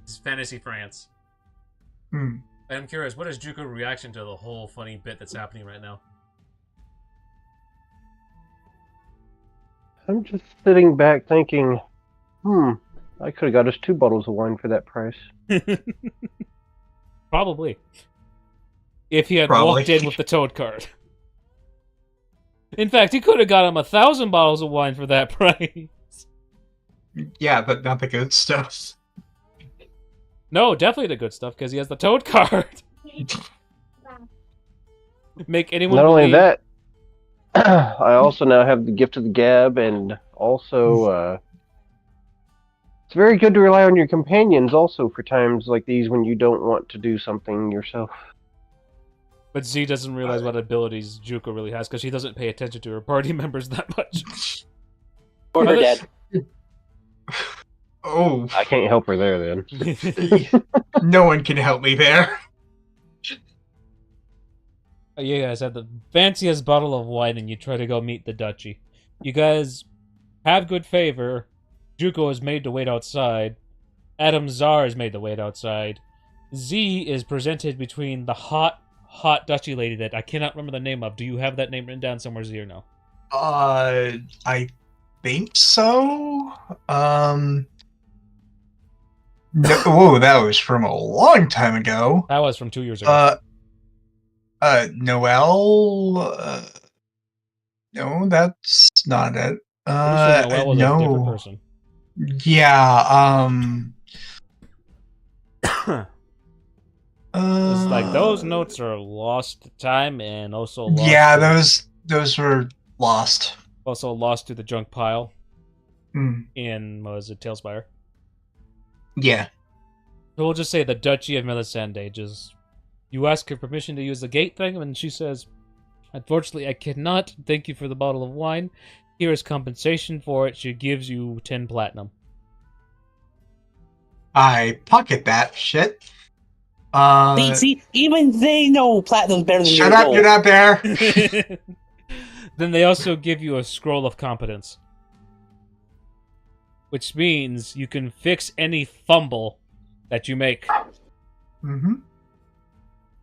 [SPEAKER 7] It's fantasy France. I'm curious, what is Juko's reaction to the whole funny bit that's happening right now?
[SPEAKER 4] I'm just sitting back thinking, I could have got us 2 bottles of wine for that price.
[SPEAKER 6] Probably. If he had walked in with the toad card. In fact, he could have got him 1,000 bottles of wine for that price.
[SPEAKER 2] Yeah, but not the good stuff.
[SPEAKER 6] No, definitely the good stuff, because he has the toad card. Make anyone
[SPEAKER 4] Not only
[SPEAKER 6] believe...
[SPEAKER 4] that, I also now have the gift of the gab, and also, it's very good to rely on your companions also for times like these when you don't want to do something yourself.
[SPEAKER 6] But Z doesn't realize what abilities Juko really has, because she doesn't pay attention to her party members that much.
[SPEAKER 3] Or her dad.
[SPEAKER 2] Oh.
[SPEAKER 4] I can't help her there, then.
[SPEAKER 2] No one can help me there.
[SPEAKER 6] You guys have the fanciest bottle of wine, and you try to go meet the duchy. You guys have good favor. Juko is made to wait outside. Adam Czar is made to wait outside. Z is presented between the hot duchy lady that I cannot remember the name of. Do you have that name written down somewhere, Z, or no?
[SPEAKER 2] I think so. No, whoa, that was from a long time ago.
[SPEAKER 6] That was from 2 years ago.
[SPEAKER 2] Noelle. No, that's not it.
[SPEAKER 6] Noelle was a different person.
[SPEAKER 2] Yeah.
[SPEAKER 6] It's like those notes are lost to time and also lost.
[SPEAKER 2] Yeah, those were lost.
[SPEAKER 6] Also lost to the junk pile. In was it Tailspire?
[SPEAKER 2] Yeah.
[SPEAKER 6] So we'll just say the Duchy of Melisande. Just you ask her permission to use the gate thing, and she says, "Unfortunately, I cannot. Thank you for the bottle of wine. Here is compensation for it." She gives you 10 platinum.
[SPEAKER 2] I pocket that shit.
[SPEAKER 3] See, even they know platinum's better than
[SPEAKER 2] shut up,
[SPEAKER 3] gold.
[SPEAKER 2] you're not there.
[SPEAKER 6] Then they also give you a scroll of competence, which means you can fix any fumble that you make.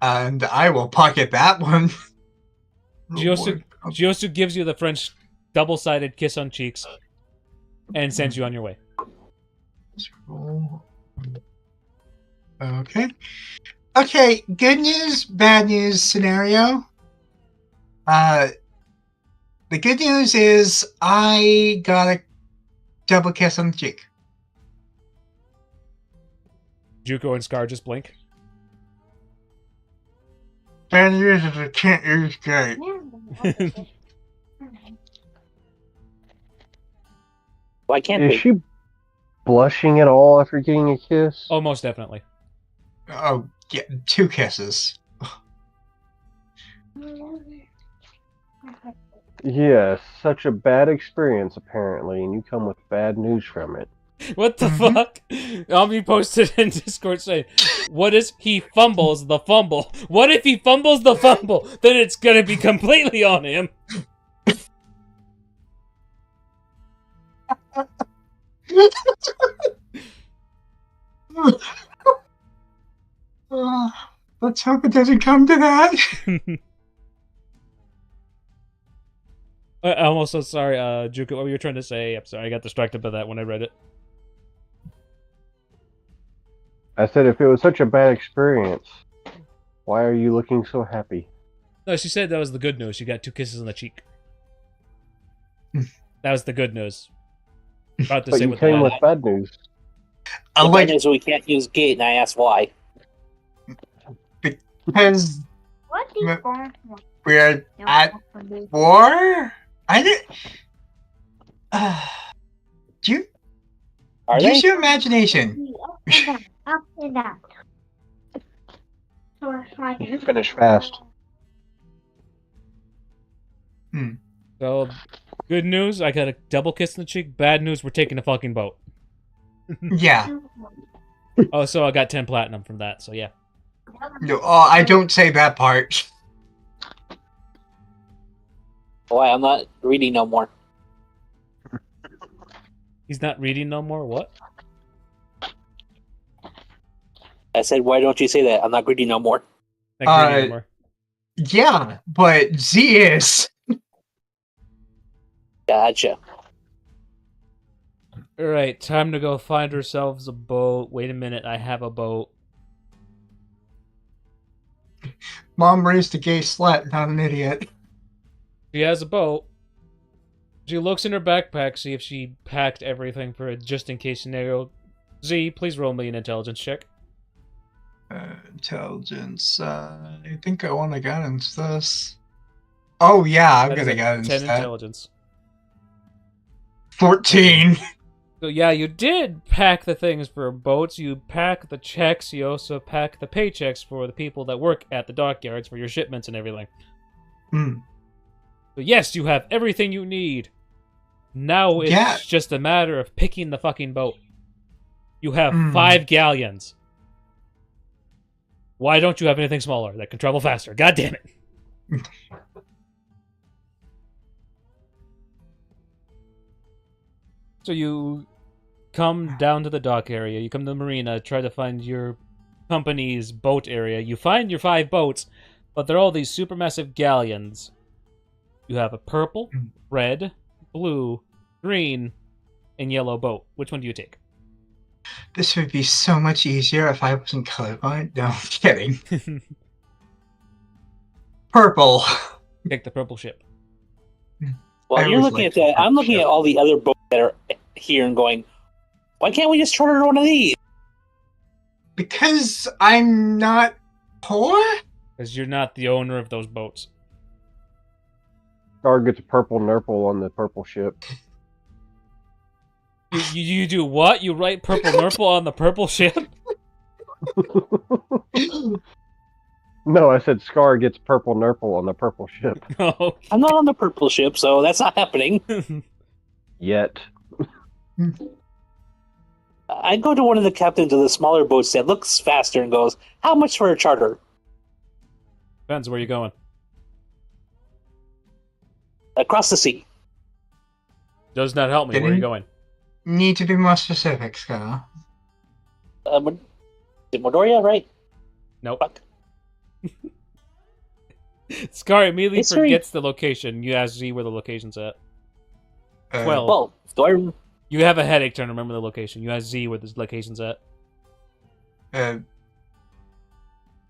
[SPEAKER 2] And I will pocket that one.
[SPEAKER 6] She also gives you the French double-sided kiss on cheeks and sends you on your way.
[SPEAKER 2] Okay, good news, bad news scenario. The good news is I got a double kiss on the cheek.
[SPEAKER 6] Juko and Scar just blink.
[SPEAKER 2] Bad news is I can't use gate.
[SPEAKER 3] Why can't
[SPEAKER 4] Is she blushing at all after getting a kiss?
[SPEAKER 6] Oh, most definitely.
[SPEAKER 2] Oh, yeah, 2 kisses.
[SPEAKER 4] Yes, such a bad experience apparently, and you come with bad news from it.
[SPEAKER 6] What the fuck? Omni posted in Discord saying, "What if he fumbles the fumble? What if he fumbles the fumble? Then it's gonna be completely on him."
[SPEAKER 2] Let's hope it doesn't come to that.
[SPEAKER 6] I'm also sorry, Juko, what were you trying to say? I'm sorry, I got distracted by that when I read it.
[SPEAKER 4] I said if it was such a bad experience, why are you looking so happy?
[SPEAKER 6] No, she said that was the good news. She got 2 kisses on the cheek. That was the good news. About to
[SPEAKER 4] But
[SPEAKER 6] say
[SPEAKER 4] you
[SPEAKER 6] what
[SPEAKER 4] came
[SPEAKER 6] the
[SPEAKER 4] with bad news.
[SPEAKER 2] I
[SPEAKER 3] The
[SPEAKER 2] like
[SPEAKER 3] bad news is we can't use gate, and I asked why.
[SPEAKER 2] because
[SPEAKER 5] What is
[SPEAKER 2] M-
[SPEAKER 5] going on?
[SPEAKER 2] we're at war. I did. Do you
[SPEAKER 3] Are they?
[SPEAKER 2] use your imagination?
[SPEAKER 5] Up and down, up and down. So it's like
[SPEAKER 4] You finish fast.
[SPEAKER 6] So, good news, I got a double kiss in the cheek. Bad news, we're taking a fucking boat.
[SPEAKER 2] Yeah.
[SPEAKER 6] Oh, so I got 10 platinum from that, so yeah.
[SPEAKER 2] No, oh, I don't say that part.
[SPEAKER 3] Why? I'm not reading no more.
[SPEAKER 6] He's not reading no more? What?
[SPEAKER 3] I said, why don't you say that? I'm not reading no more.
[SPEAKER 6] Not reading no more.
[SPEAKER 2] Yeah, but Z is.
[SPEAKER 3] Gotcha.
[SPEAKER 6] Alright, time to go find ourselves a boat. Wait a minute, I have a boat.
[SPEAKER 2] Mom raised a gay slut, not an idiot.
[SPEAKER 6] She has a boat. She looks in her backpack, see if she packed everything for a just-in-case scenario. Z, please roll me an intelligence check.
[SPEAKER 2] Intelligence. I think I want to get into this. Oh yeah, I'm
[SPEAKER 6] That is
[SPEAKER 2] gonna
[SPEAKER 6] a
[SPEAKER 2] get into
[SPEAKER 6] 10
[SPEAKER 2] that.
[SPEAKER 6] intelligence.
[SPEAKER 2] 14.
[SPEAKER 6] So yeah, you did pack the things for boats. You pack the checks. You also pack the paychecks for the people that work at the dockyards for your shipments and everything.
[SPEAKER 2] Hmm.
[SPEAKER 6] So yes, you have everything you need. Now it's just a matter of picking the fucking boat. You have 5 galleons. Why don't you have anything smaller that can travel faster? God damn it. So you come down to the dock area, you come to the marina, try to find your company's boat area. You find your 5 boats, but they're all these supermassive galleons. You have a purple, red, blue, green, and yellow boat. Which one do you take?
[SPEAKER 2] This would be so much easier if I wasn't colorblind. No, I'm kidding. Purple.
[SPEAKER 6] Take the purple ship.
[SPEAKER 3] Well, you're looking at that. I'm looking at all the other boats that are here and going, why can't we just charter one of these?
[SPEAKER 2] Because I'm not poor?
[SPEAKER 6] Because you're not the owner of those boats.
[SPEAKER 4] Scar gets a purple nurple on the purple ship.
[SPEAKER 6] You do what? You write purple nurple on the purple ship?
[SPEAKER 4] No, I said Scar gets purple nurple on the purple ship.
[SPEAKER 6] Oh.
[SPEAKER 3] I'm not on the purple ship, so that's not happening.
[SPEAKER 4] Yet.
[SPEAKER 3] I go to one of the captains of the smaller boats that looks faster and goes, how much for a charter?
[SPEAKER 6] Depends where you're going.
[SPEAKER 3] Across the sea.
[SPEAKER 6] Does not help me. Where are you going?
[SPEAKER 2] Need to be more specific, Scar.
[SPEAKER 3] Is it Modoria, right?
[SPEAKER 6] Nope.
[SPEAKER 3] Fuck.
[SPEAKER 6] Scar immediately
[SPEAKER 3] It's very-
[SPEAKER 6] forgets the location. You ask Z where the location's at. 12.
[SPEAKER 3] Well, do I...
[SPEAKER 6] You have a headache trying to remember the location. You ask Z where this location's at.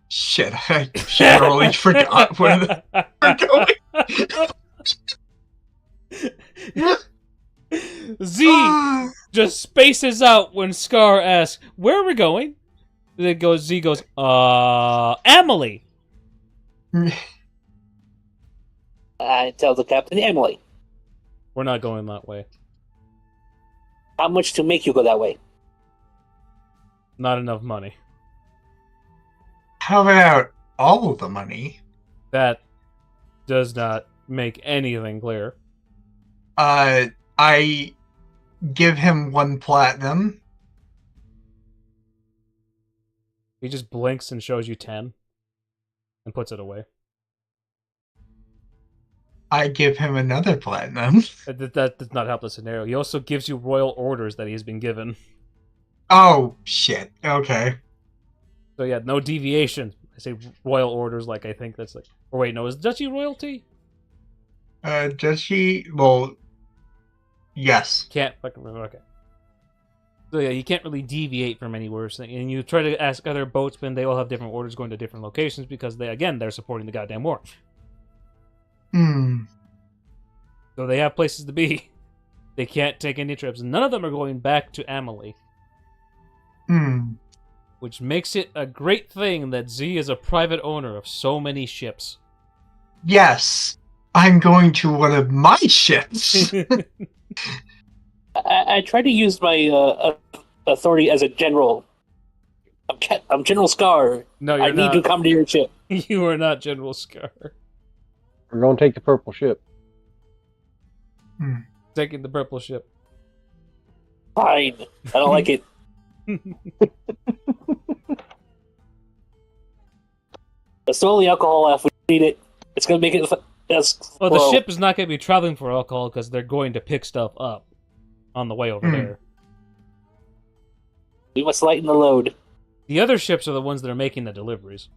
[SPEAKER 2] Shit, I totally forgot where we're going.
[SPEAKER 6] Z just spaces out when Scar asks, where are we going? Then Z goes, Emily!
[SPEAKER 3] I tell the captain, Emily,
[SPEAKER 6] We're not going that way.
[SPEAKER 3] how much to make you go that way?
[SPEAKER 6] Not enough money.
[SPEAKER 2] How about all the money?
[SPEAKER 6] That does not make anything clear.
[SPEAKER 2] I give him 1 platinum.
[SPEAKER 6] He just blinks and shows you 10 and puts it away.
[SPEAKER 2] I give him another platinum.
[SPEAKER 6] That does not help the scenario. He also gives you royal orders that he's been given.
[SPEAKER 2] Oh, shit. Okay.
[SPEAKER 6] So yeah, no deviation. I say royal orders like I think that's like... Or wait, no, is duchy royalty?
[SPEAKER 2] Does she? Well, yes.
[SPEAKER 6] Can't fucking remember. Okay. So yeah, you can't really deviate from any worse thing. And you try to ask other boatsmen, they all have different orders going to different locations because they're supporting the goddamn war.
[SPEAKER 2] Hmm.
[SPEAKER 6] So they have places to be. They can't take any trips. None of them are going back to Amelie. Which makes it a great thing that Z is a private owner of so many ships.
[SPEAKER 2] Yes, I'm going to one of my ships.
[SPEAKER 3] I try to use my authority as a general. I'm General Scar.
[SPEAKER 6] No, you're
[SPEAKER 3] I need to come to your ship.
[SPEAKER 6] You are not General Scar.
[SPEAKER 4] We're going to take the purple ship.
[SPEAKER 6] Taking the purple ship.
[SPEAKER 3] Fine. I don't like it. Let's throw the alcohol if we need it. It's going to make it...
[SPEAKER 6] Well, the ship is not going to be traveling for alcohol because they're going to pick stuff up on the way over there.
[SPEAKER 3] We must lighten the load.
[SPEAKER 6] The other ships are the ones that are making the deliveries.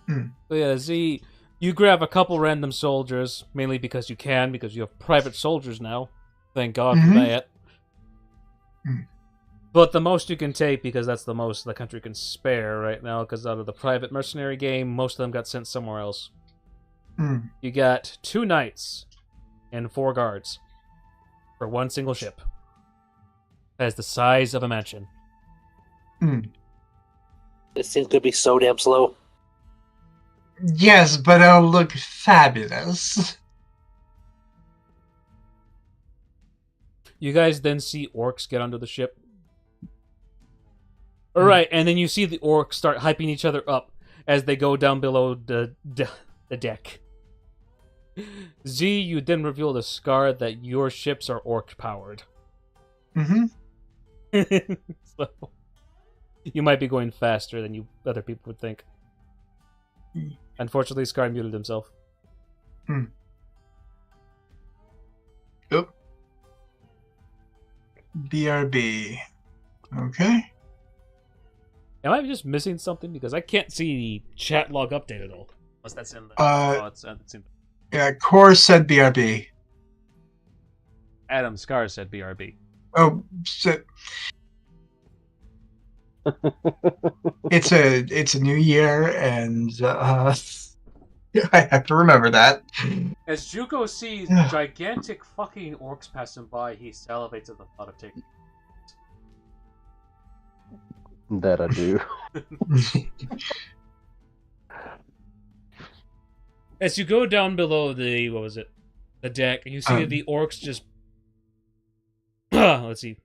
[SPEAKER 6] So yeah, Z, you grab a couple random soldiers, mainly because you can, because you have private soldiers now. Thank God for that. But the most you can take, because that's the most the country can spare right now, because out of the private mercenary game, most of them got sent somewhere else. You got 2 knights and 4 guards for one single ship. That is the size of a mansion.
[SPEAKER 3] This thing's going to be so damn slow.
[SPEAKER 2] Yes, but it'll look fabulous.
[SPEAKER 6] You guys then see orcs get onto the ship. Alright, and then you see the orcs start hyping each other up as they go down below the deck. Z, you then reveal to Scar that your ships are orc-powered. So, you might be going faster than other people would think. Unfortunately, Scar muted himself.
[SPEAKER 2] Oop. BRB. Okay.
[SPEAKER 6] Am I just missing something? Because I can't see the chat log update at all. Unless that's in the... it's in...
[SPEAKER 2] Yeah, Core said BRB.
[SPEAKER 1] Adam Scar said BRB.
[SPEAKER 2] Oh, so... it's a new year, and I have to remember that.
[SPEAKER 1] As Juko sees gigantic fucking orcs passing by, he salivates at the thought of taking.
[SPEAKER 4] That I do.
[SPEAKER 6] As you go down below the deck, you see the orcs just let's see.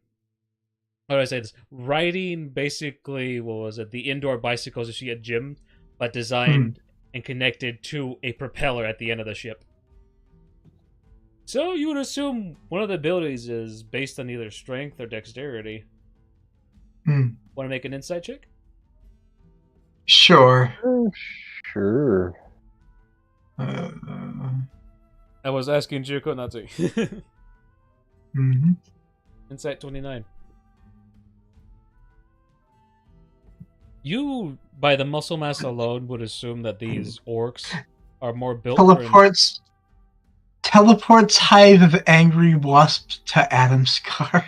[SPEAKER 6] How do I say this? Riding basically, the indoor bicycles you see at gym, but designed and connected to a propeller at the end of the ship. So you would assume one of the abilities is based on either strength or dexterity. Want to make an insight check?
[SPEAKER 2] Sure.
[SPEAKER 4] Sure.
[SPEAKER 6] I was asking Juko not to. Insight 29. You, by the muscle mass alone, would assume that these orcs are more built
[SPEAKER 2] Teleports Hive of Angry Wasps to Adam Scar.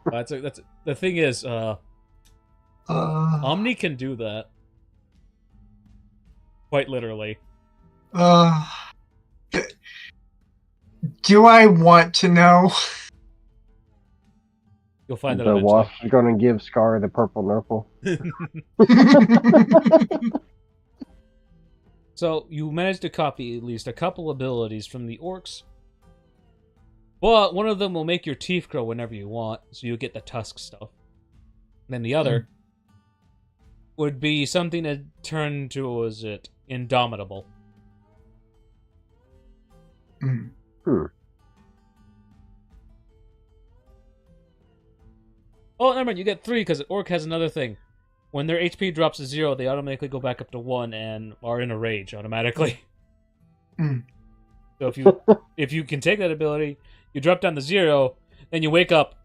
[SPEAKER 6] That's the thing is, Omni can do that. Quite literally.
[SPEAKER 2] Do I want to know?
[SPEAKER 6] You'll find out
[SPEAKER 4] the
[SPEAKER 6] eventually.
[SPEAKER 4] wasp is going to give Scar the purple nurple.
[SPEAKER 6] So, you managed to copy at least a couple abilities from the orcs. But one of them will make your teeth grow whenever you want, so you get the tusk stuff. And then the other would be something that turned to, was it, Indomitable. Oh, never mind, you get 3, because Orc has another thing. When their HP drops to 0, they automatically go back up to 1 and are in a rage automatically. So if you can take that ability, you drop down to 0, then you wake up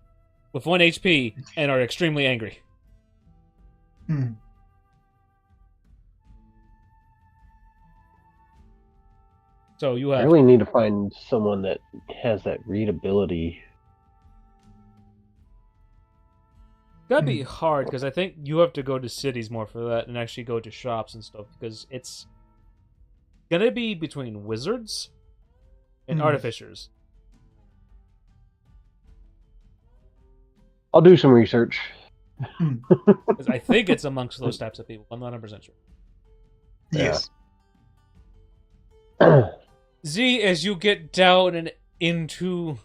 [SPEAKER 6] with 1 HP and are extremely angry. So you have...
[SPEAKER 4] I really need to find someone that has that readability.
[SPEAKER 6] That'd be hard, because I think you have to go to cities more for that and actually go to shops and stuff, because it's gonna be between wizards and artificers.
[SPEAKER 4] I'll do some research.
[SPEAKER 6] 'Cause I think it's amongst those types of people. I'm not 100% sure.
[SPEAKER 2] Yes.
[SPEAKER 6] Z, as you get down and into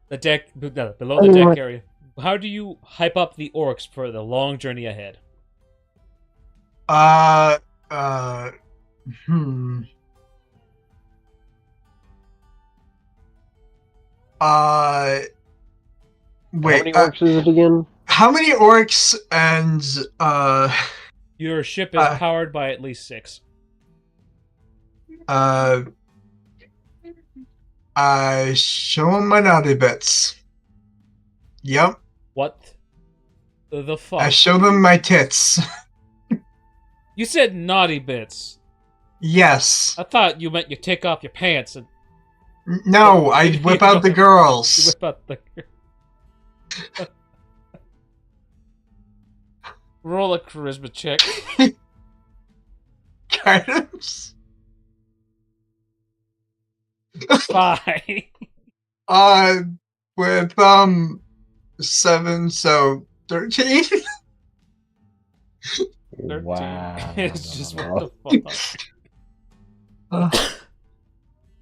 [SPEAKER 6] the deck, below the deck area, how do you hype up the orcs for the long journey ahead?
[SPEAKER 2] Wait.
[SPEAKER 4] How many orcs is it again?
[SPEAKER 2] How many orcs and
[SPEAKER 6] Your ship is powered by at least 6.
[SPEAKER 2] I show them my naughty bits. Yep.
[SPEAKER 6] What the fuck?
[SPEAKER 2] I show them my tits.
[SPEAKER 6] You said naughty bits.
[SPEAKER 2] Yes.
[SPEAKER 6] I thought you meant you take off your pants and
[SPEAKER 2] No, I whip out the girls.
[SPEAKER 6] whip out the. Roll a charisma check.
[SPEAKER 2] Guidance.
[SPEAKER 6] 5.
[SPEAKER 2] With 7, so 13.
[SPEAKER 6] 13.
[SPEAKER 4] Wow.
[SPEAKER 6] It's just what the fuck.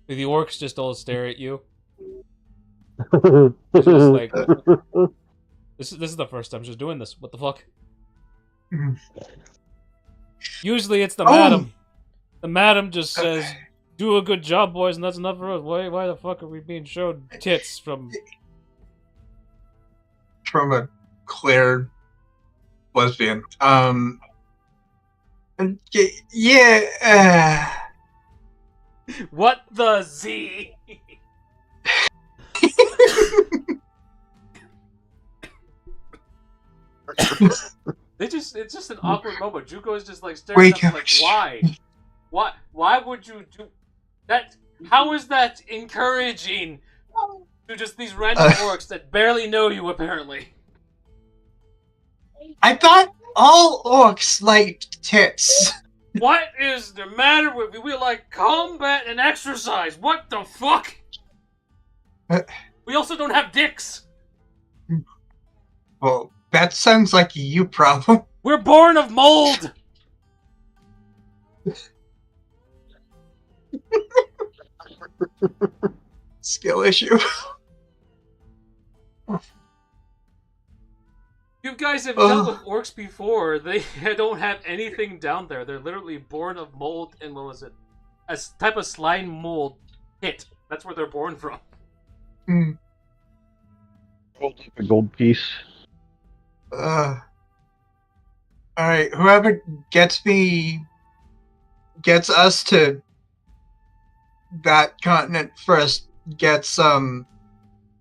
[SPEAKER 6] The orcs just all stare at you. It's just like this is the first time she's doing this. What the fuck? Usually it's the madam. The madam just says, "Do a good job, boys," and that's enough for us. Why the fuck are we being shown tits from
[SPEAKER 2] a clear lesbian? Yeah.
[SPEAKER 6] What the Z? It's just an awkward moment. Juko is just like staring at us like, why? Why would you do that? How is that encouraging to just these random orcs that barely know you, apparently?
[SPEAKER 2] I thought all orcs liked tits.
[SPEAKER 6] What is the matter with you? We like combat and exercise. What the fuck? We also don't have dicks.
[SPEAKER 2] Well, that sounds like a you problem.
[SPEAKER 6] We're born of mold.
[SPEAKER 2] Skill issue.
[SPEAKER 6] You guys have dealt with orcs before. They don't have anything down there. They're literally born of mold and what was it? A type of slime mold pit. That's where they're born from.
[SPEAKER 4] Hold up a gold piece.
[SPEAKER 2] Alright, whoever gets us to that continent first gets a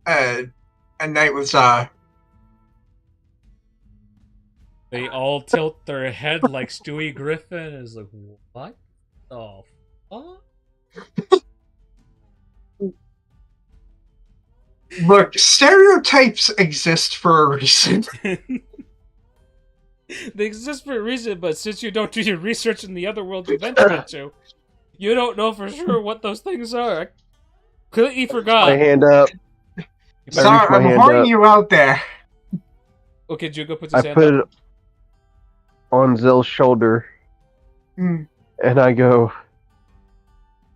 [SPEAKER 2] night with Zah.
[SPEAKER 6] They all tilt their head like Stewie Griffin is like, what the fuck?
[SPEAKER 2] Look, stereotypes exist for a reason.
[SPEAKER 6] They exist for a reason, but since you don't do your research in the other world you venture into, you don't know for sure what those things are. I completely forgot.
[SPEAKER 4] My hand up.
[SPEAKER 2] Sorry, I'm horning you out there.
[SPEAKER 6] Okay, Jugo puts his
[SPEAKER 4] I
[SPEAKER 6] hand
[SPEAKER 4] put
[SPEAKER 6] up.
[SPEAKER 4] it on Zill's shoulder, and I go,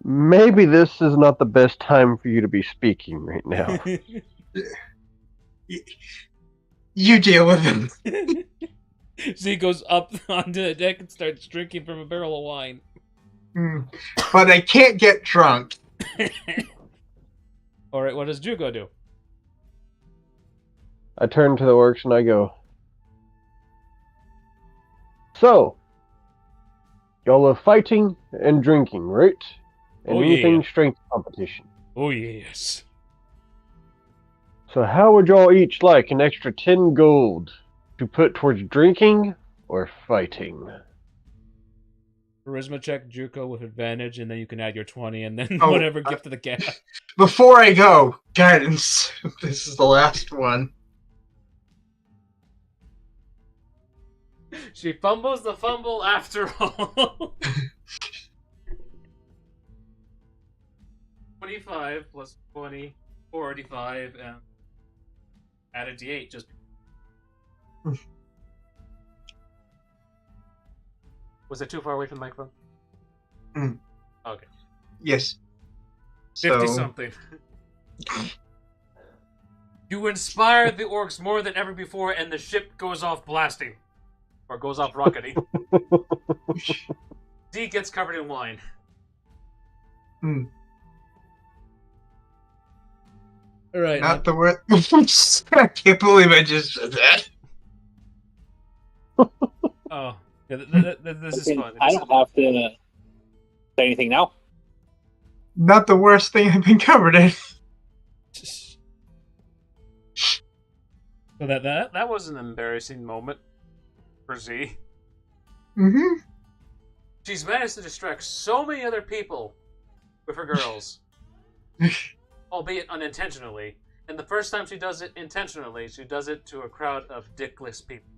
[SPEAKER 4] maybe this is not the best time for you to be speaking right now.
[SPEAKER 2] You deal with him.
[SPEAKER 6] Z goes up onto the deck and starts drinking from a barrel of wine.
[SPEAKER 2] But I can't get drunk.
[SPEAKER 6] Alright, what does Jugo do?
[SPEAKER 4] I turn to the orcs and I go, so, y'all love fighting and drinking, right? And anything strength competition.
[SPEAKER 6] Oh, yes.
[SPEAKER 4] So how would y'all each like an extra 10 gold to put towards drinking or fighting?
[SPEAKER 6] Charisma check, Juko with advantage, and then you can add your 20, and then whatever gift of the gap.
[SPEAKER 2] Before I go, guidance. This is the last one.
[SPEAKER 6] She fumbles the fumble after all.
[SPEAKER 1] 25 plus 20, 45, and add a d8 just. Was it too far away from the microphone? Okay.
[SPEAKER 2] Yes.
[SPEAKER 1] 50
[SPEAKER 2] So,
[SPEAKER 1] something. You inspire the orcs more than ever before, and the ship goes off blasting. Or goes off rocketing. D gets covered in wine.
[SPEAKER 6] Alright.
[SPEAKER 2] Not the word. I can't believe I just said that.
[SPEAKER 1] Oh. Yeah, this is fun.
[SPEAKER 3] I don't have to say anything now.
[SPEAKER 2] Not the worst thing I've been covered in.
[SPEAKER 6] So
[SPEAKER 1] that was an embarrassing moment for Z.
[SPEAKER 2] Mm-hmm.
[SPEAKER 1] She's managed to distract so many other people with her girls, albeit unintentionally. And the first time she does it intentionally, she does it to a crowd of dickless people.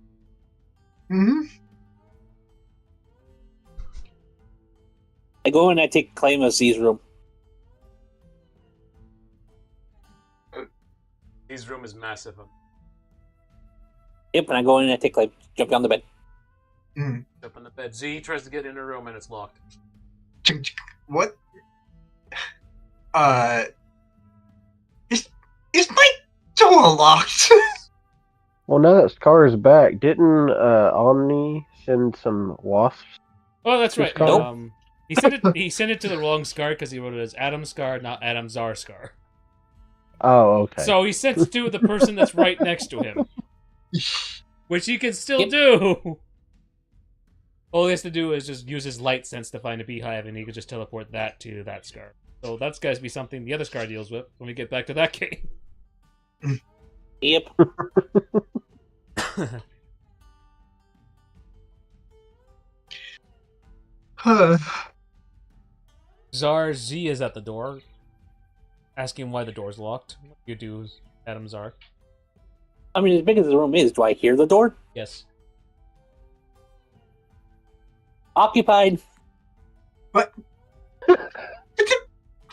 [SPEAKER 2] Mm-hmm.
[SPEAKER 3] I go and I take claim of Z's room.
[SPEAKER 1] Z's room is massive.
[SPEAKER 3] Yep, and I go in and I take claim. Jump down the bed.
[SPEAKER 1] Jump on the bed. Z tries to get in her room and it's locked.
[SPEAKER 2] What? Is my door locked?
[SPEAKER 4] Well, now that Scar is back, didn't Omni send some wasps?
[SPEAKER 6] Oh, that's right.
[SPEAKER 4] Nope.
[SPEAKER 6] He sent it to the wrong Scar because he wrote it as Adam Scar, not Adam Czar Scar.
[SPEAKER 4] Oh, okay.
[SPEAKER 6] So he sent it to the person that's right next to him. Which he can still do! All he has to do is just use his light sense to find a beehive, and he can just teleport that to that Scar. So that's got to be something the other Scar deals with when we get back to that game.
[SPEAKER 3] Yep.
[SPEAKER 6] Czar Z is at the door, asking why the door's locked. You do, Adam Czar.
[SPEAKER 3] I mean, as big as the room is, do I hear the door?
[SPEAKER 6] Yes.
[SPEAKER 3] Occupied.
[SPEAKER 2] What? What the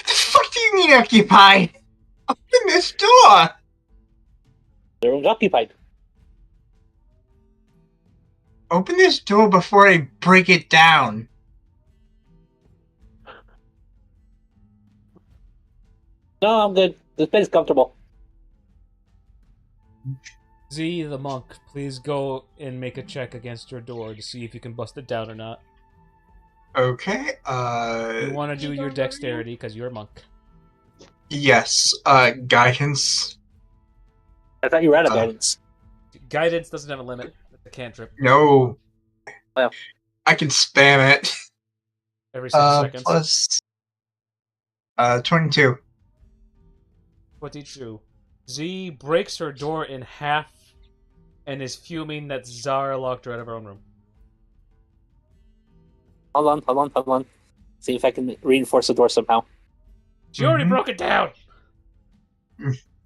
[SPEAKER 2] fuck do you mean occupied? Open this door!
[SPEAKER 3] The room's occupied.
[SPEAKER 2] Open this door before I break it down.
[SPEAKER 3] No, I'm good. This bed's comfortable.
[SPEAKER 6] Z, the monk, please go and make a check against your door to see if you can bust it down or not.
[SPEAKER 2] Okay,
[SPEAKER 6] You want to do your dexterity because you're a monk.
[SPEAKER 2] yes, guidance.
[SPEAKER 3] I thought you were out of guidance.
[SPEAKER 6] Guidance doesn't have a limit. It's a cantrip.
[SPEAKER 2] No.
[SPEAKER 3] Well.
[SPEAKER 2] I can spam it.
[SPEAKER 6] Every 6 seconds.
[SPEAKER 2] Plus, 22.
[SPEAKER 6] 22. Z breaks her door in half and is fuming that Zara locked her out of her own room.
[SPEAKER 3] Hold on. See if I can reinforce the door somehow.
[SPEAKER 6] She already broke it down!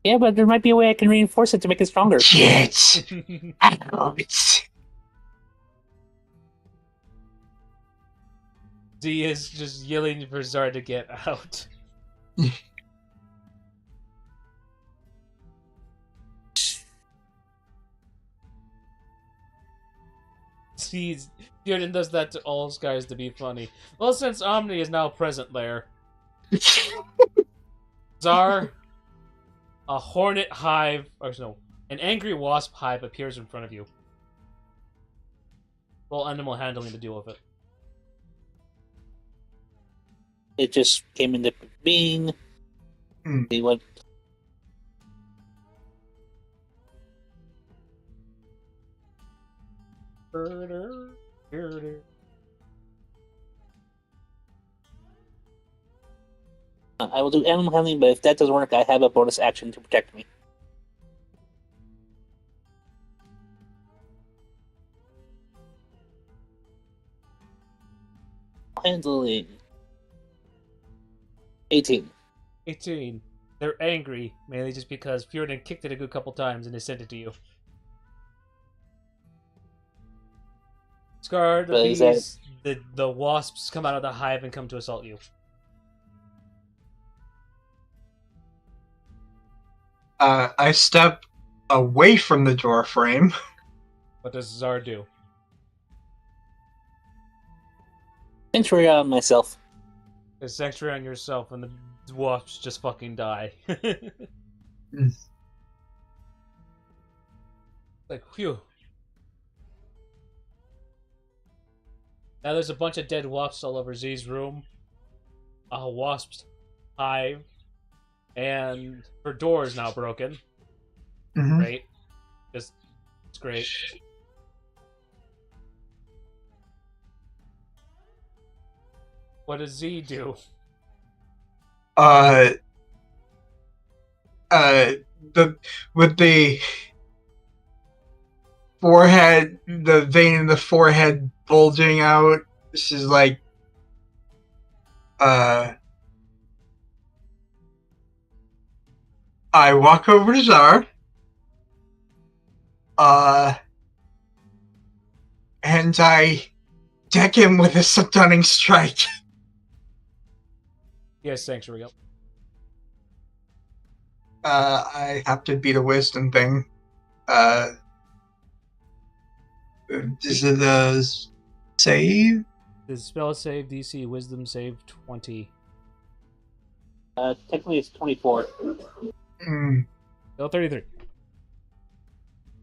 [SPEAKER 3] Yeah, but there might be a way I can reinforce it to make it stronger.
[SPEAKER 2] Shit! Ouch.
[SPEAKER 6] Z is just yelling for Zara to get out. Jordan does that to all guys to be funny. Well, since Omni is now present there, Zar, a hornet hive, or no, an angry wasp hive appears in front of you. Roll animal handling to deal with it.
[SPEAKER 3] It just came into being. See what? I will do animal handling, but if that doesn't work, I have a bonus action to protect me. Handling. 18.
[SPEAKER 6] 18. They're angry, mainly just because Fjorden kicked it a good couple times and they sent it to you. Scar, the bees, the wasps come out of the hive and come to assault you.
[SPEAKER 2] I step away from the door frame.
[SPEAKER 6] What does Zar do?
[SPEAKER 3] Sanctuary on myself.
[SPEAKER 6] There's sanctuary on yourself, and the dwarfs just fucking die. Like, whew. Now there's a bunch of dead wasps all over Z's room. A wasp's hive. And her door is now broken.
[SPEAKER 2] Mm-hmm.
[SPEAKER 6] Great. It's great. What does Z do?
[SPEAKER 2] With the forehead, the vein in the forehead bulging out, she's like, I walk over to Zar, and I deck him with a stunning strike.
[SPEAKER 6] Yes, sanctuary up.
[SPEAKER 2] I have to beat a wisdom thing. Is it a save?
[SPEAKER 6] The spell save DC wisdom save 20.
[SPEAKER 3] Technically it's 24.
[SPEAKER 6] No, 33.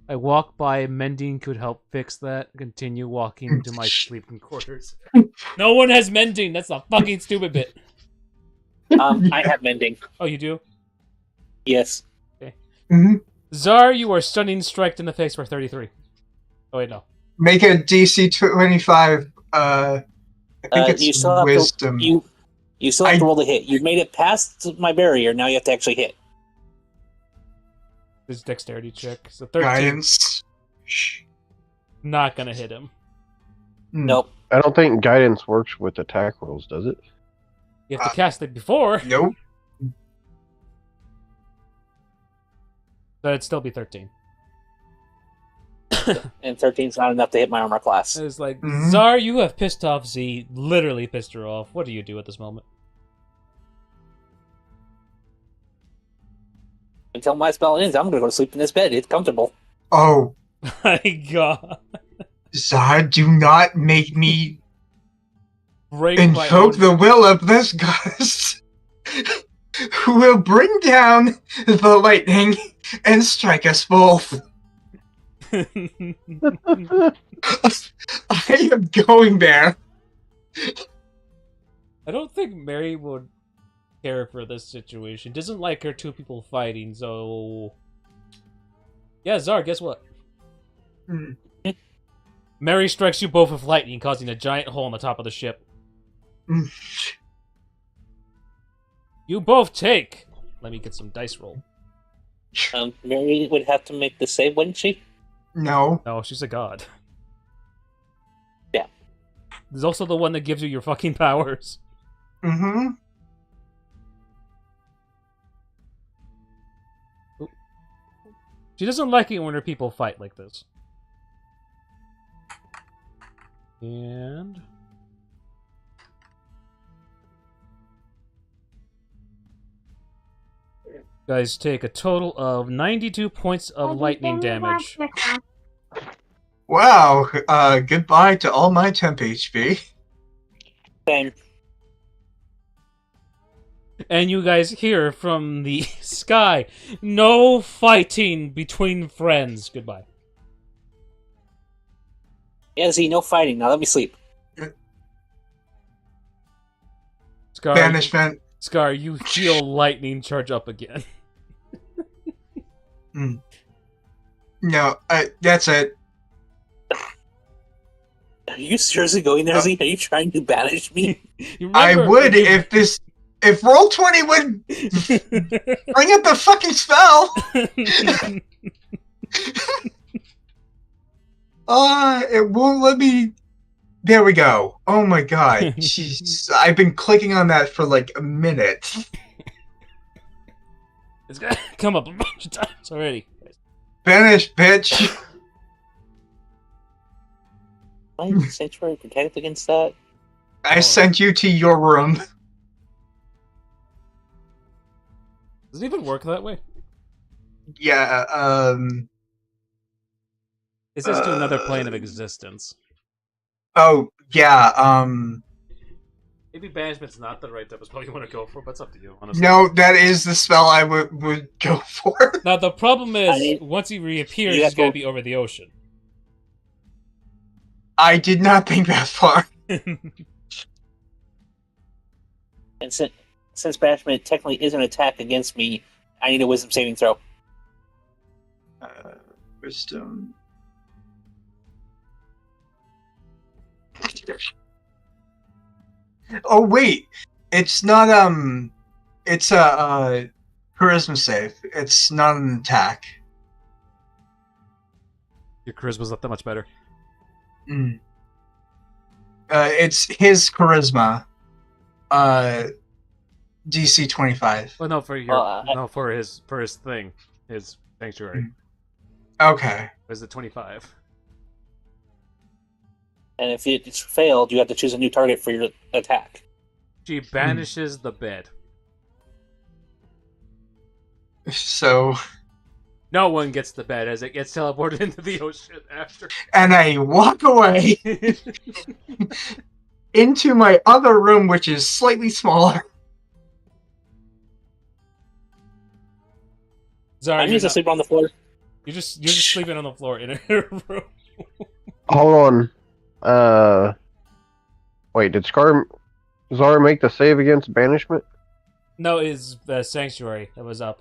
[SPEAKER 6] I walk by. Mending could help fix that. Continue walking to my sleeping quarters. No one has mending. That's a fucking stupid bit.
[SPEAKER 3] I have mending.
[SPEAKER 6] Oh, you do?
[SPEAKER 3] Yes.
[SPEAKER 6] Okay.
[SPEAKER 2] Mm-hmm.
[SPEAKER 6] Zar, you are stunning striked in the face for 33. Oh wait, no.
[SPEAKER 2] Make a DC 25. I think it's
[SPEAKER 3] you still have
[SPEAKER 2] wisdom.
[SPEAKER 3] You still have to roll the hit. You made it past my barrier. Now you have to actually hit.
[SPEAKER 6] This dexterity check. So 13.
[SPEAKER 2] Guidance.
[SPEAKER 6] Not gonna hit him.
[SPEAKER 3] Nope.
[SPEAKER 4] I don't think guidance works with attack rolls, does it?
[SPEAKER 6] You have to cast it before.
[SPEAKER 2] Nope.
[SPEAKER 6] So it'd still be 13.
[SPEAKER 3] And 13's not enough to hit my armor class.
[SPEAKER 6] It's like, Zar, you have pissed off Z. Literally pissed her off. What do you do at this moment?
[SPEAKER 3] Until my spell ends, I'm going to go to sleep in this bed. It's comfortable.
[SPEAKER 2] Oh,
[SPEAKER 6] My God.
[SPEAKER 2] Zar, do not make me
[SPEAKER 6] Break my
[SPEAKER 2] invoke
[SPEAKER 6] own-
[SPEAKER 2] the will of this goddess, who will bring down the lightning and strike us both. I am going there.
[SPEAKER 6] I don't think Mary would care for this situation. Doesn't like her two people fighting, so... Yeah, Zar, guess what? Mary strikes you both with lightning, causing a giant hole in the top of the ship. You both take... Let me get some dice roll.
[SPEAKER 3] Mary would have to make the save, wouldn't she?
[SPEAKER 2] No.
[SPEAKER 6] No, she's a god.
[SPEAKER 3] Yeah.
[SPEAKER 6] There's also the one that gives you your fucking powers.
[SPEAKER 2] Mm-hmm.
[SPEAKER 6] She doesn't like it when her people fight like this. And... guys take a total of 92 points of lightning damage.
[SPEAKER 2] Wow. Goodbye to all my temp HP.
[SPEAKER 3] Same.
[SPEAKER 6] And you guys hear from the sky, no fighting between friends. Goodbye.
[SPEAKER 3] Yeah, Z, no fighting. Now let me sleep.
[SPEAKER 6] Scar,
[SPEAKER 2] Banishment.
[SPEAKER 6] Scar, you feel lightning charge up again.
[SPEAKER 2] No, that's it.
[SPEAKER 3] Are you seriously going there, Z? Are you trying to banish me?
[SPEAKER 2] I would if Roll20 would bring up the fucking spell. It won't let me. There we go. Oh my god. Jeez. I've been clicking on that for like a minute.
[SPEAKER 6] It's gonna come up a bunch of times already.
[SPEAKER 2] Banish, bitch.
[SPEAKER 3] Why is Sanctuary protect against that?
[SPEAKER 2] I sent you to your room.
[SPEAKER 6] Does it even work that way?
[SPEAKER 2] yeah,
[SPEAKER 1] It says to another plane of existence.
[SPEAKER 2] oh, yeah,
[SPEAKER 1] Maybe banishment's not the right type of spell you want to go for, but it's up to you, honestly.
[SPEAKER 2] no, that is the spell I would go for.
[SPEAKER 6] Now the problem is,
[SPEAKER 3] I mean,
[SPEAKER 6] once he reappears,
[SPEAKER 3] you
[SPEAKER 6] he's
[SPEAKER 3] have
[SPEAKER 6] got to
[SPEAKER 3] to-
[SPEAKER 6] be over the ocean.
[SPEAKER 2] I did not think that far.
[SPEAKER 3] And since banishment technically is an attack against me, I need a wisdom saving throw.
[SPEAKER 2] Wisdom. Oh wait, it's not it's a charisma save. It's not an attack.
[SPEAKER 1] Your charisma's not that much better.
[SPEAKER 2] Mm. It's his charisma. DC 25.
[SPEAKER 1] Well, no, for your for his thing, his sanctuary.
[SPEAKER 2] Okay.
[SPEAKER 1] Was it 25?
[SPEAKER 3] And if it's failed, you have to choose a new target for your attack.
[SPEAKER 1] She banishes the bed.
[SPEAKER 2] So.
[SPEAKER 1] No one gets the bed as it gets teleported into the ocean after.
[SPEAKER 2] And I walk away into my other room, which is slightly smaller.
[SPEAKER 6] Sorry,
[SPEAKER 3] I'm used to sleep on the floor.
[SPEAKER 6] You're just sleeping on the floor in a room.
[SPEAKER 4] Hold on. Wait, did Zara make the save against banishment?
[SPEAKER 6] No, it's the sanctuary that was up,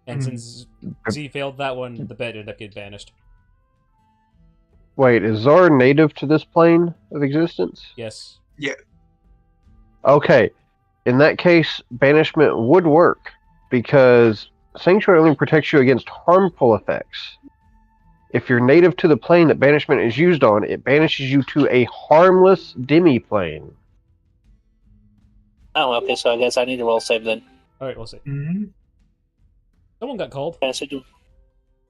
[SPEAKER 6] and since Z failed that one, the bed ended up getting banished.
[SPEAKER 4] Wait, is Zara native to this plane of existence?
[SPEAKER 6] Yes.
[SPEAKER 2] Yeah.
[SPEAKER 4] Okay. In that case, banishment would work, because Sanctuary only protects you against harmful effects. If you're native to the plane that banishment is used on, it banishes you to a harmless demi-plane.
[SPEAKER 3] Oh, okay, so I guess I need to roll save then.
[SPEAKER 6] Alright, we'll see.
[SPEAKER 2] Mm-hmm.
[SPEAKER 6] Someone got called.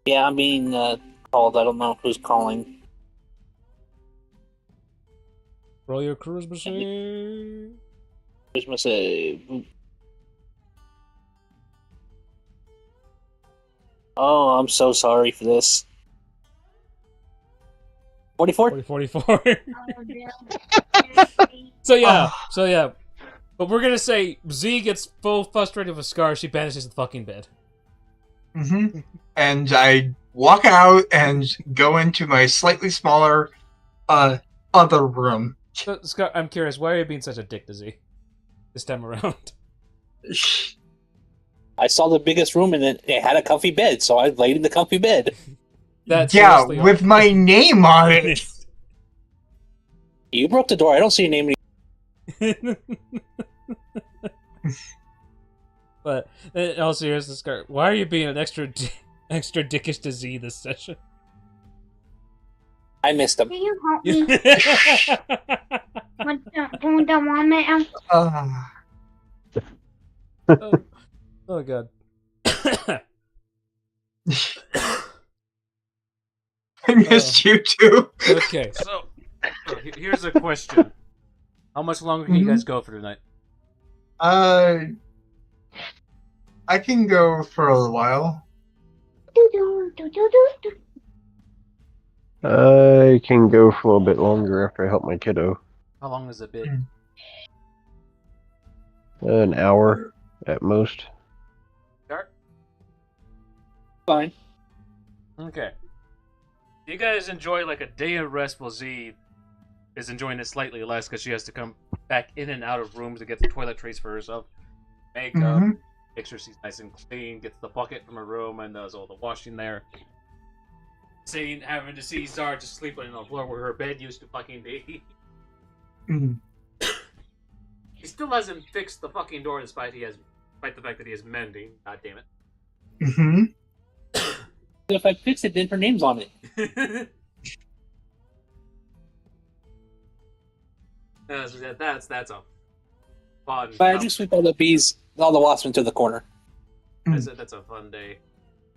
[SPEAKER 3] Yeah, I'm being called. I don't know who's calling.
[SPEAKER 6] Roll your charisma save.
[SPEAKER 3] Charisma save. Oh, I'm so sorry for this. 44?
[SPEAKER 6] 44. So yeah. But we're gonna say Z gets full frustrated with Scar, she banishes the fucking bed.
[SPEAKER 2] Mm-hmm. And I walk out and go into my slightly smaller other room.
[SPEAKER 6] So, Scar, I'm curious, why are you being such a dick to Z this time around?
[SPEAKER 3] I saw the biggest room and it had a comfy bed, so I laid in the comfy bed.
[SPEAKER 6] That's
[SPEAKER 2] yeah,
[SPEAKER 6] seriously
[SPEAKER 2] with my name on it.
[SPEAKER 3] You broke the door. I don't see your name anymore.
[SPEAKER 6] But in all seriousness, Scar, why are you being an extra dickish to Z this session?
[SPEAKER 3] I missed him.
[SPEAKER 5] Can you help me? Don't want me?
[SPEAKER 6] Oh god.
[SPEAKER 2] I missed you too.
[SPEAKER 1] Okay, so here's a question: how much longer can you guys go for tonight?
[SPEAKER 2] I can go for a while.
[SPEAKER 4] I can go for a little bit longer after I help my kiddo.
[SPEAKER 1] How long is it been?
[SPEAKER 4] An hour at most.
[SPEAKER 1] Start.
[SPEAKER 3] Fine.
[SPEAKER 1] Okay. You guys enjoy like a day of rest while Z is enjoying it slightly less because she has to come back in and out of rooms to get the toiletries for herself. Makeup, make sure she's nice and clean, gets the bucket from her room and does all the washing there. Having to see Zara just sleeping on the floor where her bed used to fucking be. He still hasn't fixed the fucking door despite the fact that he is mending. God damn it.
[SPEAKER 3] If I fix it, then her name's on it.
[SPEAKER 1] That's a fun.
[SPEAKER 3] But I do sweep all the bees, all the wasps into the corner.
[SPEAKER 1] That's a fun day.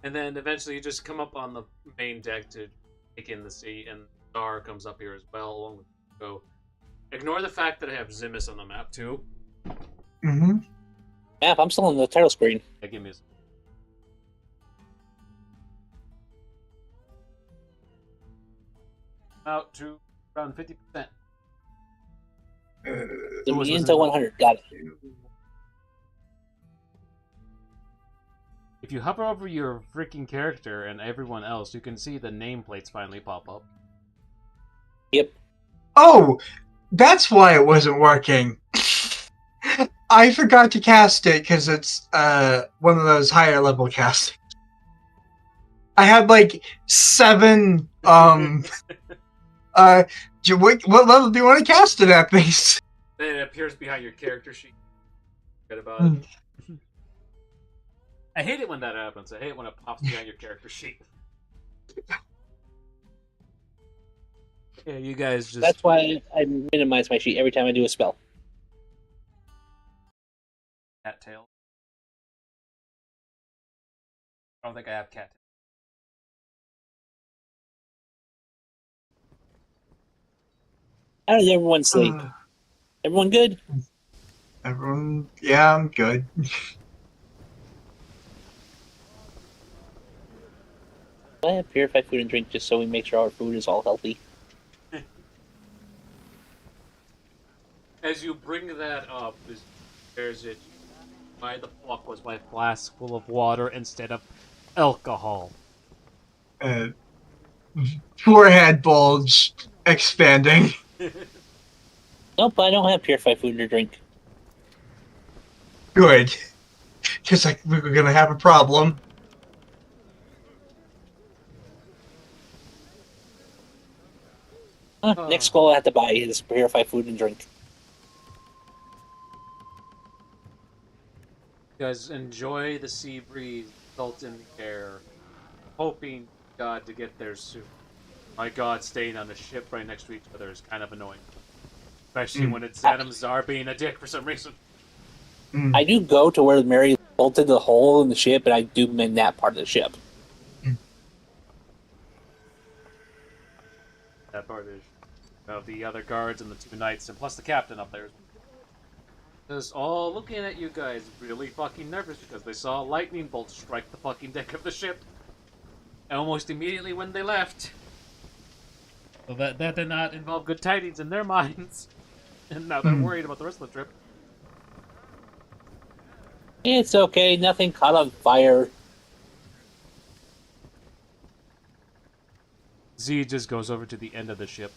[SPEAKER 1] And then eventually you just come up on the main deck to take in the sea, and Star comes up here as well, along with Go. Ignore the fact that I have Zimus on the map too.
[SPEAKER 3] Map, I'm still on the title screen.
[SPEAKER 1] Yeah, give me a out to around 50%.
[SPEAKER 3] Until 100. Got it.
[SPEAKER 1] If you hover over your freaking character and everyone else, you can see the nameplates finally pop up.
[SPEAKER 3] Yep.
[SPEAKER 2] Oh, that's why it wasn't working. I forgot to cast it because it's one of those higher level castings. I had like 7. What level do you want to cast it at, please?
[SPEAKER 1] Then it appears behind your character sheet. Forget about it. I hate it when that happens. I hate it when it pops behind your character sheet. Yeah, you guys just...
[SPEAKER 3] That's why I minimize my sheet every time I do a spell.
[SPEAKER 1] Cattail. I don't think I have cattail.
[SPEAKER 3] How did everyone sleep? Everyone good?
[SPEAKER 2] Everyone, yeah, I'm good.
[SPEAKER 3] I have purified food and drink just so we make sure our food is all healthy.
[SPEAKER 1] As you bring that up, there's it. Why the fuck was my flask full of water instead of alcohol?
[SPEAKER 2] Forehead bulge expanding.
[SPEAKER 3] Nope, I don't have purified food or drink.
[SPEAKER 2] Good. Because we were going to have a problem.
[SPEAKER 3] Next goal I have to buy is purified food and drink.
[SPEAKER 1] You guys enjoy the sea breeze, salt in the air, hoping God to get there soon. My God, staying on the ship right next to each other is kind of annoying. Especially when it's Adam Czar being a dick for some reason.
[SPEAKER 3] I do go to where Mary bolted the hole in the ship, and I do mend that part of the ship.
[SPEAKER 1] That part is of the other guards and the 2 knights, and plus the captain up there. Just all looking at you guys, really fucking nervous because they saw a lightning bolt strike the fucking deck of the ship. Almost immediately when they left. So that did not involve good tidings in their minds. And now they're worried about the rest of the trip.
[SPEAKER 3] It's okay, nothing caught on fire.
[SPEAKER 1] Z just goes over to the end of the ship.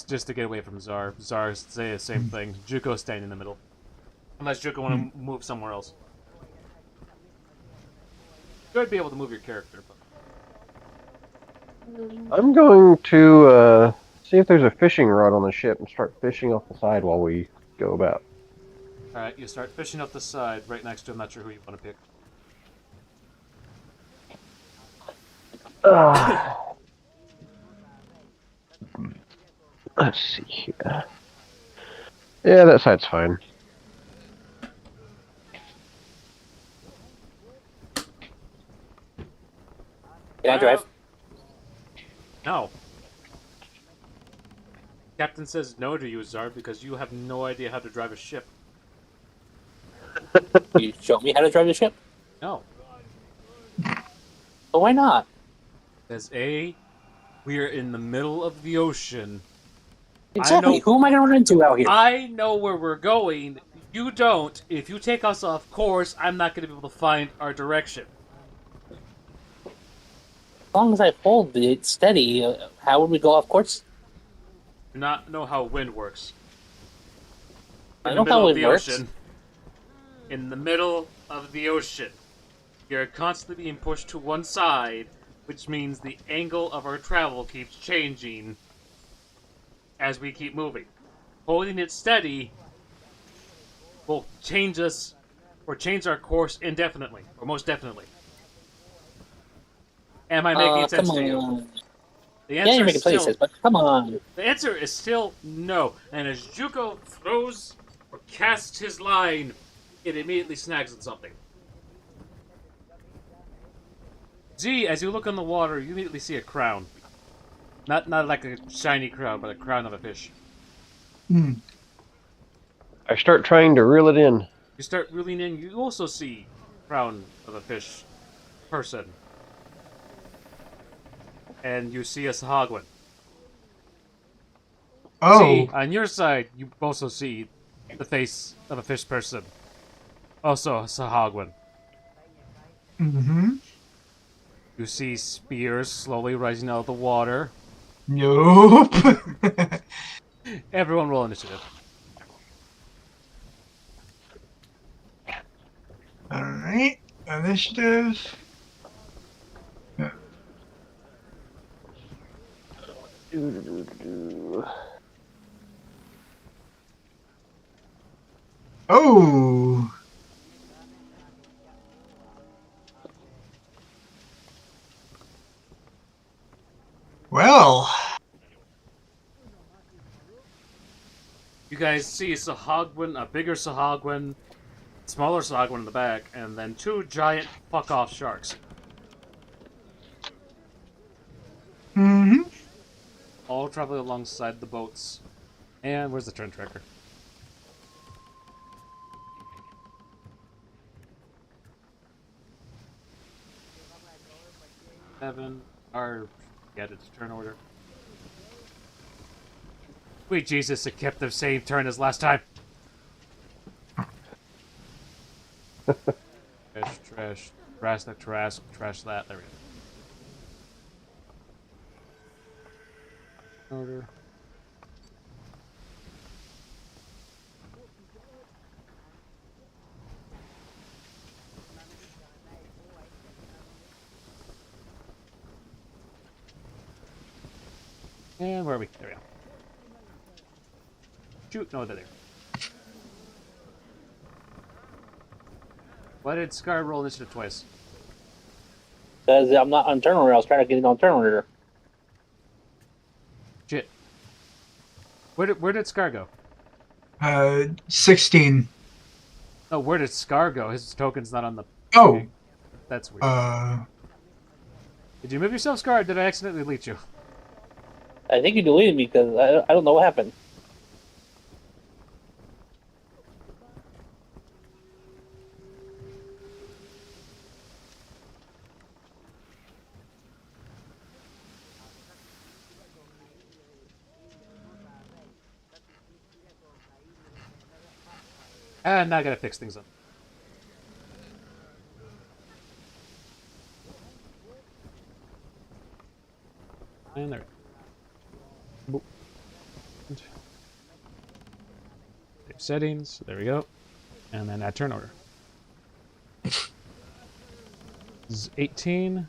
[SPEAKER 1] Just to get away from Czar. Czar say the same thing. Juko's staying in the middle. Unless Juko want to move somewhere else. You would be able to move your character, but...
[SPEAKER 4] I'm going to see if there's a fishing rod on the ship and start fishing off the side while we go about.
[SPEAKER 1] Alright, you start fishing off the side right next to him. Not sure who you want to pick.
[SPEAKER 4] Let's see here. Yeah, that side's fine.
[SPEAKER 3] Can I drive?
[SPEAKER 1] No. Captain says no to you, Czar, because you have no idea how to drive a ship.
[SPEAKER 3] You show me how to drive the ship?
[SPEAKER 1] No.
[SPEAKER 3] But why not?
[SPEAKER 1] Because A, we are in the middle of the ocean.
[SPEAKER 3] Exactly. Who am I going to run into out here?
[SPEAKER 1] I know where we're going. You don't. If you take us off course, I'm not going to be able to find our direction.
[SPEAKER 3] As long as I hold it steady, how would we go off course?
[SPEAKER 1] Do not know how wind works.
[SPEAKER 3] I know how wind works.
[SPEAKER 1] In the middle of the ocean. You're constantly being pushed to one side, which means the angle of our travel keeps changing as we keep moving. Holding it steady will change us, or change our course indefinitely, or most definitely. Am I making sense to you? The answer
[SPEAKER 3] you're making plenty of sense, but come on.
[SPEAKER 1] The answer is still no. And as Juko throws or casts his line, it immediately snags at something. Z, as you look on the water, you immediately see a crown. Not like a shiny crown, but a crown of a fish.
[SPEAKER 4] I start trying to reel it in.
[SPEAKER 1] You start reeling in, you also see crown of a fish person. and you see a Sahagwan.
[SPEAKER 2] Oh.
[SPEAKER 1] See, on your side, you also see the face of a fish person. Also a Sahagwan.
[SPEAKER 2] Mm-hmm.
[SPEAKER 1] You see spears slowly rising out of the water.
[SPEAKER 2] Nope.
[SPEAKER 1] Everyone roll initiative.
[SPEAKER 2] Alright. Initiative. Oh. Well.
[SPEAKER 1] You guys see Sahagwan, a bigger Sahagwan, smaller Sahagwan in the back, and then two giant fuck-off sharks.
[SPEAKER 2] Mm-hmm.
[SPEAKER 1] All traveling alongside the boats. And where's the turn tracker? Seven. It's turn order. Sweet Jesus, it kept the same turn as last time. Trash that. There we go. Order. And where are we? There we go. Shoot, no, they're there. Why did Scar roll initiative twice?
[SPEAKER 3] Because I'm not on turn order. I was trying to get it on turn order.
[SPEAKER 1] Shit. Where did Scar go?
[SPEAKER 2] 16.
[SPEAKER 1] Oh, where did Scar go? His token's not on the...
[SPEAKER 2] Oh.
[SPEAKER 1] Okay. That's weird. Did you move yourself, Scar, or did I accidentally delete you?
[SPEAKER 3] I think you deleted me because I don't know what happened.
[SPEAKER 1] And now I gotta fix things up. And there. Boop. Settings. There we go. And then add turn order. This is 18.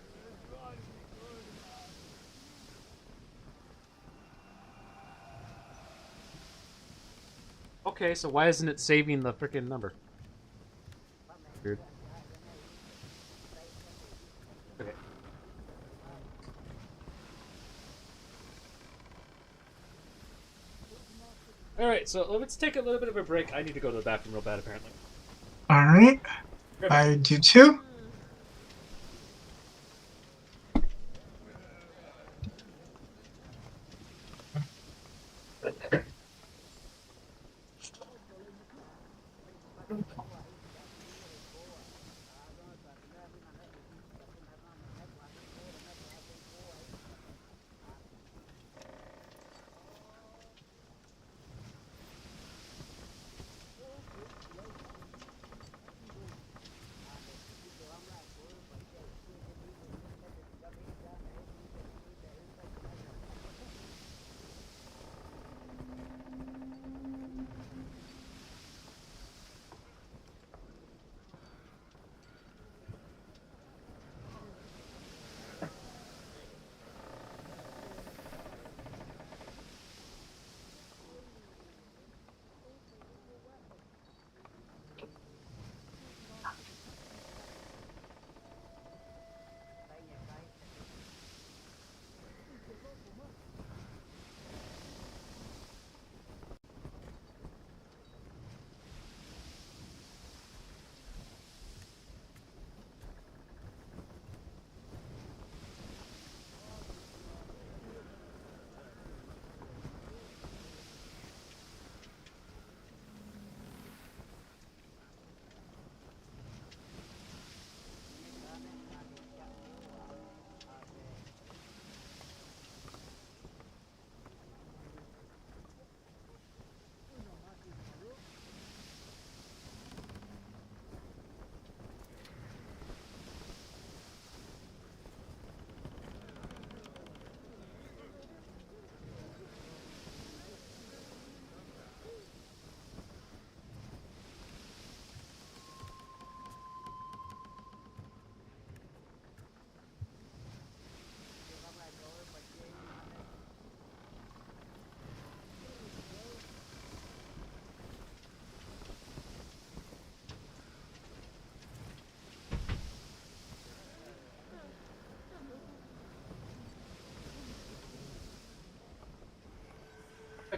[SPEAKER 1] Okay, so why isn't it saving the frickin' number? Weird. Okay. Alright, so let's take a little bit of a break. I need to go to the bathroom real bad, apparently.
[SPEAKER 2] Alright. I do too.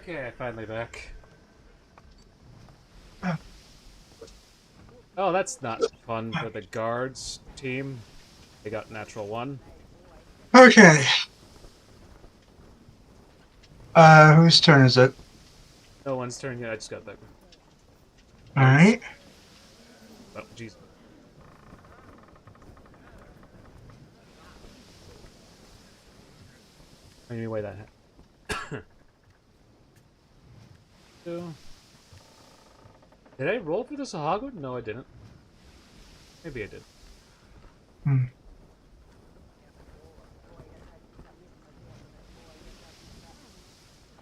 [SPEAKER 1] Okay, finally back. Oh, that's not fun for the guards team. They got natural 1.
[SPEAKER 2] Okay. Whose turn is it?
[SPEAKER 1] No one's turn yet. I just got back.
[SPEAKER 2] All right.
[SPEAKER 1] Oh, jeez. Anyway, that so, did I roll for the Sahagud? No, I didn't. Maybe I did.
[SPEAKER 2] Hmm.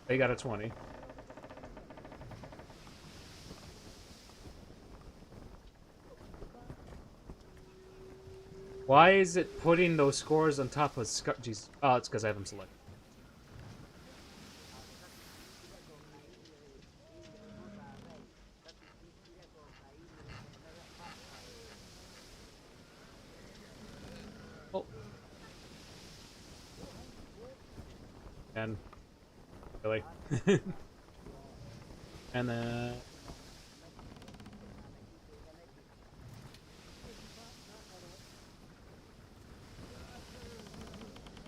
[SPEAKER 1] They got a 20. Why is it putting those scores on top of Scar? Jeez. Oh, it's because I have them selected. Oh. And really. And then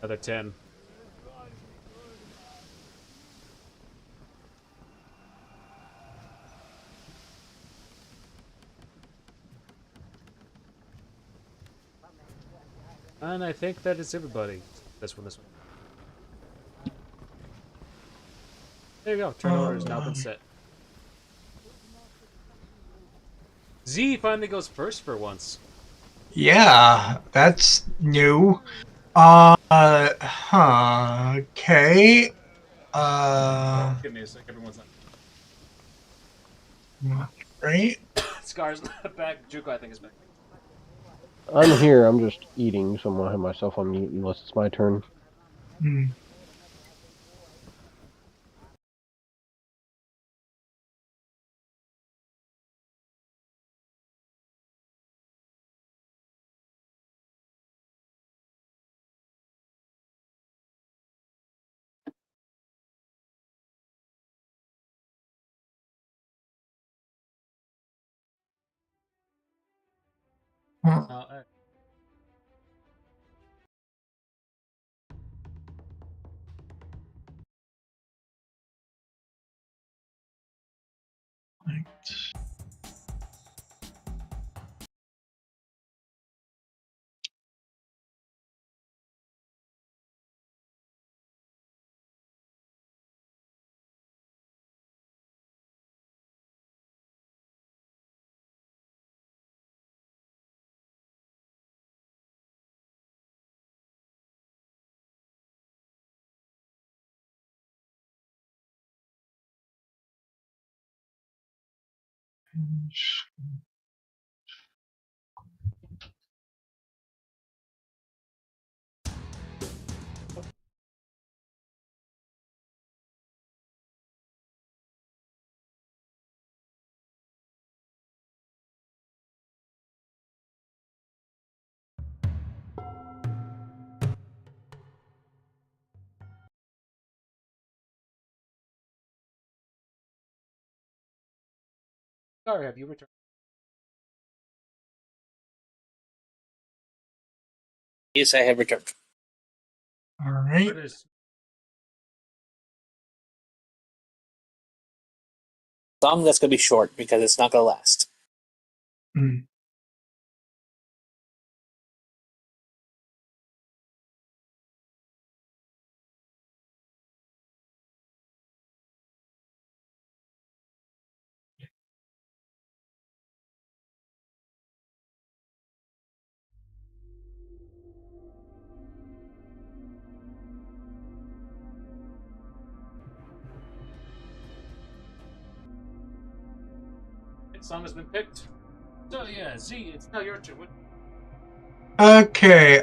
[SPEAKER 1] another 10. And I think that is everybody. This one. There you go. Turn order has now been set. Z finally goes first for once.
[SPEAKER 2] Yeah, that's new. Okay.
[SPEAKER 1] Give me a sec. Everyone's
[SPEAKER 2] Right.
[SPEAKER 1] Scar's not back. Juko, I think, is back.
[SPEAKER 4] I'm here. I'm just eating, so I'm gonna have myself on mute unless it's my turn.
[SPEAKER 2] Hmm.
[SPEAKER 1] Scar, have you returned?
[SPEAKER 3] Yes, I have returned.
[SPEAKER 2] All right.
[SPEAKER 3] Song that's going to be short because it's not going to last.
[SPEAKER 2] Hmm.
[SPEAKER 1] Song has been picked. So yeah, Z, it's now your turn.
[SPEAKER 2] Okay.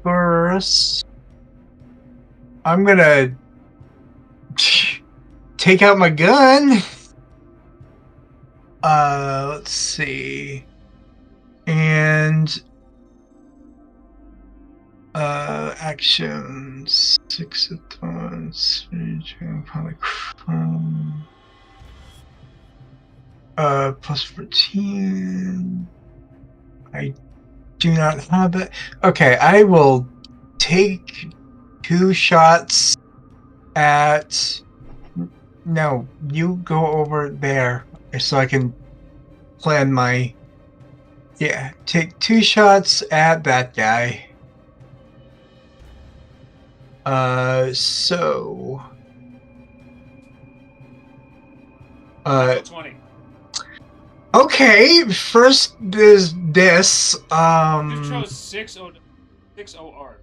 [SPEAKER 2] First, I'm gonna take out my gun. Let's see. And actions. 6 of thorns, 3 polychrome. Plus 14. I do not have it. Okay, I will take 2 shots at. No, you go over there so I can plan my. Yeah, take 2 shots at that guy. So.
[SPEAKER 1] 20.
[SPEAKER 2] Okay, first is this.
[SPEAKER 1] You chose 6-0 arc.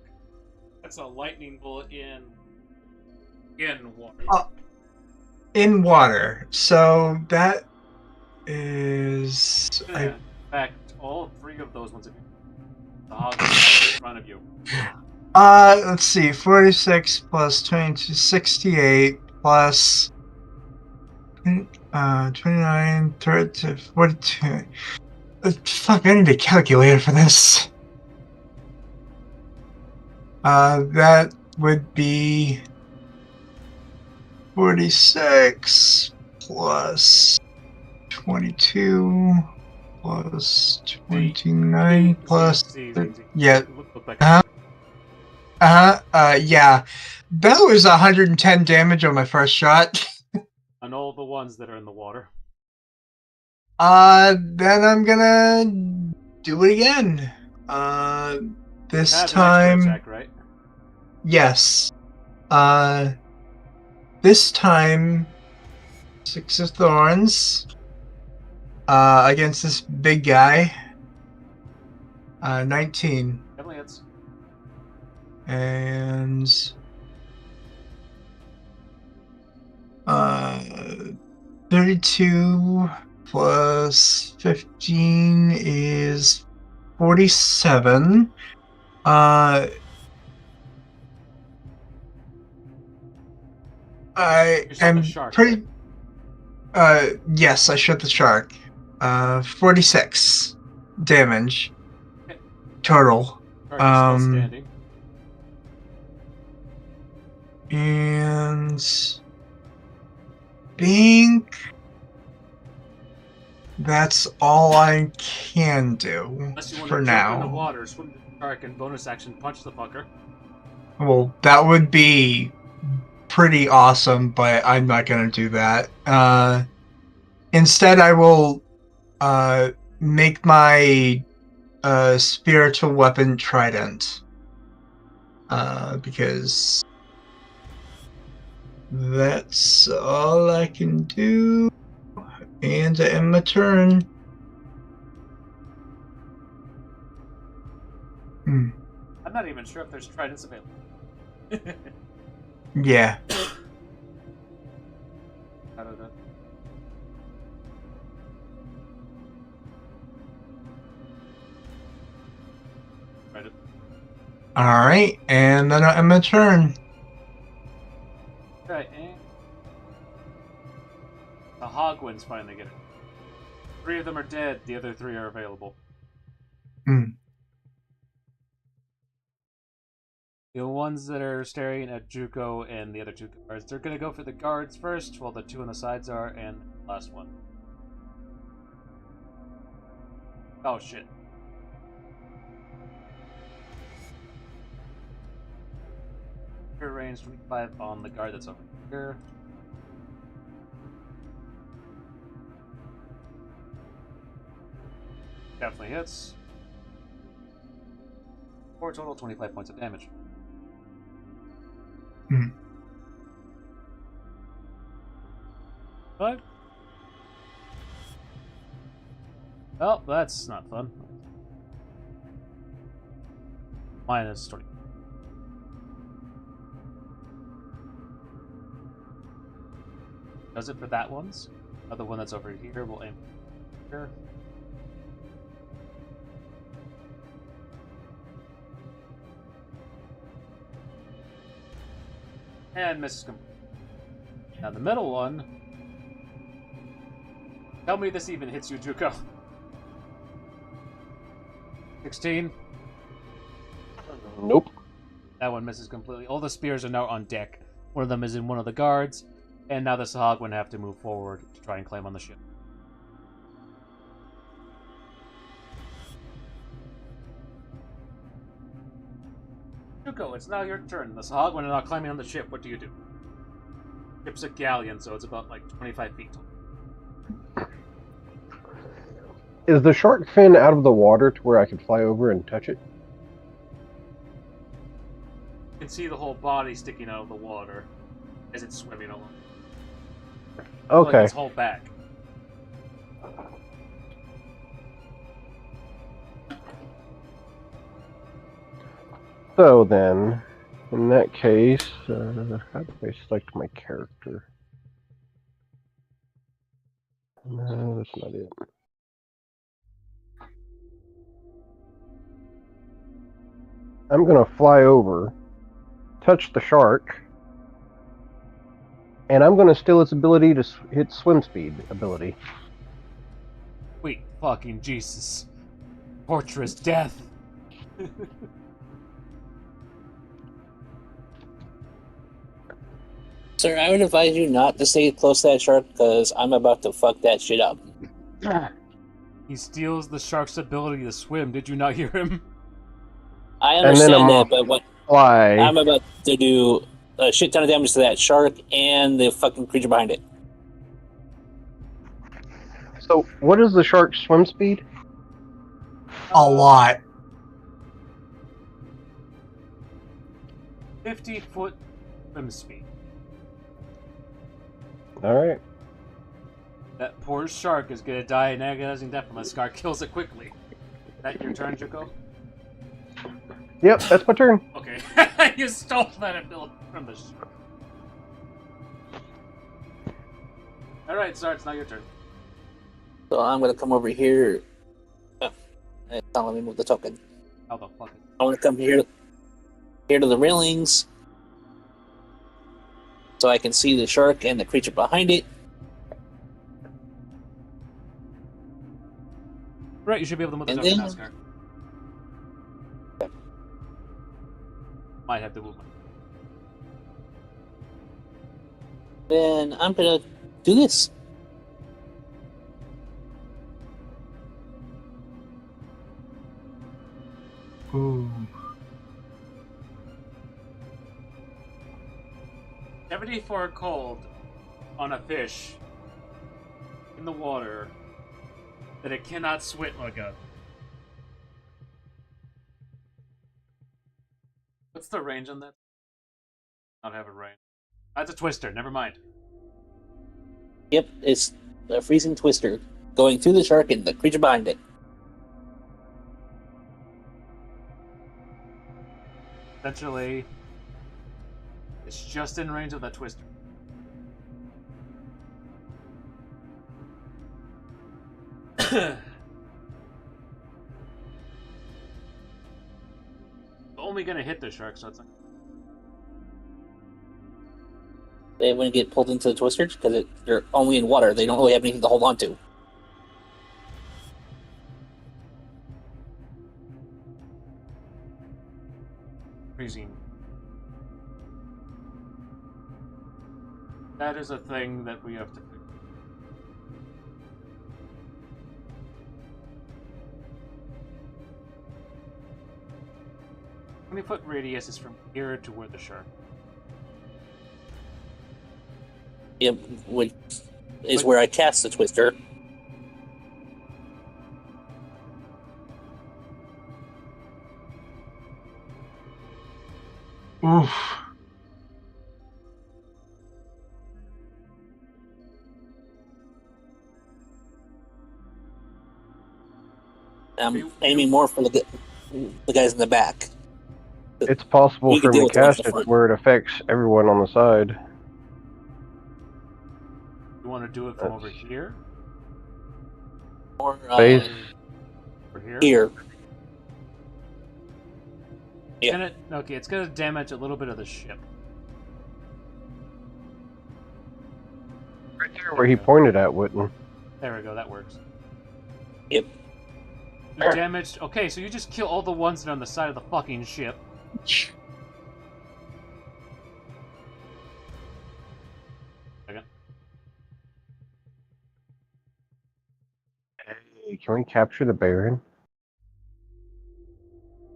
[SPEAKER 1] That's a lightning bolt in water.
[SPEAKER 2] In water. So that is.
[SPEAKER 1] In fact, all 3 of those ones are the hog in front of you.
[SPEAKER 2] Let's see. 46 plus 22, 68 plus 29, 30, 42. Fuck, I need a calculator for this. That would be 46 plus 22 plus 29 plus. Yeah. Yeah. That was 110 damage on my first shot.
[SPEAKER 1] On all the ones that are in the water.
[SPEAKER 2] Then I'm gonna do it again. This time.
[SPEAKER 1] Attack, right?
[SPEAKER 2] Yes. This time, 6 of thorns. Against this big guy. 19.
[SPEAKER 1] Definitely hits.
[SPEAKER 2] And 32 plus 15 is 47. I am pretty. Yes, I shot the shark. 46 damage total. And think that's all I can do for now.
[SPEAKER 1] In the water, swim to the shark and bonus action punch the fucker.
[SPEAKER 2] Well, that would be pretty awesome, but I'm not gonna do that. Instead, I will make my spiritual weapon trident. Because that's all I can do. And I end my turn.
[SPEAKER 1] I'm not even sure if there's tridents available.
[SPEAKER 2] Yeah.
[SPEAKER 1] I don't know.
[SPEAKER 2] Alright, and then I end my turn.
[SPEAKER 1] Okay, and the Hogwinds finally get it. 3 of them are dead, the other 3 are available. The ones that are staring at Juko and the other 2 guards, they're gonna go for the guards first, while the 2 on the sides are, and the last one. Oh shit. Range 25 on the guard that's over here. Definitely hits. For a total 25 points of damage. What? Well, that's not fun. Minus 20. Does it for that one's. Other one that's over here will aim here. And misses completely. Now the middle one. Tell me this even hits you, Juko. 16.
[SPEAKER 4] Nope.
[SPEAKER 1] That one misses completely. All the spears are now on deck. One of them is in one of the guards, and now the Sahagwin have to move forward to try and climb on the ship. Yuko, it's now your turn. The Sahagwin are now climbing on the ship. What do you do? Ship's a galleon, so it's about like 25 feet tall.
[SPEAKER 4] Is the shark fin out of the water to where I could fly over and touch it?
[SPEAKER 1] You can see the whole body sticking out of the water as it's swimming along.
[SPEAKER 4] Okay.
[SPEAKER 1] Like its whole back.
[SPEAKER 4] So then, in that case, how do I select my character? No, that's not it. I'm gonna fly over, touch the shark, and I'm gonna steal its ability to hit swim speed ability.
[SPEAKER 1] Wait, fucking Jesus. Torturous death.
[SPEAKER 3] Sir, I would advise you not to stay close to that shark because I'm about to fuck that shit up.
[SPEAKER 1] He steals the shark's ability to swim. Did you not hear him?
[SPEAKER 3] I
[SPEAKER 4] And then I'm
[SPEAKER 3] understand that,
[SPEAKER 4] off
[SPEAKER 3] but what
[SPEAKER 4] Fly.
[SPEAKER 3] I'm about to do a shit ton of damage to that shark and the fucking creature behind it.
[SPEAKER 4] So, what is the shark's swim speed?
[SPEAKER 2] A lot.
[SPEAKER 1] 50-foot swim speed.
[SPEAKER 4] Alright.
[SPEAKER 1] That poor shark is gonna die an agonizing death unless Scar kills it quickly. Is that your turn, Juko?
[SPEAKER 4] Yep, that's my turn.
[SPEAKER 1] Okay. You stole that ability from the shark. Alright, Sar, it's now your turn.
[SPEAKER 3] So I'm gonna come over here. Oh, it's not letting me move the token.
[SPEAKER 1] How the fuck?
[SPEAKER 3] I want to come here to the railings so I can see the shark and the creature behind it.
[SPEAKER 1] Right, you should be able to move the
[SPEAKER 3] And
[SPEAKER 1] token
[SPEAKER 3] then-
[SPEAKER 1] now, Scar. Might have to move my...
[SPEAKER 3] Then I'm gonna do this.
[SPEAKER 2] Ooh.
[SPEAKER 1] 74 cold on a fish in the water that it cannot swim. Oh god. What's the range on that? Not have a range. That's a twister, never mind.
[SPEAKER 3] Yep, it's a freezing twister going through the shark and the creature behind it.
[SPEAKER 1] Essentially, it's just in range of that twister. Only gonna hit the shark, so it's like...
[SPEAKER 3] They wouldn't get pulled into the twisters because they're only in water. They don't really have anything to hold on to.
[SPEAKER 1] freezing. That is a thing that we have to fix. "20-foot radius is from here to where the shark."
[SPEAKER 3] Yep, which is where I cast the twister.
[SPEAKER 2] Oof.
[SPEAKER 3] I'm aiming more for the guys in the back.
[SPEAKER 4] It's possible
[SPEAKER 3] We
[SPEAKER 4] for
[SPEAKER 3] can deal
[SPEAKER 4] him
[SPEAKER 3] with
[SPEAKER 4] to
[SPEAKER 3] the ones
[SPEAKER 4] cast
[SPEAKER 3] in the
[SPEAKER 4] it
[SPEAKER 3] front.
[SPEAKER 4] where it affects everyone on the side.
[SPEAKER 1] You want to do it from over here?
[SPEAKER 3] Or
[SPEAKER 4] Base.
[SPEAKER 1] Over here?
[SPEAKER 3] here.
[SPEAKER 1] Yeah. Okay, it's gonna damage a little bit of the ship.
[SPEAKER 4] Right there where he pointed at Witten.
[SPEAKER 1] There we go, that works.
[SPEAKER 3] Yep.
[SPEAKER 1] You damaged... Okay, so you just kill all the ones that are on the side of the fucking ship.
[SPEAKER 4] Can we capture the Baron?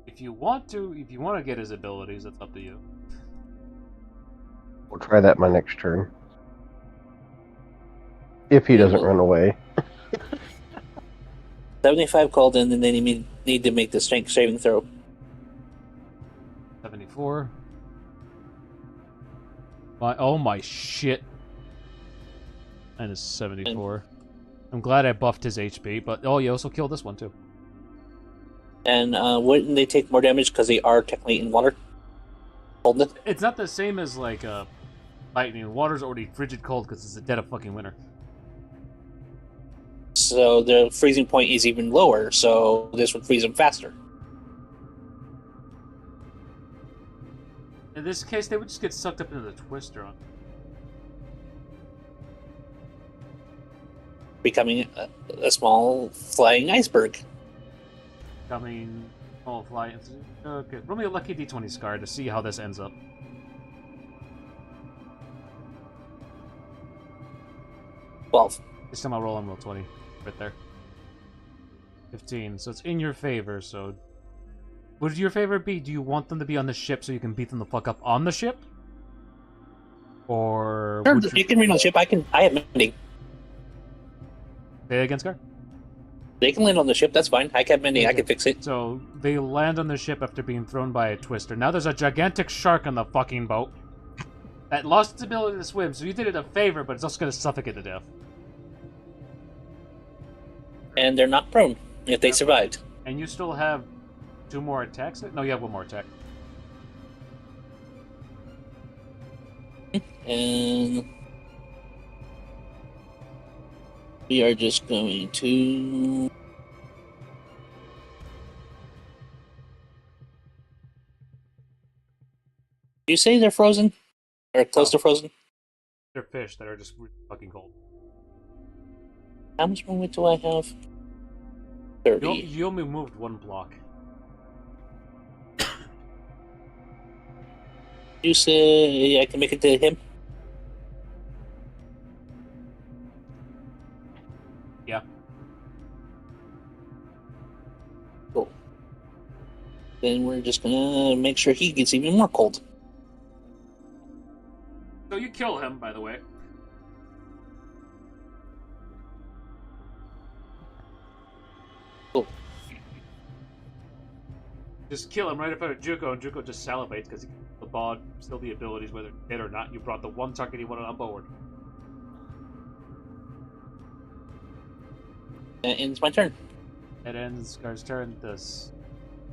[SPEAKER 1] If you want to get his abilities, that's up to you.
[SPEAKER 4] We'll try that my next turn. If he doesn't run away.
[SPEAKER 3] 75 called in, and then you need to make the strength saving throw.
[SPEAKER 1] 74. Oh my shit. And it's 74. I'm glad I buffed his HP, but you also killed this one too.
[SPEAKER 3] And wouldn't they take more damage because they are technically in water? Holding it?
[SPEAKER 1] It's not the same as like lightning. Water's already frigid cold because it's the dead of fucking winter.
[SPEAKER 3] So the freezing point is even lower, so this would freeze them faster.
[SPEAKER 1] In this case, they would just get sucked up into the twister on.
[SPEAKER 3] Becoming a small flying iceberg.
[SPEAKER 1] Becoming small fly. Okay, roll me a lucky d20 Scar to see how this ends up.
[SPEAKER 3] 12.
[SPEAKER 1] This time I'll roll on roll 20. Right there. 15. So it's in your favor, so... Would your favor be, do you want them to be on the ship so you can beat them the fuck up on the ship? Or...
[SPEAKER 3] Sure, you can read on the ship. I have mending.
[SPEAKER 1] Say it again, Scar?
[SPEAKER 3] They can land on the ship, that's fine. I have mending, I can fix it.
[SPEAKER 1] So, they land on the ship after being thrown by a twister. Now there's a gigantic shark on the fucking boat that lost its ability to swim, so you did it a favor, but it's also going to suffocate to death.
[SPEAKER 3] And they're not prone, if they survived.
[SPEAKER 1] And you still have 2 more attacks? No, you have 1 more attack.
[SPEAKER 3] And... we are just going to... You say they're frozen? Or close to frozen?
[SPEAKER 1] They're fish that are just really fucking cold.
[SPEAKER 3] How much movement do I have? 30.
[SPEAKER 1] You only moved 1 block.
[SPEAKER 3] You say I can make it to him?
[SPEAKER 1] Yeah.
[SPEAKER 3] Cool. Then we're just gonna make sure he gets even more cold.
[SPEAKER 1] So you kill him, by the way.
[SPEAKER 3] Cool.
[SPEAKER 1] Just kill him right in front of Juko, and Juko just salivates because he can the bod, still the abilities, whether dead or not. You brought the one target he wanted on board.
[SPEAKER 3] That ends my turn.
[SPEAKER 1] It ends Scar's turn. The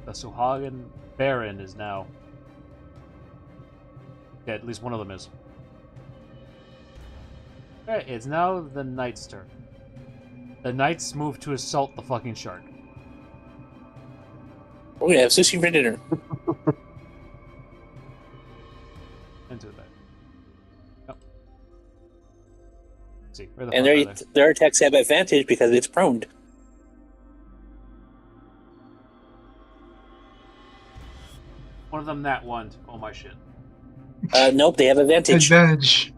[SPEAKER 1] Suhagan Baron is now dead. At least one of them is. Alright, it's now the Knight's turn. The Knights move to assault the fucking shark.
[SPEAKER 3] We're gonna have sushi for dinner.
[SPEAKER 1] Into the bag. Nope. Let's see, where the
[SPEAKER 3] And
[SPEAKER 1] fuck are they?
[SPEAKER 3] their attacks have advantage because it's prone.
[SPEAKER 1] One of them that one. Oh my shit.
[SPEAKER 3] Nope, they have advantage.
[SPEAKER 2] Advantage.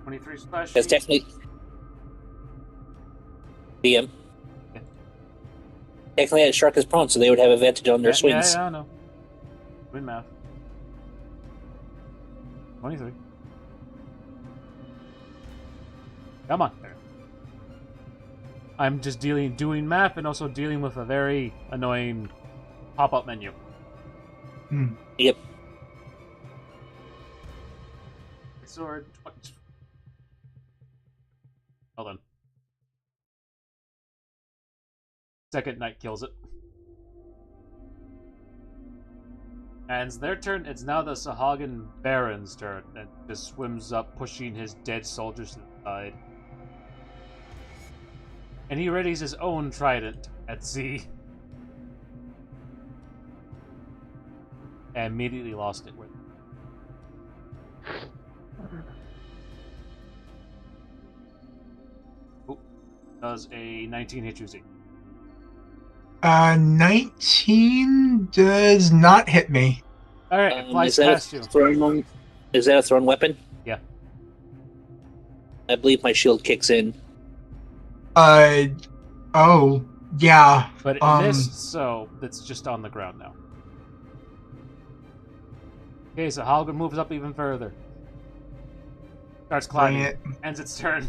[SPEAKER 1] 23 splash.
[SPEAKER 3] That's technically... DM.
[SPEAKER 1] Yeah.
[SPEAKER 3] Technically, that shark is prone, so they would have advantage on their swings.
[SPEAKER 1] Yeah, I know. Win math. 23. Come on. There. I'm just doing math and also dealing with a very annoying pop-up menu.
[SPEAKER 3] Yep.
[SPEAKER 1] Sword. Hold on. Second knight kills it. And it's their turn. It's now the Sahagan Baron's turn. And just swims up, pushing his dead soldiers to the side. And he readies his own trident at sea. And immediately lost it. Ooh. Does a 19 hit you, Z?
[SPEAKER 2] 19 does not hit me.
[SPEAKER 1] Alright, it flies
[SPEAKER 3] is that
[SPEAKER 1] past you.
[SPEAKER 3] Is that a thrown weapon?
[SPEAKER 1] Yeah.
[SPEAKER 3] I believe my shield kicks in.
[SPEAKER 2] Oh, yeah.
[SPEAKER 1] But it missed, so it's just on the ground now. Okay, so Halgan moves up even further. Starts climbing. Ends its turn.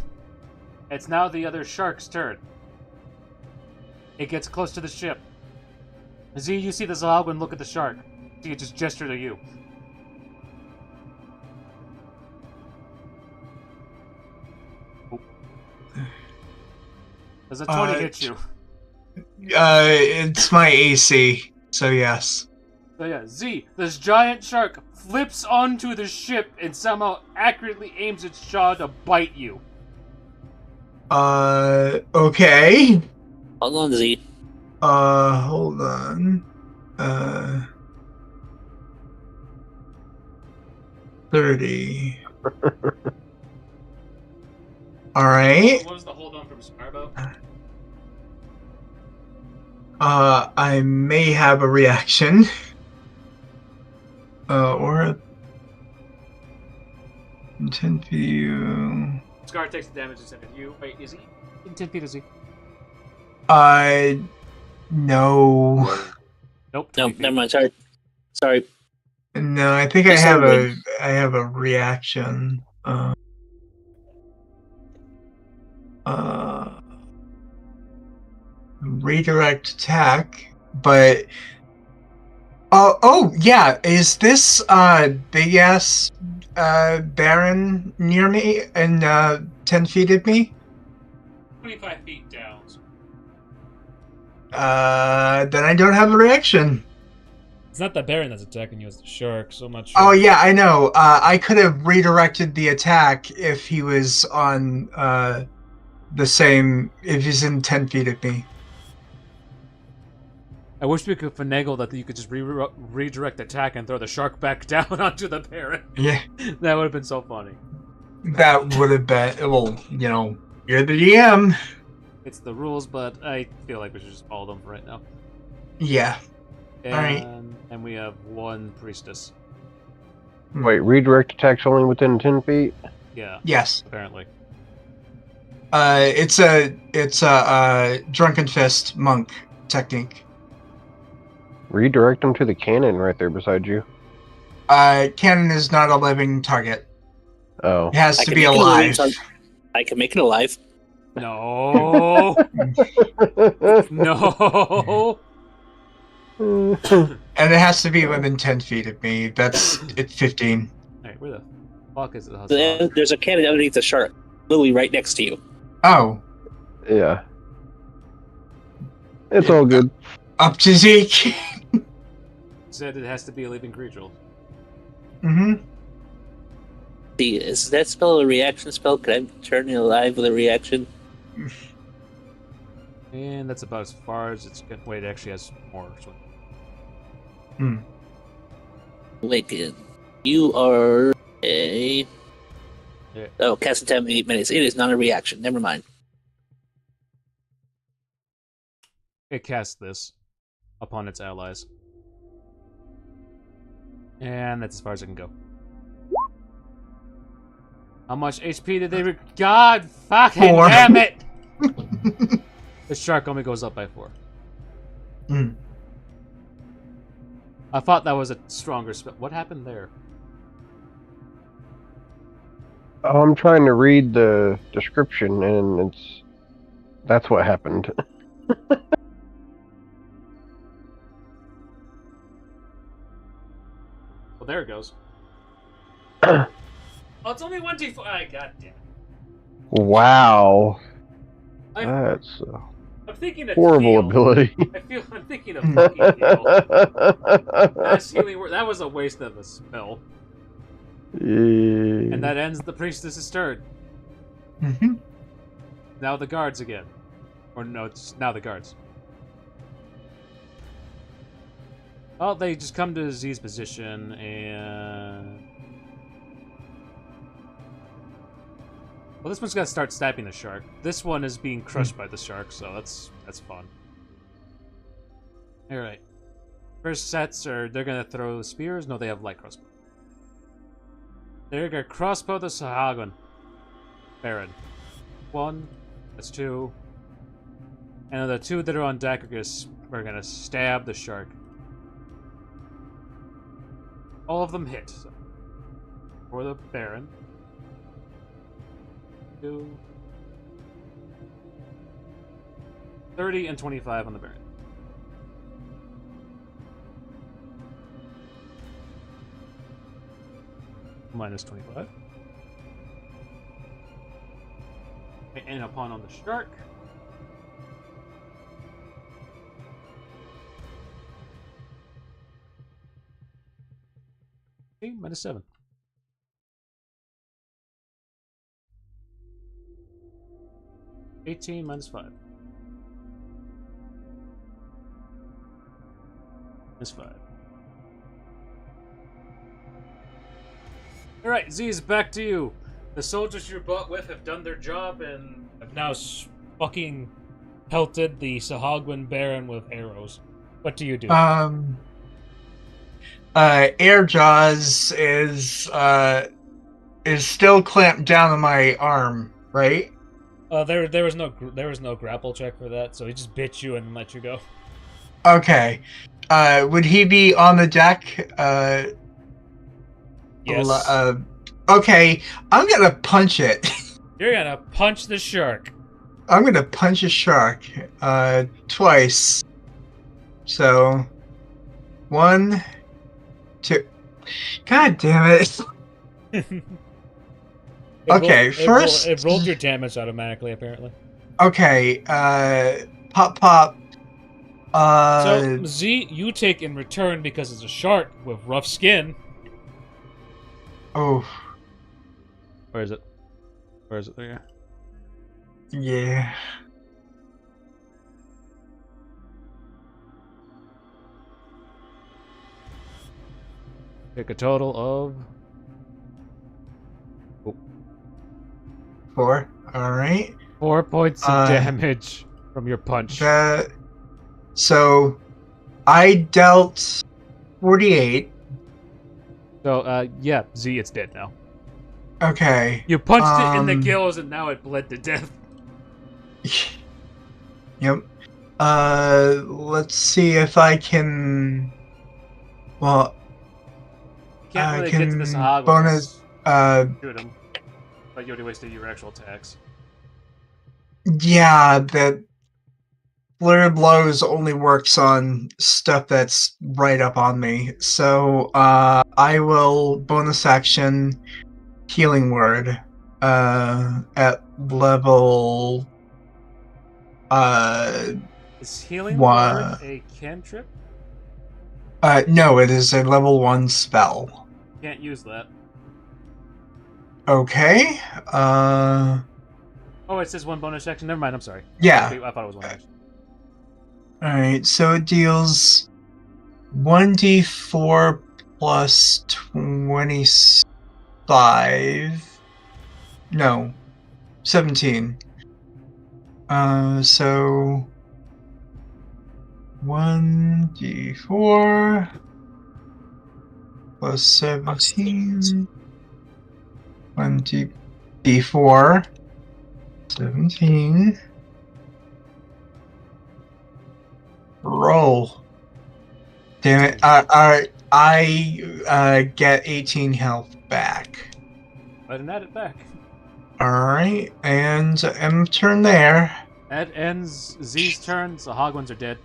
[SPEAKER 1] It's now the other shark's turn. It gets close to the ship. Z, you see the Zahalgwin look at the shark. See it just gesture to you. Oh. Does a 20 hit you?
[SPEAKER 2] It's my AC, so yes.
[SPEAKER 1] So yeah, Z, this giant shark flips onto the ship and somehow accurately aims its jaw to bite you.
[SPEAKER 2] Okay.
[SPEAKER 3] Hold on, Z.
[SPEAKER 2] Hold on. 30. Alright.
[SPEAKER 1] What was the hold on from Sparbo?
[SPEAKER 2] I may have a reaction. Or a 10 feet of you.
[SPEAKER 1] Scar takes the damage instead of you. Wait, is he in 10 feet? Is he?
[SPEAKER 2] No.
[SPEAKER 1] Nope.
[SPEAKER 3] No, never mind. Sorry.
[SPEAKER 2] No, I think I have a reaction. Redirect attack, but oh yeah, is this big ass Baron near me and 10 feet of me?
[SPEAKER 1] 25 feet down.
[SPEAKER 2] Then I don't have a reaction.
[SPEAKER 6] It's not the Baron that's attacking you, it's the shark, so I'm not sure.
[SPEAKER 2] Oh yeah, I know. I could have redirected the attack if he was on the same, if he's in 10 feet of me.
[SPEAKER 1] I wish we could finagle that you could just redirect the attack and throw the shark back down onto the Baron.
[SPEAKER 2] Yeah.
[SPEAKER 1] That would have been so funny.
[SPEAKER 2] That would have been, well, you're the GM.
[SPEAKER 1] It's the rules, but I feel like we should just follow them for right now.
[SPEAKER 2] Yeah.
[SPEAKER 1] And,
[SPEAKER 2] Alright.
[SPEAKER 1] And we have one priestess.
[SPEAKER 4] Wait, redirect attacks only within 10 feet?
[SPEAKER 1] Yeah.
[SPEAKER 2] Yes.
[SPEAKER 1] Apparently.
[SPEAKER 2] It's a drunken fist monk technique.
[SPEAKER 4] Redirect them to the cannon right there beside you.
[SPEAKER 2] Cannon is not a living target.
[SPEAKER 4] Oh.
[SPEAKER 2] It has
[SPEAKER 3] I
[SPEAKER 2] to
[SPEAKER 3] can
[SPEAKER 2] be
[SPEAKER 3] make it a living
[SPEAKER 2] alive.
[SPEAKER 3] I can make it alive.
[SPEAKER 1] No. No.
[SPEAKER 2] And it has to be within 10 feet of me. That's it's 15.
[SPEAKER 1] Alright, where the fuck is it?
[SPEAKER 3] There's a cannon underneath the shark, literally right next to you.
[SPEAKER 2] Oh.
[SPEAKER 4] Yeah. It's all good.
[SPEAKER 2] Up to Zeke.
[SPEAKER 1] Said it has to be a living creature.
[SPEAKER 2] Mm-hmm.
[SPEAKER 3] Is that spell a reaction spell? Could I turn it alive with a reaction?
[SPEAKER 1] And that's about as far as it's going. Wait, it actually has more. So.
[SPEAKER 3] Wicked. You are a...
[SPEAKER 1] Yeah.
[SPEAKER 3] Oh, cast in 10 minutes. It is not a reaction. Never mind.
[SPEAKER 1] It casts this upon its allies. And that's as far as it can go. How much HP did they... God fucking
[SPEAKER 2] 4.
[SPEAKER 1] damn it! The shark only goes up by 4. I thought that was a stronger spell. What happened there?
[SPEAKER 4] Oh, I'm trying to read the description, and that's what happened.
[SPEAKER 1] Well, there it goes. Oh, it's only 1d4. God damn it.
[SPEAKER 4] Wow.
[SPEAKER 1] I'm
[SPEAKER 4] That's
[SPEAKER 1] thinking of
[SPEAKER 4] horrible
[SPEAKER 1] heal.
[SPEAKER 4] ability.
[SPEAKER 1] I'm thinking of fucking heal. That's healing word. That was a waste of a spell. And that ends the priestess's turn.
[SPEAKER 2] Mm-hmm.
[SPEAKER 1] Now the guards again. Or no, it's now the guards. Well, they just come to Z's position and... Well, this one's got to start stabbing the shark. This one is being crushed by the shark, so that's fun. Alright. First sets are... They're going to throw spears? No, they have light crossbow. They're going to crossbow the Sahagan. Baron. 1. That's 2. And the two that are on deck are gonna stab the shark. All of them hit. So. For the Baron. 2, 30 and 25 on the Baron. Minus 25. And upon on the shark. Okay, minus 7. $18 minus 5. Minus 5. Alright, Z's, back to you. The soldiers you brought with have done their job and
[SPEAKER 6] I've now fucking pelted the Sahagwin Baron with arrows. What do you do?
[SPEAKER 2] Air Jaws is still clamped down on my arm, right?
[SPEAKER 6] There was no grapple check for that, so he just bit you and let you go.
[SPEAKER 2] Okay. Would he be on the deck?
[SPEAKER 6] Yes.
[SPEAKER 2] Okay, I'm gonna punch it.
[SPEAKER 6] You're gonna punch the shark.
[SPEAKER 2] I'm gonna punch a shark. Twice. So, 1, 2. God damn it. First...
[SPEAKER 6] It rolled your damage automatically, apparently.
[SPEAKER 2] Okay, pop, pop.
[SPEAKER 6] So, Z, you take in return because it's a shark with rough skin.
[SPEAKER 2] Oh.
[SPEAKER 1] Where is it? Where is it? There.
[SPEAKER 2] Yeah.
[SPEAKER 1] Take a total of
[SPEAKER 2] 4. Alright.
[SPEAKER 1] 4 points of damage from your punch.
[SPEAKER 2] So, I dealt 48.
[SPEAKER 1] So, yeah, Z, it's dead now.
[SPEAKER 2] Okay.
[SPEAKER 1] You punched it in the gills and now it bled to death.
[SPEAKER 2] Yep. Let's see if I can... Well...
[SPEAKER 1] Can't really get to the Sahagwin.
[SPEAKER 2] Bonus...
[SPEAKER 1] Shoot him. But you already wasted your actual attacks.
[SPEAKER 2] Yeah, that... Flare Blows only works on stuff that's right up on me. So, I will bonus action Healing Word at level
[SPEAKER 1] Is Healing Word a cantrip?
[SPEAKER 2] No, it is a level 1 spell.
[SPEAKER 1] Can't use that.
[SPEAKER 2] Okay.
[SPEAKER 1] Oh, it says 1 bonus action. Never mind, I'm sorry.
[SPEAKER 2] Yeah.
[SPEAKER 1] I thought it was 1 action.
[SPEAKER 2] Alright, so it deals 1d4 plus 25. No. 17. So 1d4 plus 17. 1d4 17. Roll. Damn it. I get 18 health back.
[SPEAKER 1] I didn't add it back.
[SPEAKER 2] Alright, and end turn there.
[SPEAKER 1] That ends Z's turn, so Hogwins are dead.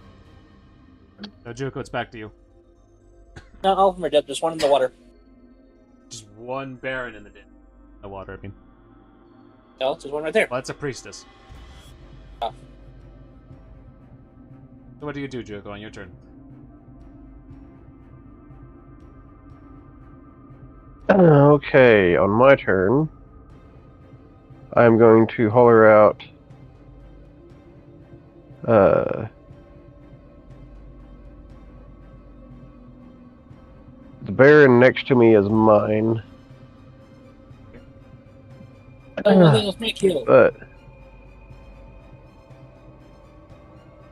[SPEAKER 1] So Juko, it's back to you.
[SPEAKER 3] No, all of them are dead. Just one in the water.
[SPEAKER 1] Just 1 Baron in the water, I mean.
[SPEAKER 3] No, there's one right there.
[SPEAKER 1] Well, that's a priestess.
[SPEAKER 3] Oh.
[SPEAKER 1] So what do you do, Juko, on your turn?
[SPEAKER 4] Okay, on my turn, I'm going to holler out the Baron next to me is mine. But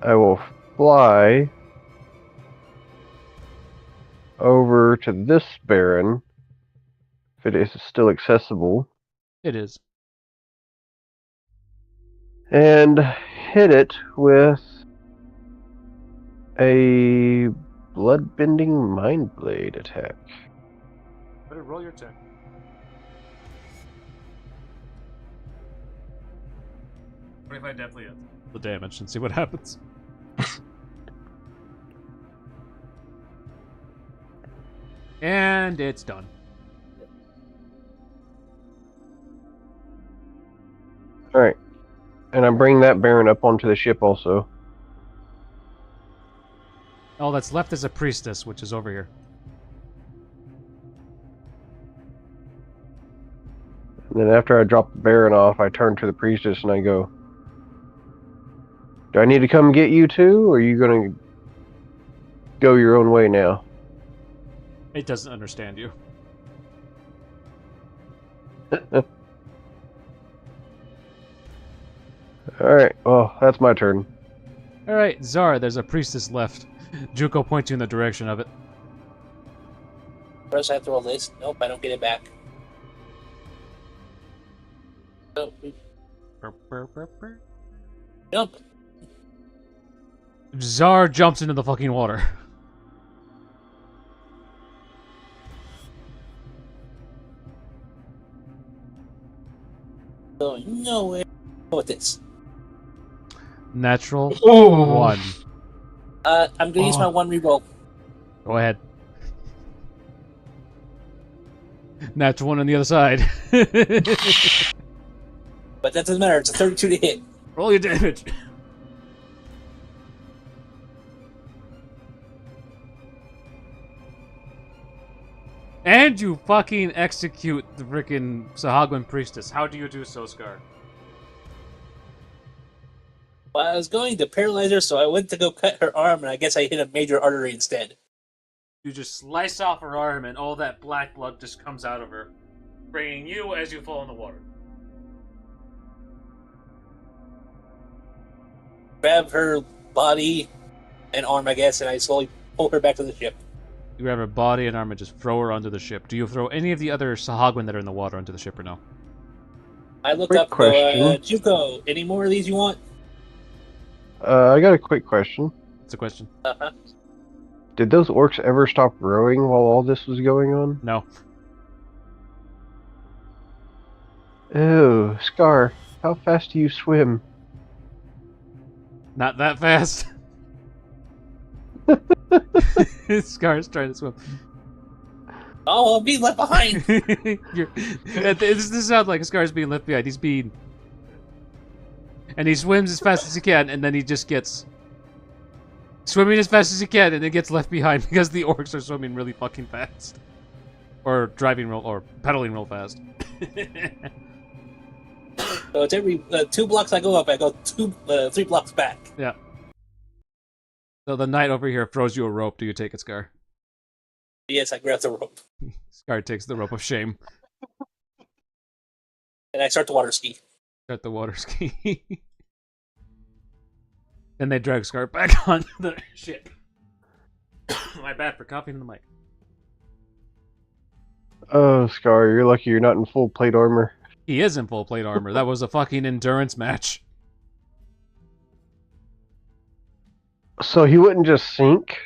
[SPEAKER 4] I will fly over to this Baron, if it is still accessible.
[SPEAKER 1] It is.
[SPEAKER 4] And hit it with a blood-bending mind blade attack.
[SPEAKER 1] Better roll your attack. If I definitely hit the damage and see what happens. And it's done.
[SPEAKER 4] Alright. And I'm bringing that Baron up onto the ship also.
[SPEAKER 1] All that's left is a priestess, which is over here.
[SPEAKER 4] And then after I drop the Baron off, I turn to the priestess and I go, do I need to come get you too, or are you going to go your own way now?
[SPEAKER 1] It doesn't understand you.
[SPEAKER 4] Alright, well, that's my turn.
[SPEAKER 1] Alright, Zara, there's a priestess left. Juko points you in the direction of it.
[SPEAKER 3] First, I have to roll this. Nope, I don't get it back. Nope. Jump.
[SPEAKER 1] Zar jumps into the fucking water.
[SPEAKER 3] Going nowhere. Go with this.
[SPEAKER 1] Natural
[SPEAKER 2] Oh.
[SPEAKER 1] 1.
[SPEAKER 3] I'm gonna use my one reroll.
[SPEAKER 1] Go ahead. Natural 1 on the other side.
[SPEAKER 3] But that doesn't matter. It's a 32 to hit.
[SPEAKER 1] Roll your damage. And you fucking execute the frickin' Sahagwan priestess. How do you do so, Scar?
[SPEAKER 3] Well, I was going to paralyze her, so I went to go cut her arm, and I guess I hit a major artery instead.
[SPEAKER 1] You just slice off her arm, and all that black blood just comes out of her, bringing you as you fall in the water.
[SPEAKER 3] Grab her body and arm, I guess, and I slowly pull her back to the ship.
[SPEAKER 1] You grab her body and arm and just throw her onto the ship. Do you throw any of the other Sahagwan that are in the water onto the ship or no?
[SPEAKER 3] I look
[SPEAKER 4] Quick
[SPEAKER 3] up,
[SPEAKER 4] question.
[SPEAKER 3] Juko, any more of these you want?
[SPEAKER 4] I got a quick question.
[SPEAKER 1] It's a question.
[SPEAKER 3] Uh-huh.
[SPEAKER 4] Did those orcs ever stop rowing while all this was going on?
[SPEAKER 1] No.
[SPEAKER 4] Ew, Scar, how fast do you swim?
[SPEAKER 1] Not that fast. Scar's trying to swim.
[SPEAKER 3] Oh, I'm being left behind!
[SPEAKER 1] This sounds like Scar's being left behind. He's being... And he swims as fast as he can, and then he just gets... Swimming as fast as he can, and then gets left behind because the orcs are swimming really fucking fast. Or driving real... or pedaling real fast.
[SPEAKER 3] So it's every 2 blocks I go up, I go 3 blocks back.
[SPEAKER 1] Yeah. So the knight over here throws you a rope. Do you take it, Scar?
[SPEAKER 3] Yes, I grab the rope.
[SPEAKER 1] Scar takes the rope of shame.
[SPEAKER 3] And I start the water ski.
[SPEAKER 1] Start the water ski. Then they drag Scar back onto the ship. My bad for copying the mic.
[SPEAKER 4] Oh, Scar, you're lucky you're not in full plate armor.
[SPEAKER 1] He is in full plate armor. That was a fucking endurance match.
[SPEAKER 4] So he wouldn't just sink?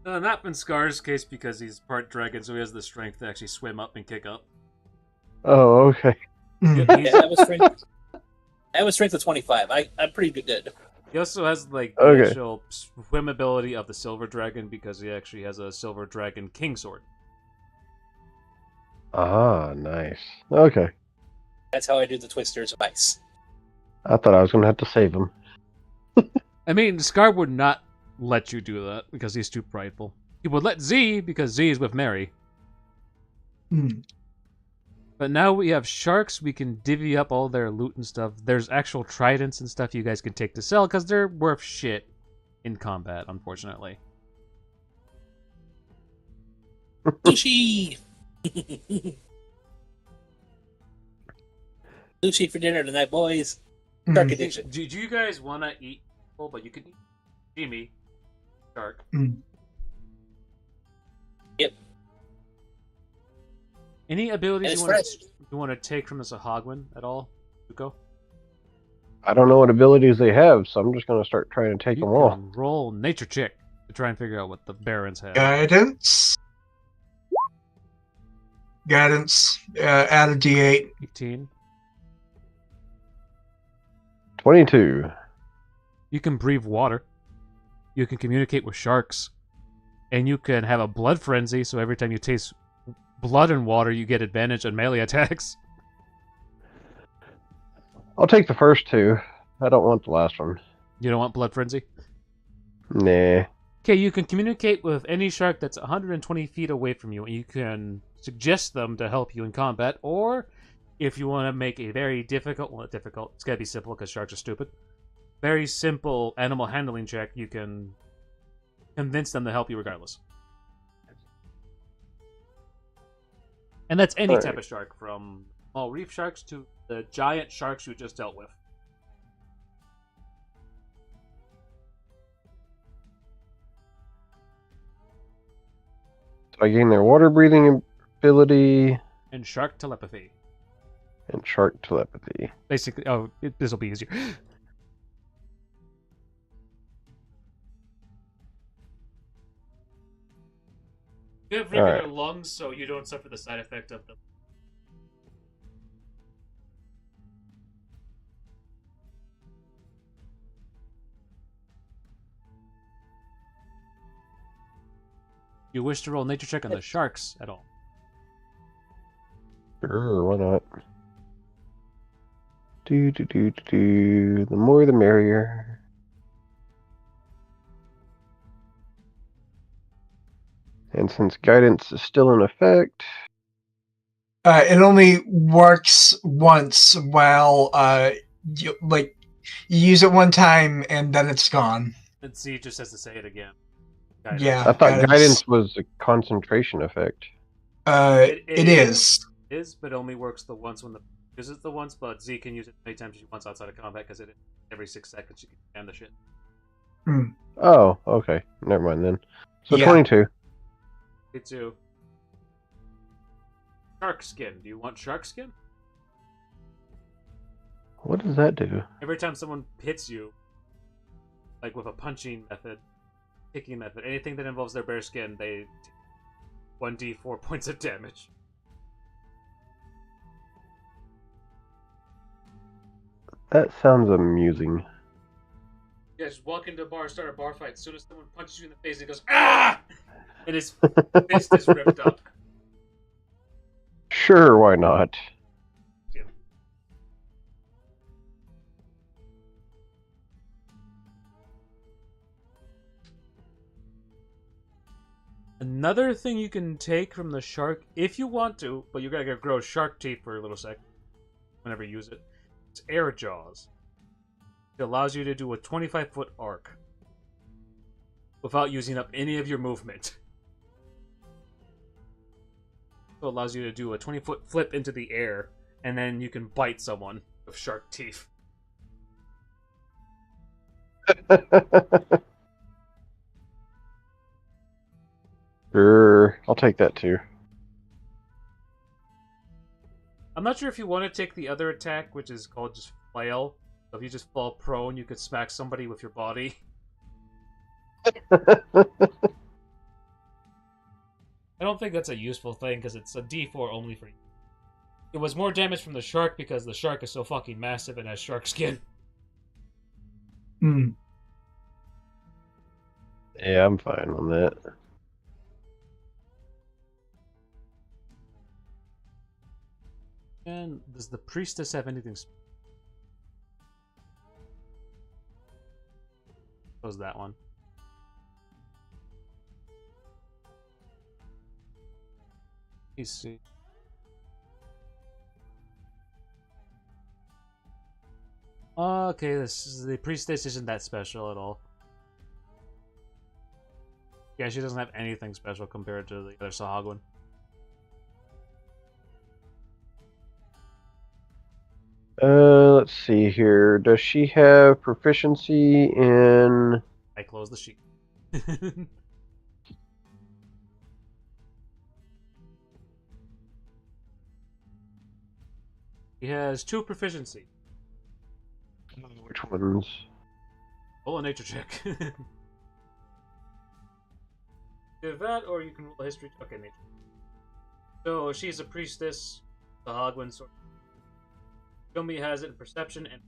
[SPEAKER 1] Not in Scar's case because he's part dragon, so he has the strength to actually swim up and kick up.
[SPEAKER 4] Oh, okay.
[SPEAKER 3] Yeah, that was strength of 25. I'm pretty good.
[SPEAKER 1] He also has like the
[SPEAKER 4] Okay.
[SPEAKER 1] actual swim ability of the silver dragon because he actually has a silver dragon king sword.
[SPEAKER 4] Ah, nice. Okay.
[SPEAKER 3] That's how I do the twisters of ice.
[SPEAKER 4] I thought I was going to have to save him.
[SPEAKER 1] I mean, Scar would not let you do that because he's too prideful. He would let Z because Z is with Mary. But now we have sharks. We can divvy up all their loot and stuff. There's actual tridents and stuff you guys can take to sell because they're worth shit in combat, unfortunately.
[SPEAKER 3] Sushi! Sushi for dinner tonight, boys. Shark edition.
[SPEAKER 1] Do you guys want to eat people, but you can eat Jimmy, shark.
[SPEAKER 3] Yep.
[SPEAKER 1] Any abilities
[SPEAKER 3] It's
[SPEAKER 1] you
[SPEAKER 3] fresh.
[SPEAKER 1] want to take from the Sahagwan at all, Uko?
[SPEAKER 4] I don't know what abilities they have, so I'm just going to start trying to take
[SPEAKER 1] You
[SPEAKER 4] them all.
[SPEAKER 1] can roll nature check to try and figure out what the barons have.
[SPEAKER 2] Guidance. Guidance. Add a D8.
[SPEAKER 1] 18.
[SPEAKER 4] 22.
[SPEAKER 1] You can breathe water. You can communicate with sharks. And you can have a blood frenzy, so every time you taste blood and water, you get advantage on melee attacks.
[SPEAKER 4] I'll take the first two. I don't want the last one.
[SPEAKER 1] You don't want blood frenzy?
[SPEAKER 4] Nah.
[SPEAKER 1] Okay, you can communicate with any shark that's 120 feet away from you, and you can suggest them to help you in combat, or if you want to make a very difficult, well, not difficult, it's gotta be simple because sharks are stupid, very simple animal handling check, you can convince them to help you regardless. And that's any type of shark, from small reef sharks to the giant sharks you just dealt with.
[SPEAKER 4] So I gain their water breathing ability
[SPEAKER 1] And shark telepathy.
[SPEAKER 4] and shark telepathy.
[SPEAKER 1] Basically, this will be easier. You have regular lungs, so you don't suffer the side effect of them. You wish to roll nature check on the sharks at all?
[SPEAKER 4] Sure, why not? The more the merrier. And since guidance is still in effect,
[SPEAKER 2] It only works once while you use it one time and then it's gone.
[SPEAKER 1] And see, just has to say it again.
[SPEAKER 2] Yeah.
[SPEAKER 4] I thought guidance was a concentration effect.
[SPEAKER 2] It is.
[SPEAKER 1] It is, but only works the once when the uses the once. But Z can use it many times she wants outside of combat because every 6 seconds she can stand the shit.
[SPEAKER 4] Oh, okay. Never mind then. So
[SPEAKER 2] Yeah.
[SPEAKER 4] 22.
[SPEAKER 1] Me too. Shark skin. Do you want shark skin?
[SPEAKER 4] What does that do?
[SPEAKER 1] Every time someone hits you, like with a punching method, kicking method, anything that involves their bare skin, they take 1d4 points of damage.
[SPEAKER 4] That sounds amusing.
[SPEAKER 1] Yeah, just walk into a bar, start a bar fight. As soon as someone punches you in the face, he goes, "Ah!" And his fist is ripped up.
[SPEAKER 4] Sure, why not?
[SPEAKER 1] Yeah. Another thing you can take from the shark, if you want to, but you gotta grow shark teeth for a little sec, whenever you use it, it's air jaws. It allows you to do a 25-foot arc without using up any of your movement. So it allows you to do a 20-foot flip into the air, and then you can bite someone with shark teeth.
[SPEAKER 4] Sure, I'll take that too.
[SPEAKER 1] I'm not sure if you want to take the other attack, which is called just flail. So if you just fall prone, you could smack somebody with your body. I don't think that's a useful thing, because it's a D4 only for you. It was more damage from the shark because the shark is so fucking massive and has shark skin.
[SPEAKER 4] Yeah, I'm fine on that.
[SPEAKER 1] And does the priestess have anything? Was that one? Let's see. Okay, the priestess isn't that special at all. Yeah, she doesn't have anything special compared to the other Sahagwan.
[SPEAKER 4] Let's see here. Does she have proficiency in...
[SPEAKER 1] I close the sheet. He has 2 proficiency.
[SPEAKER 4] ones.
[SPEAKER 1] Roll a nature check. Do that, or you can roll a history. Okay, nature. So she's a priestess, the Hogwin sword. Gumby has it in perception and.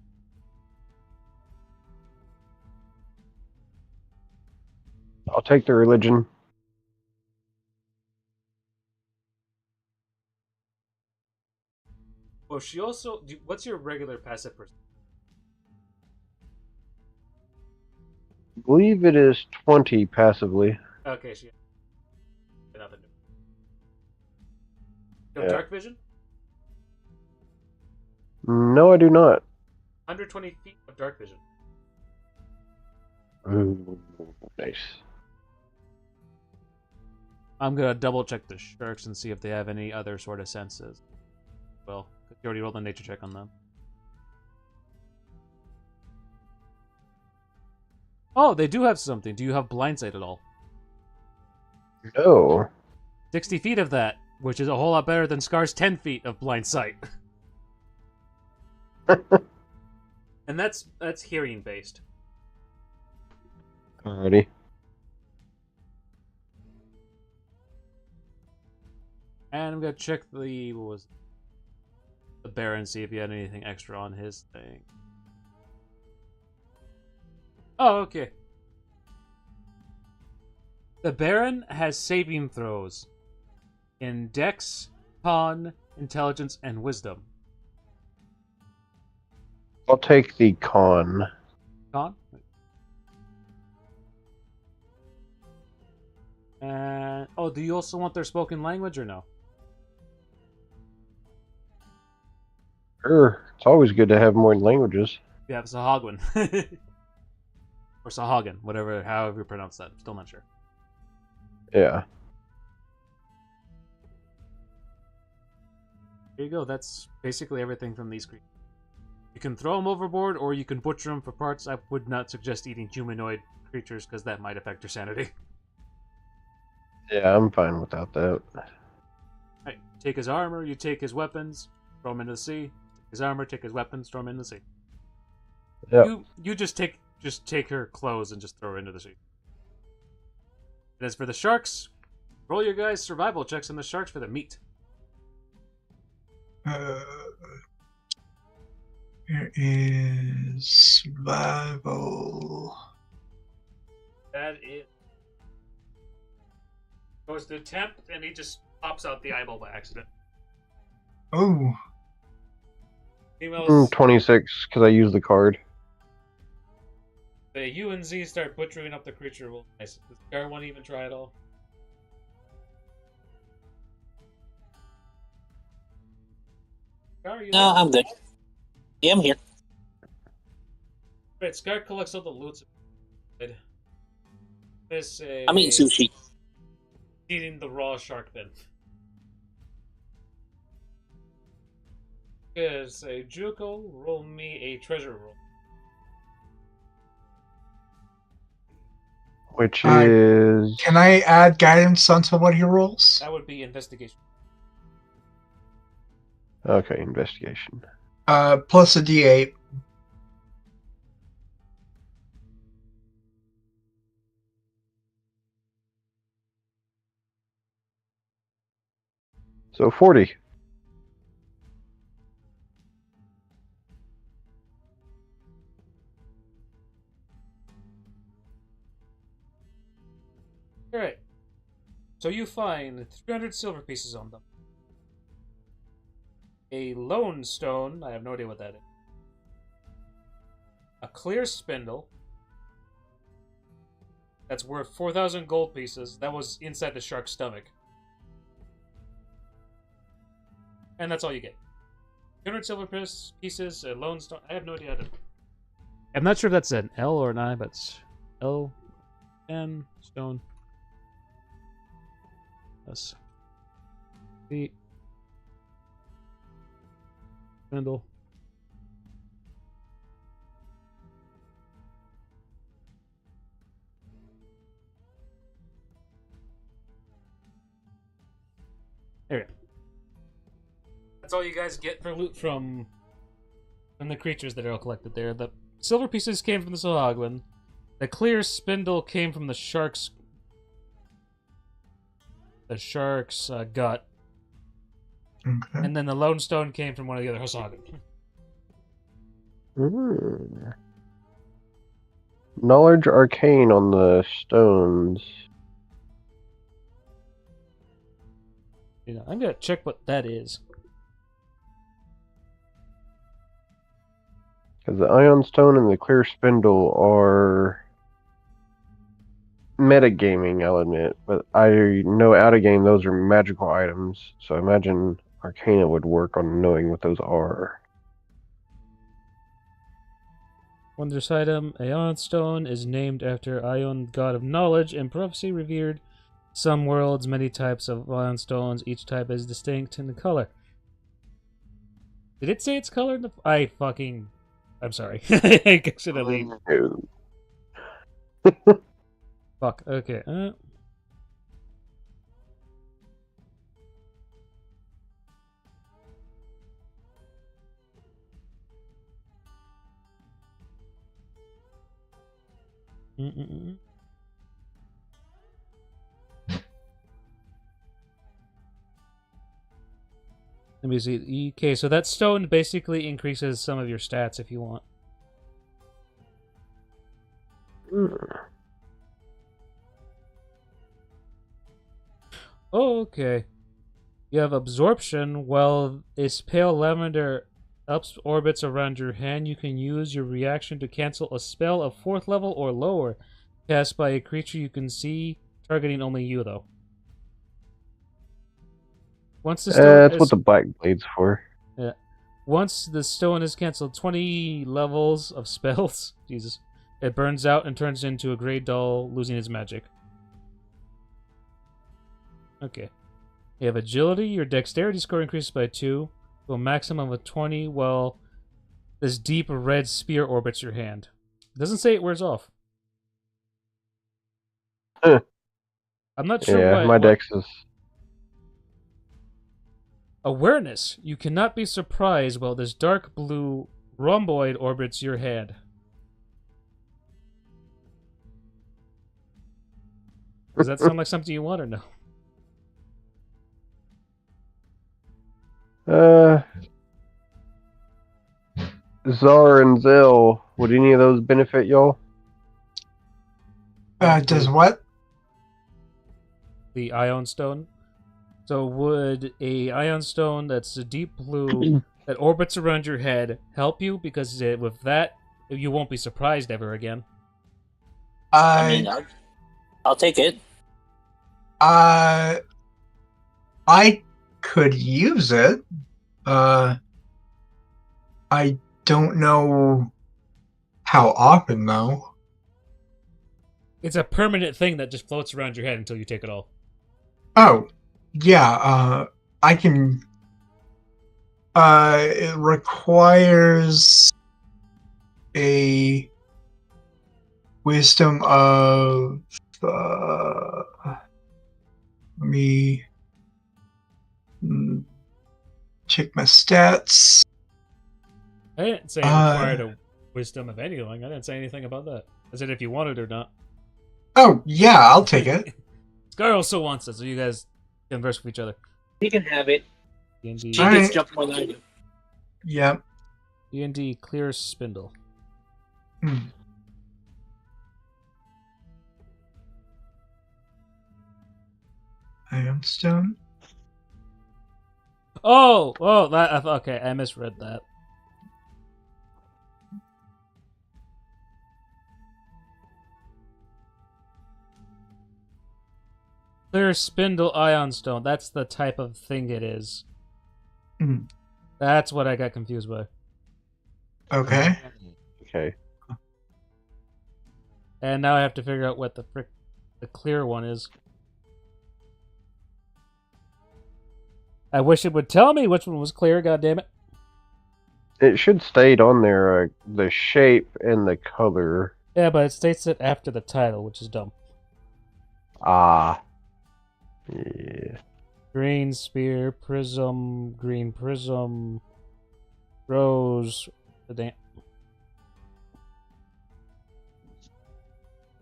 [SPEAKER 4] I'll take the religion.
[SPEAKER 1] Oh, she also. What's your regular passive perception?
[SPEAKER 4] I believe it is 20 passively.
[SPEAKER 1] Okay, she. Nothing. You have
[SPEAKER 4] Yeah.
[SPEAKER 1] dark vision?
[SPEAKER 4] No, I do not.
[SPEAKER 1] 120 feet of dark vision.
[SPEAKER 4] Ooh, nice.
[SPEAKER 1] I'm gonna double check the sharks and see if they have any other sort of senses. Well, you already rolled a nature check on them. Oh, they do have something. Do you have blind sight at all?
[SPEAKER 4] No.
[SPEAKER 1] 60 feet of that, which is a whole lot better than Scar's 10 feet of blind sight. And that's hearing based.
[SPEAKER 4] Alrighty.
[SPEAKER 1] And I'm gonna check the Baron, see if he had anything extra on his thing. Oh, okay. The Baron has saving throws in Dex, Con, Intelligence, and Wisdom.
[SPEAKER 4] I'll take the con.
[SPEAKER 1] Con? And oh, do you also want their spoken language or no?
[SPEAKER 4] Sure. It's always good to have more languages.
[SPEAKER 1] Yeah, Sahagwin. Or Sahagan, however you pronounce that. I'm still not sure.
[SPEAKER 4] Yeah.
[SPEAKER 1] There you go. That's basically everything from these creatures. You can throw them overboard, or you can butcher them for parts. I would not suggest eating humanoid creatures, because that might affect your sanity.
[SPEAKER 4] Yeah, I'm fine without that.
[SPEAKER 1] Right. Take his armor, you take his weapons, throw him into the sea. Take his armor, take his weapons, throw him into the sea.
[SPEAKER 4] Yep.
[SPEAKER 1] You just take her clothes and just throw her into the sea. And as for the sharks, roll your guys' survival checks on the sharks for the meat.
[SPEAKER 2] Here is survival.
[SPEAKER 1] That is. Goes to attempt, and he just pops out the eyeball by accident.
[SPEAKER 2] Oh.
[SPEAKER 1] Females,
[SPEAKER 4] 26, because I used the card.
[SPEAKER 1] the U and Z start butchering up the creature. Well, nice. Does Gar want to even try at all? Gar, are you
[SPEAKER 3] No,
[SPEAKER 1] there?
[SPEAKER 3] I'm good. Yeah, I'm here.
[SPEAKER 1] Right, Scar collects all the loot. This
[SPEAKER 3] I'm eating sushi.
[SPEAKER 1] eating the raw shark fin. Is a Juko, roll me a treasure roll.
[SPEAKER 4] Which is...
[SPEAKER 2] Can I add guidance onto what he rolls?
[SPEAKER 1] That would be investigation.
[SPEAKER 4] Okay, investigation.
[SPEAKER 2] Plus a D8.
[SPEAKER 4] So 40.
[SPEAKER 1] Alright. So you find 300 silver pieces on them. A lone stone, I have no idea what that is. A clear spindle. That's worth 4,000 gold pieces. That was inside the shark's stomach. And that's all you get. 200 silver pieces, a lone stone. I have no idea how to... I'm not sure if that's an L or an I, but it's L, N, stone. S. The spindle. There we go. That's all you guys get for loot from the creatures that are all collected there. The
[SPEAKER 6] silver pieces came from the Sahagwin. The clear spindle came from the shark's gut.
[SPEAKER 2] Okay.
[SPEAKER 6] And then the lone stone came from one of the other Hosagin.
[SPEAKER 4] Knowledge arcane on the stones.
[SPEAKER 6] I'm gonna check what that is.
[SPEAKER 4] Because the ion stone and the clear spindle are metagaming, I'll admit. But I know out of game those are magical items, so I imagine Arcana would work on knowing what those are.
[SPEAKER 6] Wondrous item, Ion Stone is named after Ion, god of knowledge and prophecy, revered. Some worlds, many types of Ion Stones, each type is distinct in the color. Did it say its color? I'm sorry. I accidentally... Fuck, okay. Let me see. Okay, so that stone basically increases some of your stats if you want. Oh, okay. You have absorption. While this pale lavender orbits around your hand, you can use your reaction to cancel a spell of 4th level or lower cast by a creature you can see, targeting only you, though. Once the stone
[SPEAKER 4] that's what the black blade's for.
[SPEAKER 6] Yeah. Once the stone is canceled 20 levels of spells, Jesus, it burns out and turns into a gray doll, losing its magic. Okay. You have agility. Your dexterity score increases by 2 to a maximum of 20 while this deep red spear orbits your hand. It doesn't say it wears off.
[SPEAKER 4] Huh.
[SPEAKER 6] I'm not sure
[SPEAKER 4] yeah,
[SPEAKER 6] why.
[SPEAKER 4] my dex is...
[SPEAKER 6] Awareness. You cannot be surprised while this dark blue rhomboid orbits your head. Does that sound like something you want or no?
[SPEAKER 4] Zar and Zell, would any of those benefit y'all?
[SPEAKER 2] Does what?
[SPEAKER 6] The Ion Stone. So would a Ion Stone that's a deep blue that orbits around your head help you? Because with that, you won't be surprised ever again.
[SPEAKER 3] I mean, I'll take it.
[SPEAKER 2] I could use it. I don't know how often, though.
[SPEAKER 6] It's a permanent thing that just floats around your head until you take it all.
[SPEAKER 2] Oh, yeah, I can... it requires a wisdom of... let me... check my stats.
[SPEAKER 6] I didn't say it required a wisdom of anything. I didn't say anything about that. I said if you want it or not.
[SPEAKER 2] Oh, yeah, I'll take it.
[SPEAKER 6] Scar also wants it, so you guys converse with each other.
[SPEAKER 3] He can have it.
[SPEAKER 6] D&D.
[SPEAKER 3] She gets jumped more than I do.
[SPEAKER 2] Yep.
[SPEAKER 6] D&D clear spindle.
[SPEAKER 2] Iron stone.
[SPEAKER 6] Oh, that okay. I misread that. Clear spindle ion stone. That's the type of thing it is. That's what I got confused by.
[SPEAKER 2] Okay.
[SPEAKER 4] Okay.
[SPEAKER 6] And now I have to figure out what the clear one is. I wish it would tell me which one was clear, goddammit.
[SPEAKER 4] It should state on there the shape and the color.
[SPEAKER 6] Yeah, but it states it after the title, which is dumb.
[SPEAKER 4] Ah. Yeah.
[SPEAKER 6] Green spear, prism, green prism, rose.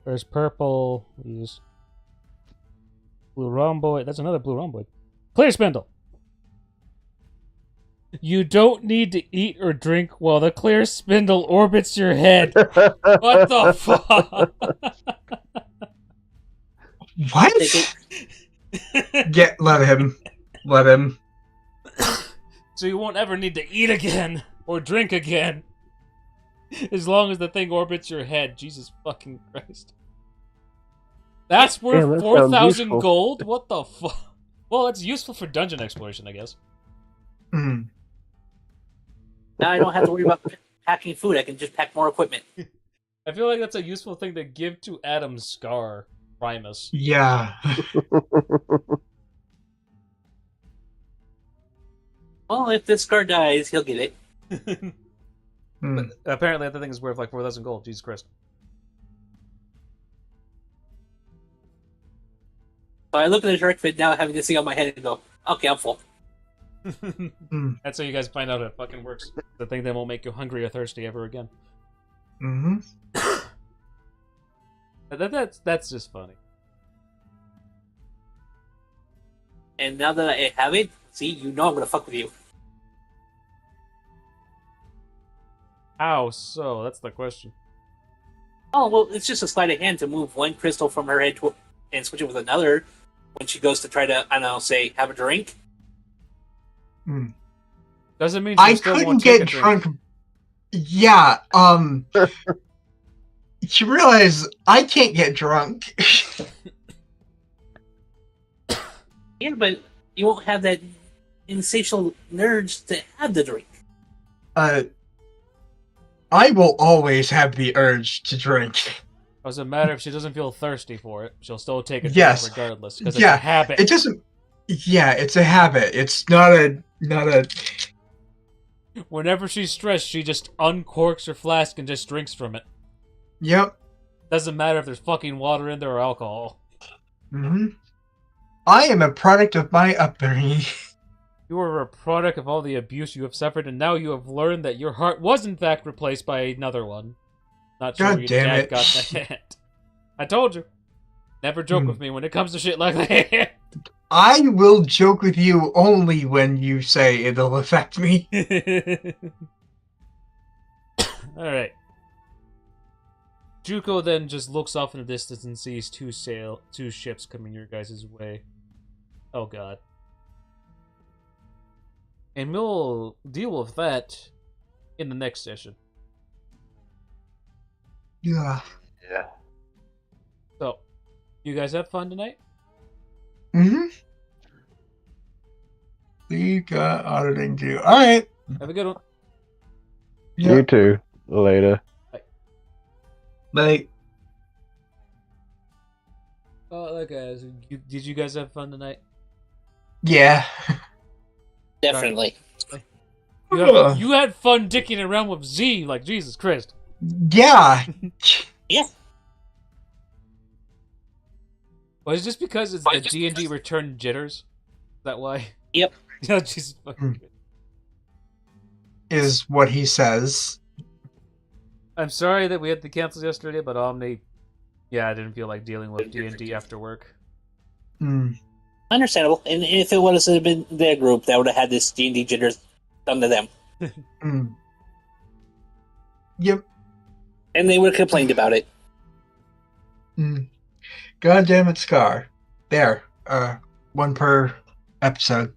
[SPEAKER 6] There's purple. Use blue rhomboid. That's another blue rhomboid. Clear spindle. You don't need to eat or drink while the clear spindle orbits your head. What the fuck?
[SPEAKER 2] What? Let him. Let him.
[SPEAKER 6] So you won't ever need to eat again or drink again. As long as the thing orbits your head. Jesus fucking Christ. That's worth
[SPEAKER 4] Damn, that
[SPEAKER 6] 4,000
[SPEAKER 4] sounds
[SPEAKER 6] gold? What the fuck? Well, it's useful for dungeon exploration, I guess.
[SPEAKER 2] Mm.
[SPEAKER 3] Now I don't have to worry about packing food. I can just pack more equipment.
[SPEAKER 6] I feel like that's a useful thing to give to Adam's Scar, Primus.
[SPEAKER 2] Yeah.
[SPEAKER 3] Well, if this Scar dies, he'll get it.
[SPEAKER 2] Mm.
[SPEAKER 6] Apparently that thing is worth like 4,000 gold. Jesus Christ.
[SPEAKER 3] So I look at the shark fin now, having this thing on my head, and go, "Okay, I'm full."
[SPEAKER 6] That's how you guys find out it fucking works. The thing that won't make you hungry or thirsty ever again.
[SPEAKER 2] Mm-hmm.
[SPEAKER 6] That's just funny.
[SPEAKER 3] And now that I have it, see, you know I'm gonna fuck with you.
[SPEAKER 6] How so? That's the question.
[SPEAKER 3] Oh, well, it's just a sleight of hand to move one crystal from her head and switch it with another when she goes to try to, I don't know, say, have a drink.
[SPEAKER 2] Mm.
[SPEAKER 6] Doesn't mean
[SPEAKER 2] I
[SPEAKER 6] still
[SPEAKER 2] couldn't
[SPEAKER 6] won't take
[SPEAKER 2] get
[SPEAKER 6] a drink.
[SPEAKER 2] drunk. Yeah, you realize I can't get drunk.
[SPEAKER 3] Yeah, but you won't have that insatiable urge to have the drink.
[SPEAKER 2] I will always have the urge to drink.
[SPEAKER 6] Doesn't matter if she doesn't feel thirsty for it. She'll still take a drink
[SPEAKER 2] Yes.
[SPEAKER 6] regardless. Because it's
[SPEAKER 2] Yeah,
[SPEAKER 6] a habit.
[SPEAKER 2] It doesn't. Yeah, it's a habit. It's not a.
[SPEAKER 6] Whenever she's stressed, she just uncorks her flask and just drinks from it.
[SPEAKER 2] Yep.
[SPEAKER 6] Doesn't matter if there's fucking water in there or alcohol.
[SPEAKER 2] Mm-hmm. I am a product of my upbringing.
[SPEAKER 6] You are a product of all the abuse you have suffered, and now you have learned that your heart was in fact replaced by another one. Not sure
[SPEAKER 2] God
[SPEAKER 6] where your
[SPEAKER 2] damn
[SPEAKER 6] dad
[SPEAKER 2] it.
[SPEAKER 6] got that. I told you. Never joke with me when it comes to shit like that.
[SPEAKER 2] I will joke with you only when you say it'll affect me.
[SPEAKER 6] Alright. Juko then just looks off in the distance and sees two ships coming your guys' way. Oh god. And we'll deal with that in the next session.
[SPEAKER 2] Yeah.
[SPEAKER 4] Yeah.
[SPEAKER 6] So, you guys have fun tonight?
[SPEAKER 2] Mm-hmm. We got auditing too. Alright.
[SPEAKER 6] Have a good one.
[SPEAKER 2] Yeah.
[SPEAKER 4] You too. Later.
[SPEAKER 2] Like,
[SPEAKER 6] Oh, guys, did you guys have fun tonight?
[SPEAKER 2] yeah.
[SPEAKER 3] Definitely.
[SPEAKER 6] You had fun dicking around with Z, like Jesus Christ.
[SPEAKER 2] Yeah.
[SPEAKER 3] Yeah.
[SPEAKER 6] Was it just because it's the D&D return jitters? Is that why?
[SPEAKER 3] Yep.
[SPEAKER 6] Oh, Jesus fucking Christ.
[SPEAKER 2] Is what he says.
[SPEAKER 6] I'm sorry that we had to cancel yesterday, but Omni... Yeah, I didn't feel like dealing with D&D after work.
[SPEAKER 2] Mm.
[SPEAKER 3] Understandable. And if it would have been their group, that would have had this D&D jitters done to them.
[SPEAKER 2] Mm. Yep.
[SPEAKER 3] And they would have complained about it.
[SPEAKER 2] Mm. God damn it, Scar. There. One per episode.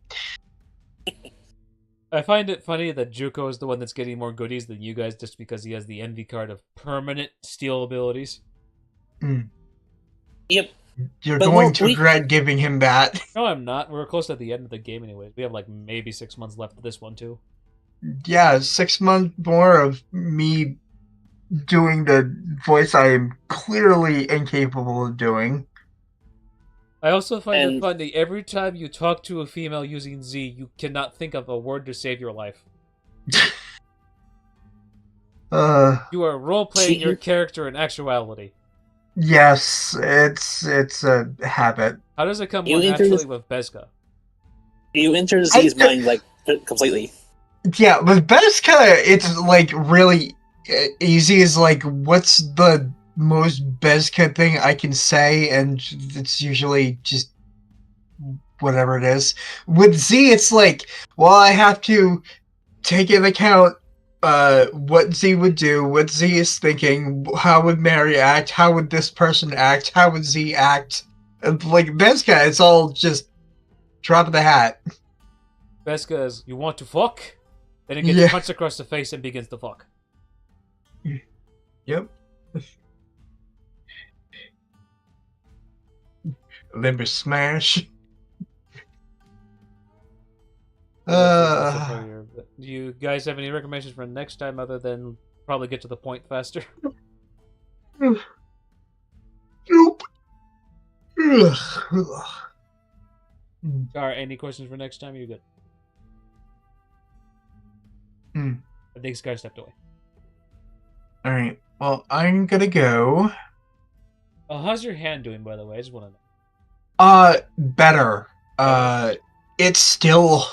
[SPEAKER 6] I find it funny that Juko is the one that's getting more goodies than you guys just because he has the envy card of permanent steal abilities.
[SPEAKER 2] Mm.
[SPEAKER 3] Yep.
[SPEAKER 2] You're
[SPEAKER 3] But
[SPEAKER 2] going to regret giving him that.
[SPEAKER 6] No, I'm not. We're close to the end of the game anyways. We have like maybe 6 months left of this one too.
[SPEAKER 2] Yeah, 6 months more of me doing the voice I am clearly incapable of doing.
[SPEAKER 6] I also find it funny, every time you talk to a female using Z, you cannot think of a word to save your life. You are role-playing your character in actuality.
[SPEAKER 2] Yes, it's a habit.
[SPEAKER 6] How does it come more naturally with Bezka?
[SPEAKER 3] You enter Z's mind, like, completely.
[SPEAKER 2] Yeah, with Beska, it's like really easy. Is like, what's the most Bezka thing I can say, and it's usually just whatever it is. With Z, it's like, well, I have to take into account what Z would do, what Z is thinking, how would Mary act, how would this person act, how would Z act. And like Bezka, it's all just drop of the hat.
[SPEAKER 6] Beska is, you want to fuck? Then it gets punched across the face and begins to fuck.
[SPEAKER 2] Yep. Limber smash.
[SPEAKER 6] Do you guys have any recommendations for next time other than probably get to the point faster?
[SPEAKER 2] Nope.
[SPEAKER 6] Alright, any questions for next time? You good? I think Sky stepped away.
[SPEAKER 2] Alright, well, I'm gonna go.
[SPEAKER 6] How's your hand doing, by the way? I just want to know.
[SPEAKER 2] Better. It still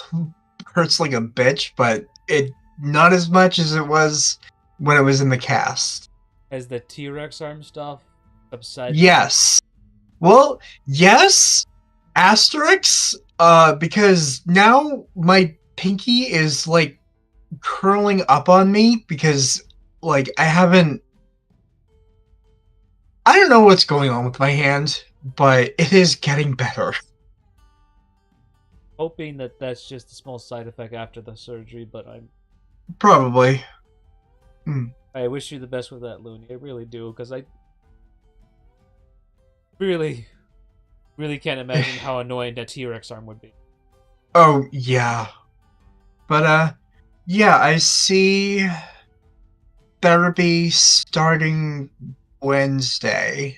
[SPEAKER 2] hurts like a bitch, but it not as much as it was when it was in the cast.
[SPEAKER 6] Has the T-Rex arm stuff subsided?
[SPEAKER 2] Yes. Well, yes. Asterix. Because now my pinky is like curling up on me because like I don't know what's going on with my hand, but it is getting better.
[SPEAKER 6] Hoping that that's just a small side effect after the surgery, but
[SPEAKER 2] Probably.
[SPEAKER 6] I wish you the best with that, Looney. I really do, because I really can't imagine how annoying that T-Rex arm would be.
[SPEAKER 2] Oh, yeah. But, yeah, I see therapy starting Wednesday.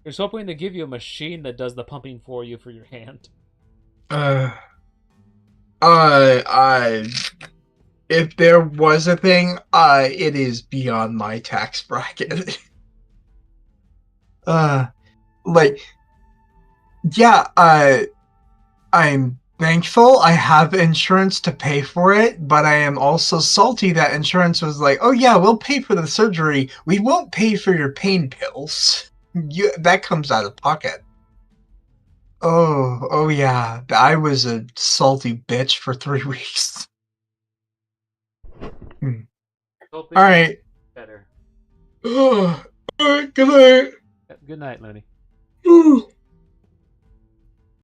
[SPEAKER 6] I was hoping to give you a machine that does the pumping for you for your hand.
[SPEAKER 2] If there was a thing, it is beyond my tax bracket. Like, yeah, I'm thankful I have insurance to pay for it, but I am also salty that insurance was like, oh yeah, we'll pay for the surgery. We won't pay for your pain pills. That comes out of pocket. Oh yeah, I was a salty bitch for 3 weeks.
[SPEAKER 6] All
[SPEAKER 2] right.
[SPEAKER 6] Better.
[SPEAKER 2] All right, good night.
[SPEAKER 6] Good night, Looney.